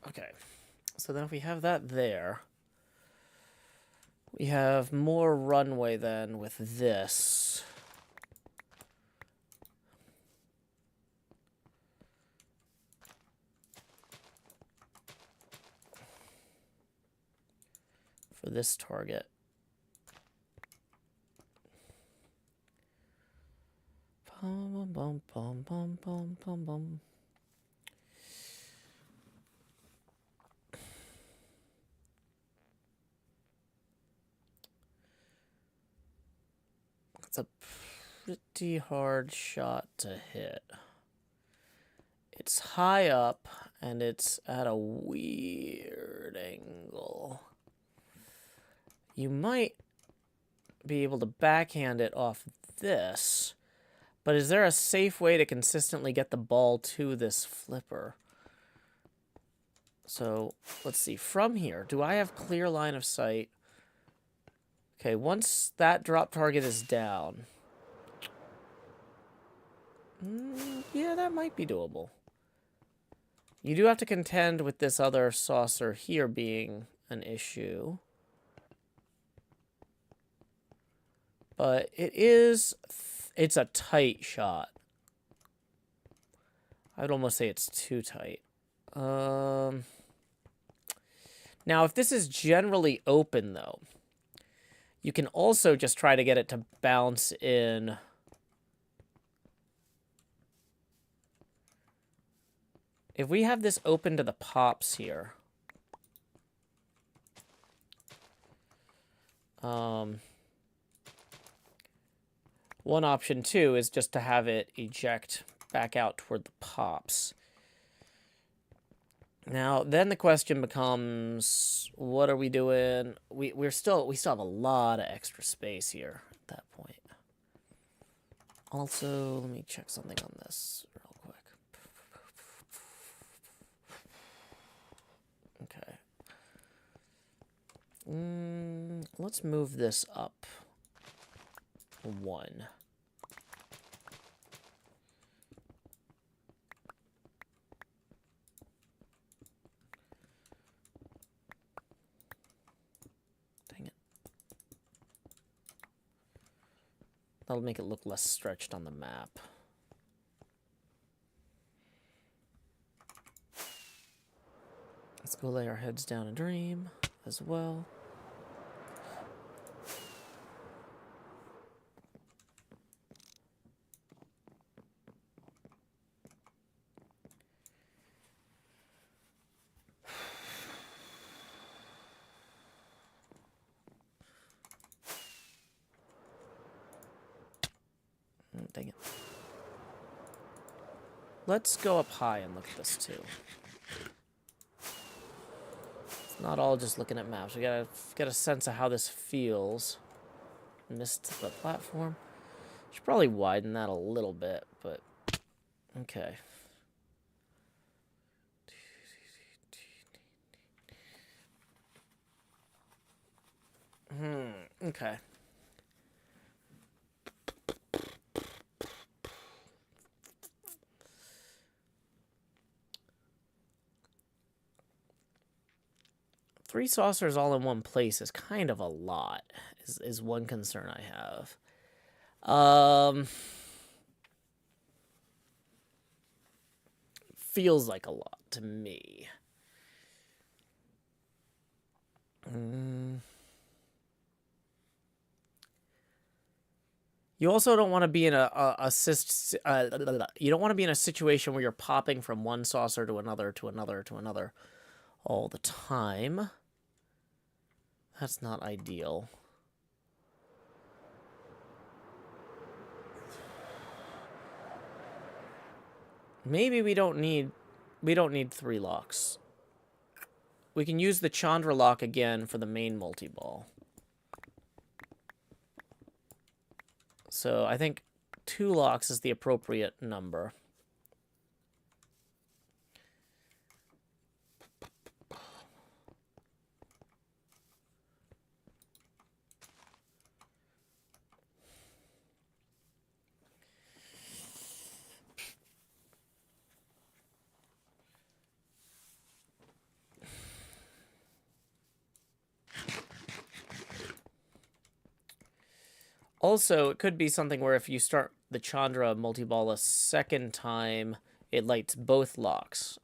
Okay, so then if we have that there, we have more runway then with this. For this target. Bum, bum, bum, bum, bum, bum, bum. It's a pretty hard shot to hit. It's high up, and it's at a weird angle. You might be able to backhand it off this, but is there a safe way to consistently get the ball to this flipper? So, let's see. From here, do I have clear line of sight? Okay, once that drop target is down... yeah, that might be doable. You do have to contend with this other saucer here being an issue. But it's a tight shot. I'd almost say it's too tight. Now, if this is generally open, though, you can also just try to get it to bounce in... If we have this open to the pops here... one option, too, is just to have it eject back out toward the pops. Now, then the question becomes, what are we doing? We still have a lot of extra space here at that point. Also, let me check something on this real quick. Okay. Let's move this up 1. Dang it. That'll make it look less stretched on the map. Let's go lay our heads down and dream as well. Dang it. Let's go up high and look at this too. It's not all just looking at maps. We gotta get a sense of how this feels. Missed the platform. Should probably widen that a little bit, but okay. Okay. Three saucers all in one place is kind of a lot, is one concern I have. Feels like a lot to me. You also don't want to be in you don't want to be in a situation where you're popping from one saucer to another to another to another all the time. That's not ideal. Maybe we don't need 3 locks. We can use the Chandra lock again for the main multi-ball. So I think 2 locks is the appropriate number. Also, it could be something where if you start the Chandra multi-ball a second time, it lights both locks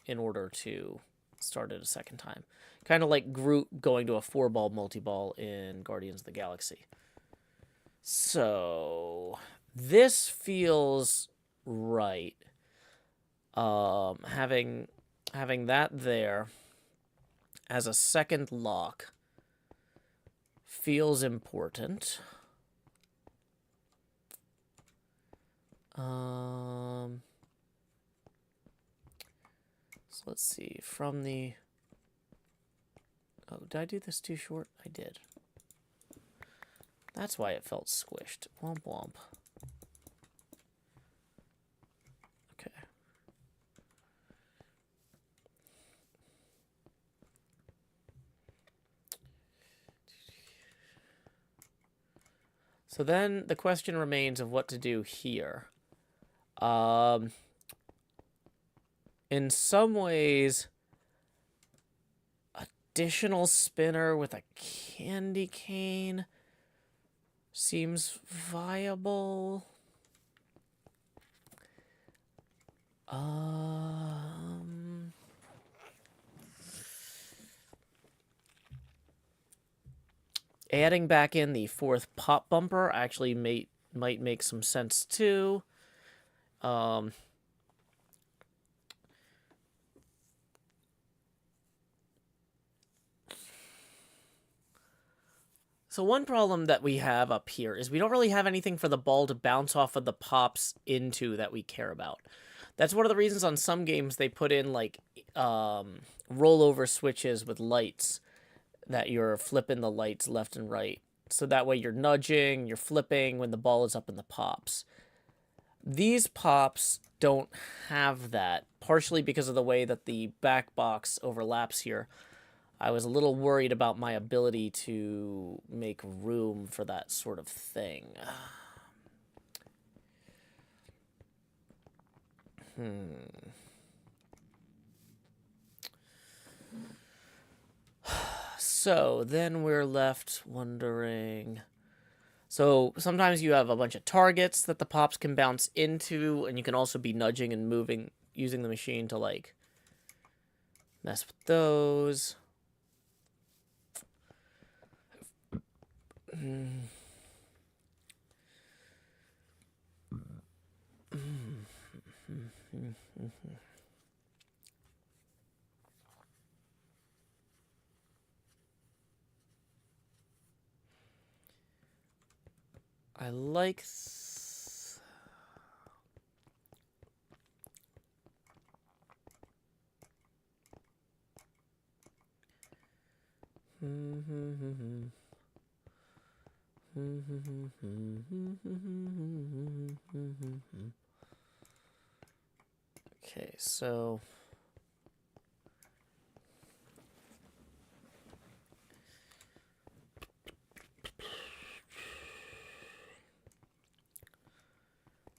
in order to start it a second time. Kind of like Groot going to a 4-ball multi-ball in Guardians of the Galaxy. So, this feels right. Having that there as a second lock feels important. So let's see, from the... Oh, did I do this too short? I did. That's why it felt squished. Womp womp. Okay. So then the question remains of what to do here. In some ways, additional spinner with a candy cane seems viable. Adding back in the 4th pop bumper actually might make some sense too. So one problem that we have up here is we don't really have anything for the ball to bounce off of the pops into that we care about. That's one of the reasons on some games they put in like rollover switches with lights that you're flipping the lights left and right. So that way you're nudging, you're flipping when the ball is up in the pops. These pops don't have that, partially because of the way that the back box overlaps here. I was a little worried about my ability to make room for that sort of thing. So then we're left wondering... So sometimes you have a bunch of targets that the pops can bounce into, and you can also be nudging and moving, using the machine to, like, mess with those. I like... Okay, so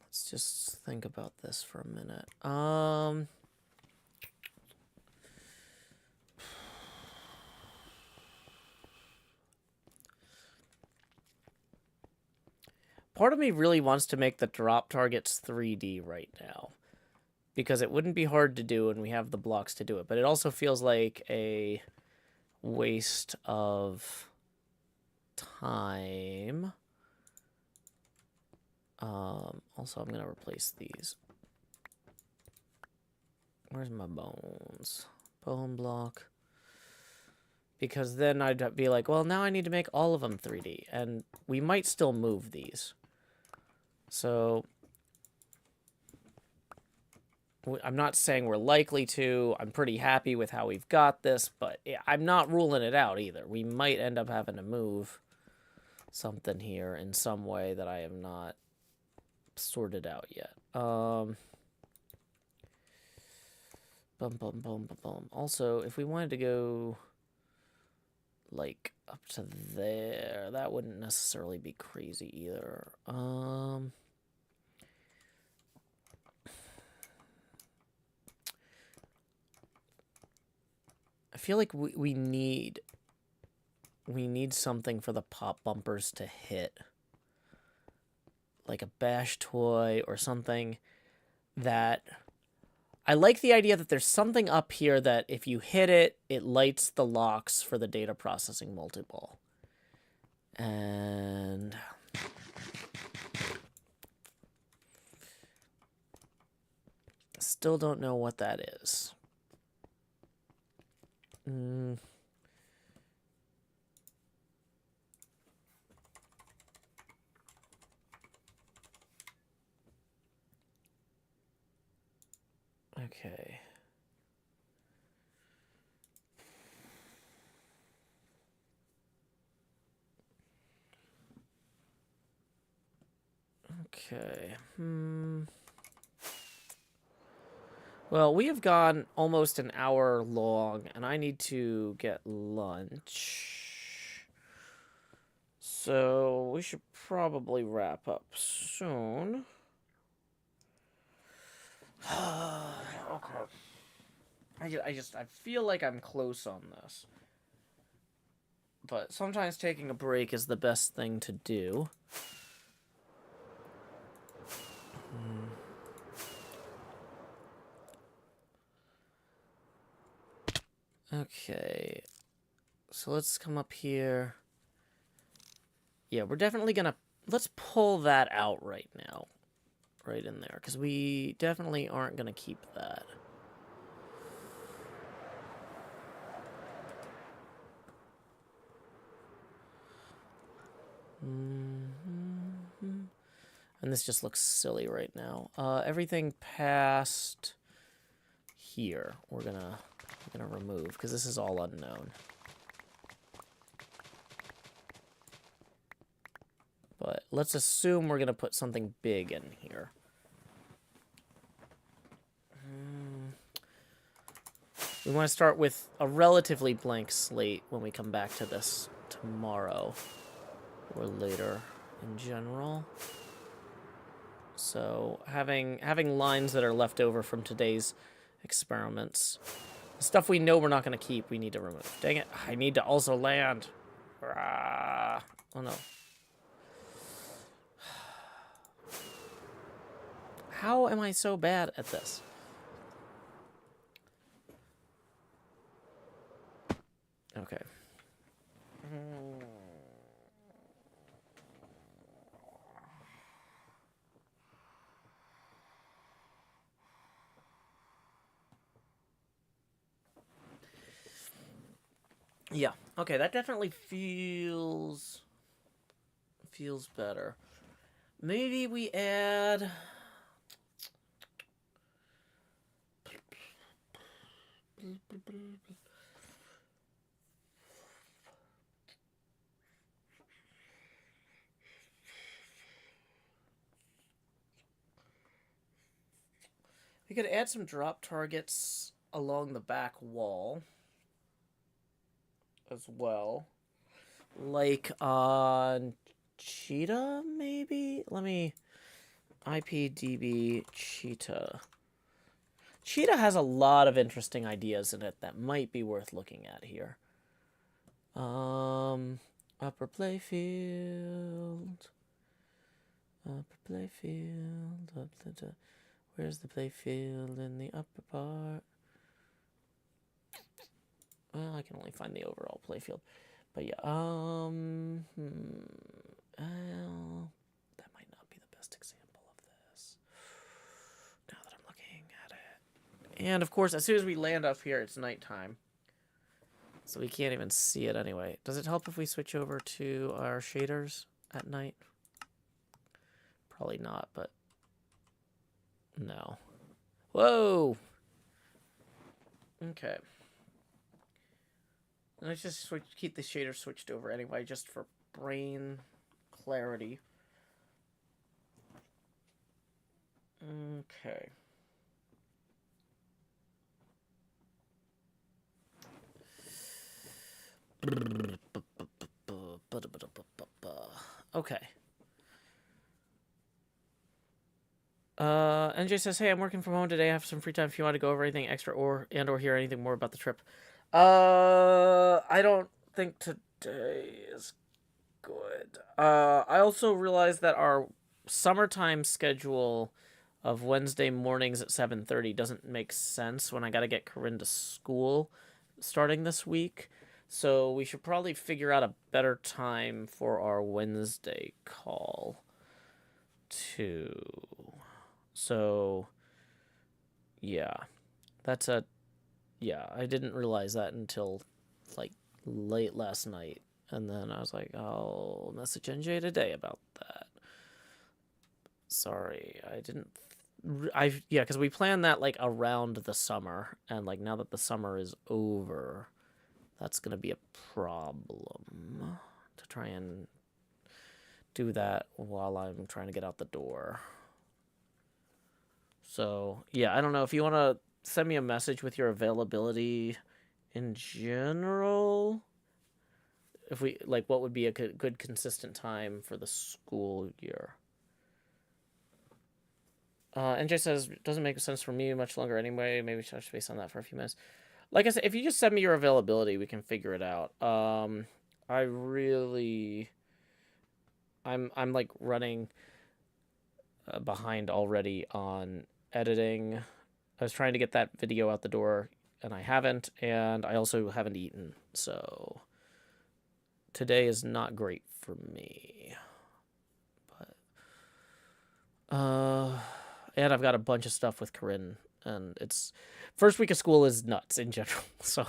let's just think about this for a minute. Part of me really wants to make the drop targets 3D right now, because it wouldn't be hard to do and we have the blocks to do it, but it also feels like a waste of time. Also, I'm going to replace these. Where's my bones? Bone block. Because then I'd be like, well, now I need to make all of them 3D, and we might still move these. So I'm not saying we're likely to. I'm pretty happy with how we've got this, but I'm not ruling it out either. We might end up having to move something here in some way that I have not sorted out yet. Also, if we wanted to go like up to there, that wouldn't necessarily be crazy either. I feel like we need something for the pop bumpers to hit, like a bash toy or something. That I like the idea that there's something up here that if you hit it, it lights the locks for the data processing multi-ball. And still don't know what that is. Okay. Okay. Well, we have gone almost an hour long, and I need to get lunch. So we should probably wrap up soon. Okay. I feel like I'm close on this. But sometimes taking a break is the best thing to do. Okay. So let's come up here. Yeah, we're definitely gonna... Let's pull that out right now. Right in there. Because we definitely aren't gonna keep that. And this just looks silly right now. Everything past here, we're gonna remove because this is all unknown. But let's assume we're gonna put something big in here. We want to start with a relatively blank slate when we come back to this tomorrow or later in general. So having lines that are left over from today's experiments, stuff we know we're not going to keep, we need to remove. Dang it! I need to also land. Oh no! How am I so bad at this? Okay. Yeah. Okay, that definitely feels better. Maybe we add... We could add some drop targets along the back wall as well. Like on Cheetah, maybe? Let me... IPDB Cheetah. Cheetah has a lot of interesting ideas in it that might be worth looking at here. Upper playfield. Upper playfield. Where's the playfield in the upper part? Well, I can only find the overall playfield. But yeah, well, that might not be the best example of this. Now that I'm looking at it. And of course, as soon as we land up here, it's nighttime. So we can't even see it anyway. Does it help if we switch over to our shaders at night? Probably not, but no. Whoa! Okay. Let's just keep the shader switched over anyway, just for brain clarity. Okay. Okay. NJ says, hey, I'm working from home today. I have some free time if you want to go over anything extra or hear anything more about the trip. I don't think today is good. I also realized that our summertime schedule of Wednesday mornings at 7:30 doesn't make sense when I gotta get Corinne to school starting this week. So we should probably figure out a better time for our Wednesday call, too. So, yeah. That's a... Yeah, I didn't realize that until, like, late last night. And then I was like, I'll message NJ today about that. Sorry, I didn't... Yeah, because we planned that, like, around the summer. And, like, now that the summer is over, that's going to be a problem to try and do that while I'm trying to get out the door. So, yeah, I don't know if you want to send me a message with your availability in general. If we, like, what would be a good consistent time for the school year. NJ says, doesn't make sense for me much longer anyway. Maybe touch base on that for a few minutes. Like I said, if you just send me your availability, we can figure it out. I'm like running behind already on editing. I was trying to get that video out the door, and I haven't, and I also haven't eaten, so today is not great for me. But, and I've got a bunch of stuff with Corinne, and it's... First week of school is nuts in general, so,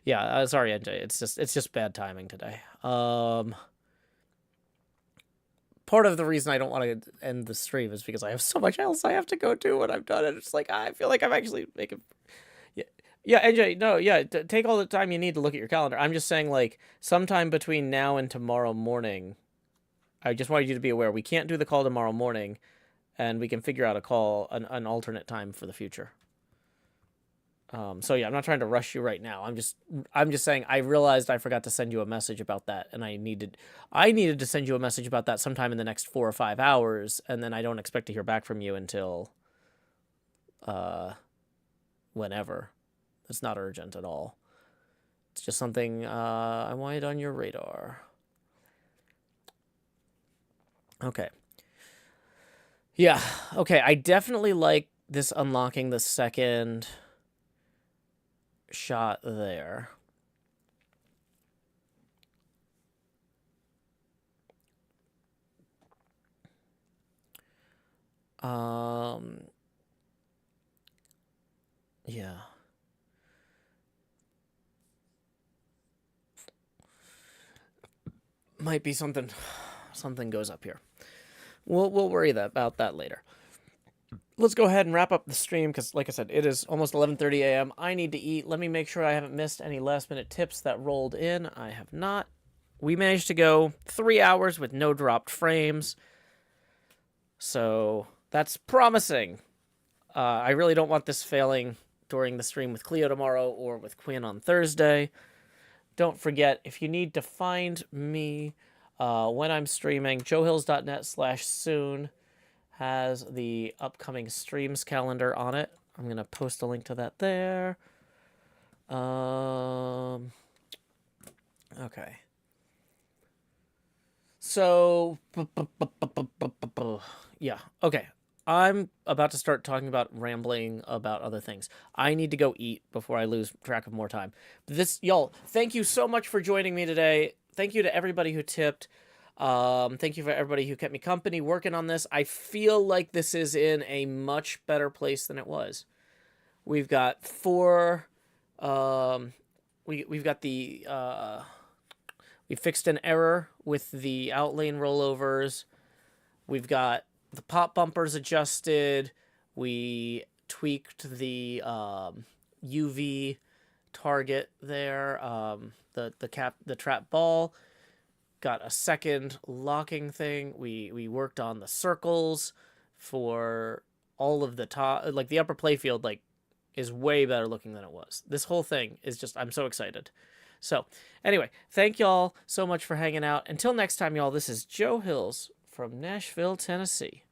yeah, sorry, NJ, it's just bad timing today. Part of the reason I don't want to end the stream is because I have so much else I have to go do when I'm done. And it's like, I feel like I'm actually making... Yeah, NJ, no, yeah, take all the time you need to look at your calendar. I'm just saying, like, sometime between now and tomorrow morning, I just wanted you to be aware, we can't do the call tomorrow morning, and we can figure out a call, an alternate time for the future. So yeah, I'm not trying to rush you right now. I'm just saying I realized I forgot to send you a message about that, and I needed to send you a message about that sometime in the next 4 or 5 hours, and then I don't expect to hear back from you until whenever. It's not urgent at all. It's just something I wanted on your radar. Okay. Yeah, okay, I definitely like this unlocking the second shot there. Yeah. Might be something goes up here. We'll worry about that later. Let's go ahead and wrap up the stream because, like I said, it is almost 11:30 a.m. I need to eat. Let me make sure I haven't missed any last-minute tips that rolled in. I have not. We managed to go 3 hours with no dropped frames. So that's promising. I really don't want this failing during the stream with Cleo tomorrow or with Quinn on Thursday. Don't forget, if you need to find me when I'm streaming, joehills.net/soon has the upcoming streams calendar on it. I'm going to post a link to that there. Okay. So, yeah. Okay. I'm about to start talking about rambling about other things. I need to go eat before I lose track of more time. Y'all, thank you so much for joining me today. Thank you to everybody who tipped. Thank you for everybody who kept me company working on this. I feel like this is in a much better place than it was. We've got four. We've got the. We fixed an error with the outlane rollovers. We've got the pop bumpers adjusted. We tweaked the UV target there. The trap ball. Got a second locking thing. We worked on the circles for all of the top. Like the upper playfield, like is way better looking than it was. This whole thing is just. I'm so excited. So, anyway, thank y'all so much for hanging out. Until next time, y'all, this is Joe Hills from Nashville, Tennessee.